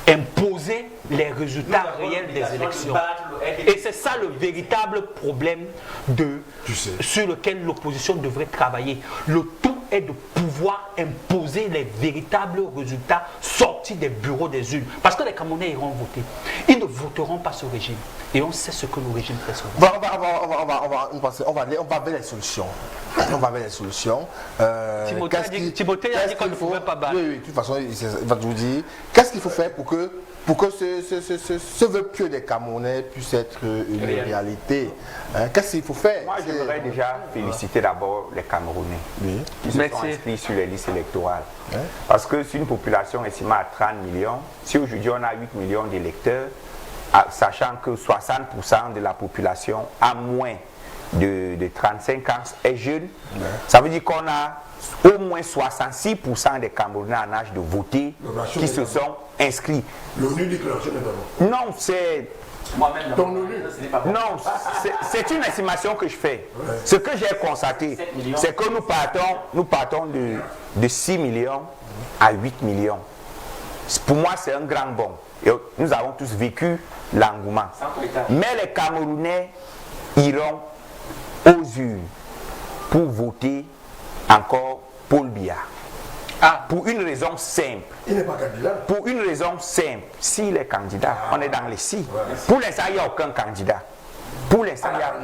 imposer les résultats réels des élections. Et c'est ça le véritable problème sur lequel l'opposition devrait travailler. Le tout est de pouvoir imposer les véritables résultats sortis des bureaux des urnes. Parce que les Camerounais iront voter. Ils ne voteront pas ce régime. Et on sait ce que le régime fait souvent. On va vers les solutions. On va vers les solutions. Timothée a dit qu'on ne pouvait pas battre. Oui, de toute façon, il va vous dire. Qu'est-ce qu'il faut faire pour que ce vœu pieux des Camerounais puisse être une réalité? Qu'est-ce qu'il faut faire? Moi, je voudrais déjà féliciter d'abord les Camerounais qui se sont inscrits sur les listes électorales. Parce que c'est une population estimée à 30 millions. Si aujourd'hui on a 8 millions d'électeurs, sachant que 60% de la population a moins de 35 ans est jeune, ça veut dire qu'on a au moins 66% des Camerounais en âge de voter qui se sont inscrits. L'ONU dit que l'action est d'abord. Non, c'est... Moi-même, Non, c'est une estimation que je fais. Ouais. Ce que j'ai constaté, c'est que nous partons de 6 millions à 8 millions. Pour moi, c'est un grand bond. Et nous avons tous vécu l'engouement. Mais les Camerounais iront aux urnes pour voter encore Paul Biya. Pour une raison simple. Il n'est pas candidat. Pour une raison simple. S'il est candidat, on est dans les si. Pour l'instant, il n'y a aucun candidat. Pour l'instant, il y a...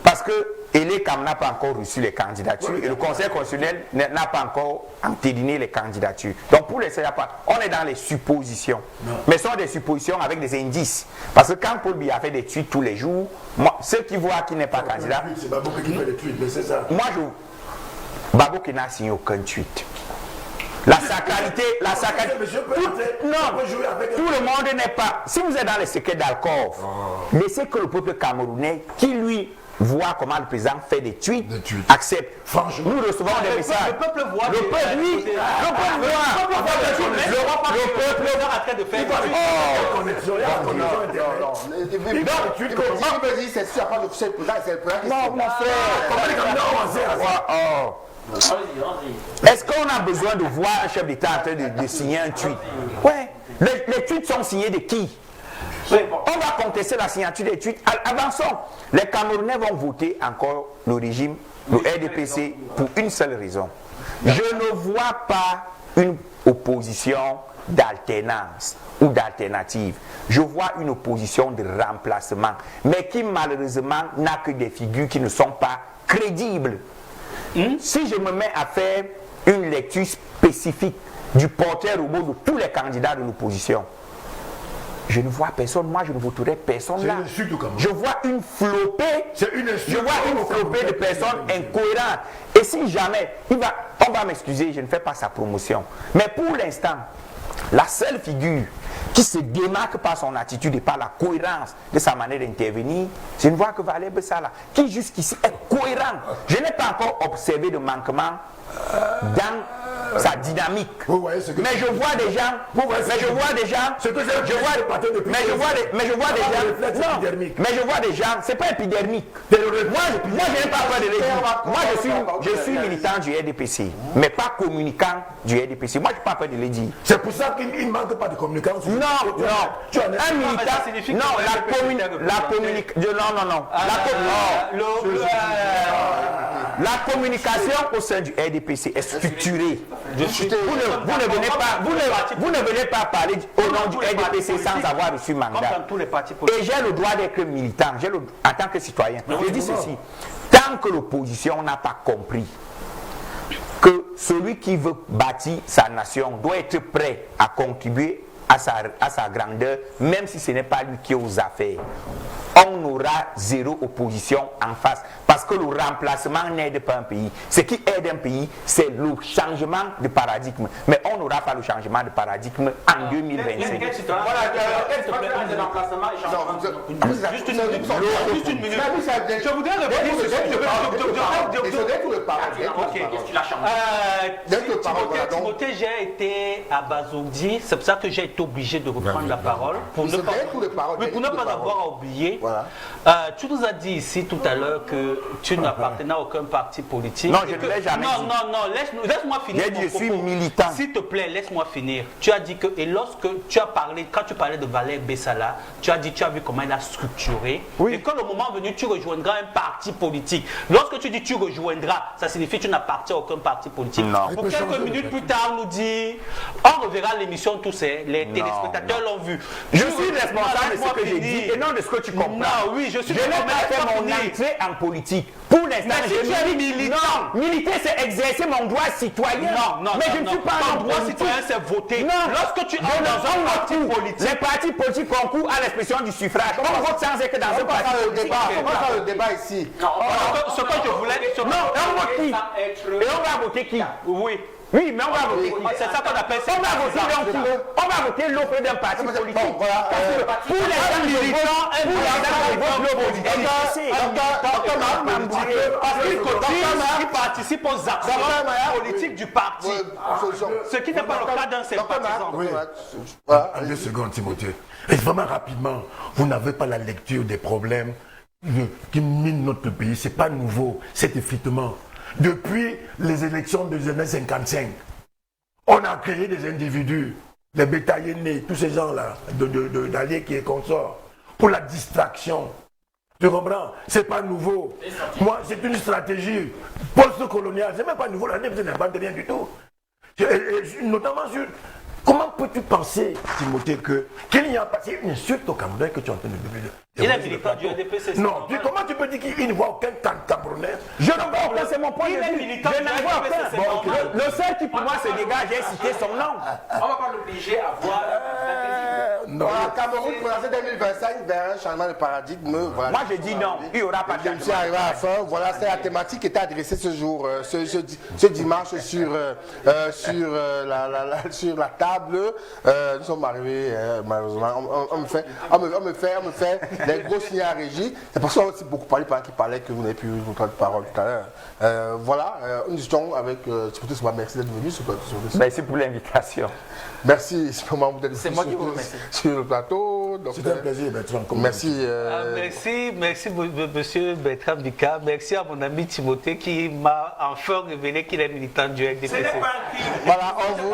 Parce que Elekam n'a pas encore reçu les candidatures et le Conseil constitutionnel n'a pas encore entériné les candidatures. Donc pour l'instant, il n'y a pas... On est dans les suppositions. Non. Mais ce sont des suppositions avec des indices. Parce que quand Paul Biya fait des tweets tous les jours, moi, ceux qui voient qu'il n'est pas candidat... C'est Babou qui fait des tweets, mais c'est ça. Moi, Babou qui n'a signé aucun tweet. La sacralité, tout le monde n'est pas. Si vous êtes dans les secrets d'Alcove, laissez que le peuple camerounais, qui lui voit comment le président fait des tweets, accepte. Franchement, nous recevons des messages. Le peuple voit. Le peuple, oui. Le peuple voit. Le peuple est en train de faire des tweets. Non, mon frère. Est-ce qu'on a besoin de voir un chef d'État en train de signer un tweet? Ouais. Les tweets sont signés de qui? On va contester la signature des tweets. Avançons. Les Camerounais vont voter encore le régime, le RDPC, pour une seule raison. Je ne vois pas une opposition d'alternance ou d'alternative. Je vois une opposition de remplacement, mais qui malheureusement n'a que des figures qui ne sont pas crédibles. Si je me mets à faire une lecture spécifique du portrait robot de tous les candidats de l'opposition, je ne vois personne. Moi, je ne voterai personne là. Je vois une flopée. Je vois une flopée de personnes incohérentes. Et si jamais, on va m'excuser, je ne fais pas sa promotion. Mais pour l'instant, la seule figure qui se démarque par son attitude et par la cohérence de sa manière d'intervenir, je ne vois que Valère Bessala, qui jusqu'ici est cohérent. Je n'ai pas encore observé de manquement dans sa dynamique. Mais je vois des gens, c'est pas épidermique. Moi, je n'ai pas peur de le dire. Moi, je suis militant du RDPC, mais pas communicant du RDPC. Moi, je n'ai pas peur de le dire. C'est pour ça qu'il ne manque pas de communicants. Non. Un militant, la communication au sein du RDPC est structurée. Vous ne venez pas parler au nom du RDPC sans avoir reçu mandat. Et j'ai le droit d'être militant, en tant que citoyen. Je dis ceci, tant que l'opposition n'a pas compris que celui qui veut bâtir sa nation doit être prêt à contribuer à sa grandeur, même si ce n'est pas lui qui est aux affaires, on aura zéro opposition en face. Parce que le remplacement n'aide pas un pays. Ce qui aide un pays, c'est le changement de paradigme. Mais on n'aura pas le changement de paradigme en 2025. Juste une minute. Je voudrais revenir sur Timothée, j'ai été à Bazoudi. C'est pour ça que j'ai été obligé de reprendre la parole. Pour ne pas avoir oublié. Voilà. Tu nous as dit ici tout à l'heure que tu n'appartenais à aucun parti politique. Non, je ne l'ai jamais dit. Non, laisse-moi finir. Je suis militant. S'il te plaît, laisse-moi finir. Tu as dit que, et lorsque tu as parlé, quand tu parlais de Valère Bessala, tu as dit, tu as vu comment il a structuré. Oui. Et quand le moment venu, tu rejoindras un parti politique. Lorsque tu dis tu rejoindras, ça signifie que tu n'appartiens à aucun parti politique. Non. Pour quelques minutes plus tard, on nous dit, on reverra l'émission tous, les téléspectateurs l'ont vu. Je suis responsable de ce que j'ai dit et non de ce que tu comprends. Non, oui, je n'ai pas fait mon entrée en politique. Pour l'instant, je militant. Militer, c'est exercer mon droit citoyen. Non. Mais je ne suis pas un droit citoyen, c'est voter. Non. Lorsque tu entres dans un parti politique. Les partis politiques concourent à l'expression du suffrage. On vote sans être dans un parti politique. On va faire le débat ici. Non, ce que je voulais. Non, on vote qui? Et on va voter qui? Oui. Oui, mais on va voter. C'est ça qu'on appelle ça. On va voter l'offre d'un parti politique. Bon, voilà, Pour les gens militants, parce qu'ils participent aux actions politiques du parti. Ce qui n'est pas le cas d'un sympathisant. Oui. En 2 secondes, Timothée. Et vraiment rapidement, vous n'avez pas la lecture des problèmes qui minent notre pays. Ce n'est pas nouveau, cet effritement. Depuis les élections de 1955, on a créé des individus, les bétaillers nés, tous ces gens-là, d'alliés qui est consort, pour la distraction. Tu comprends? C'est pas nouveau. Moi, c'est une stratégie post-coloniale. C'est même pas nouveau. Vous n'inventez rien du tout. Notamment sur... Comment peux-tu penser, Timothée, qu'il n'y a pas... C'est une insulte au Camerounais que tu es en train de dire. Il est militant du RDPC. Non, comment tu peux dire qu'il ne voit aucun Camerounais? Je ne vois aucun, c'est mon point de vue. militant Je n'en vois aucun. Le seul qui pour moi se dégage, j'ai cité son nom. On ne va pas l'obliger à voir. Non. Voilà, Cameroun, pour lancer 2025 vers un changement de paradigme. Voilà, Moi, je dis non. Il n'y aura pas de je suis arrivé à la fin. Voilà, c'est la thématique qui était adressée ce jour, ce dimanche sur la table. Nous sommes arrivés, malheureusement. On me fait des gros signes à régie. C'est pour ça qu'on a aussi beaucoup parlé, qui parlait que vous n'avez plus eu votre temps de parole tout à l'heure. Voilà, une discussion avec Timothée Somba. Merci d'être venu sur Merci pour l'invitation. Merci, c'est moi qui vous remercie. Sur le plateau. C'est un plaisir, Bertrand. Merci. Merci, monsieur Bertrand Bika. Merci à mon ami Timothée qui m'a enfin révélé qu'il est militant du RDPC. Ce n'est pas un crime. Voilà, on vous.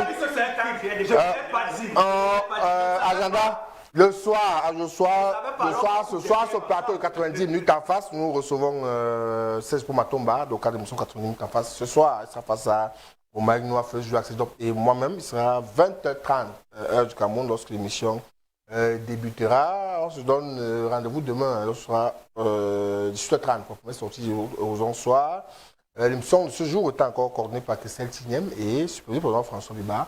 Agenda. Ce soir, sur le plateau de 90 minutes en face, nous recevons 16 pour Matomba, donc à l'émission 90 minutes en face. Ce soir, ça face à Omar Noah, et moi-même, il sera 20h30 heure du Cameroun lorsque l'émission débutera. On se donne rendez-vous demain, ce sera 18h30 pour la sortie aux 11 soirs. L'émission de ce jour est encore coordonnée par Christelle Tignem et supervisée par François Débat.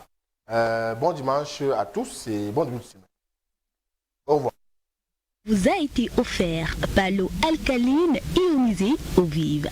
Bon dimanche à tous et bon début de semaine. Au revoir. Vous a été offert par l'eau alcaline ionisée eau vive.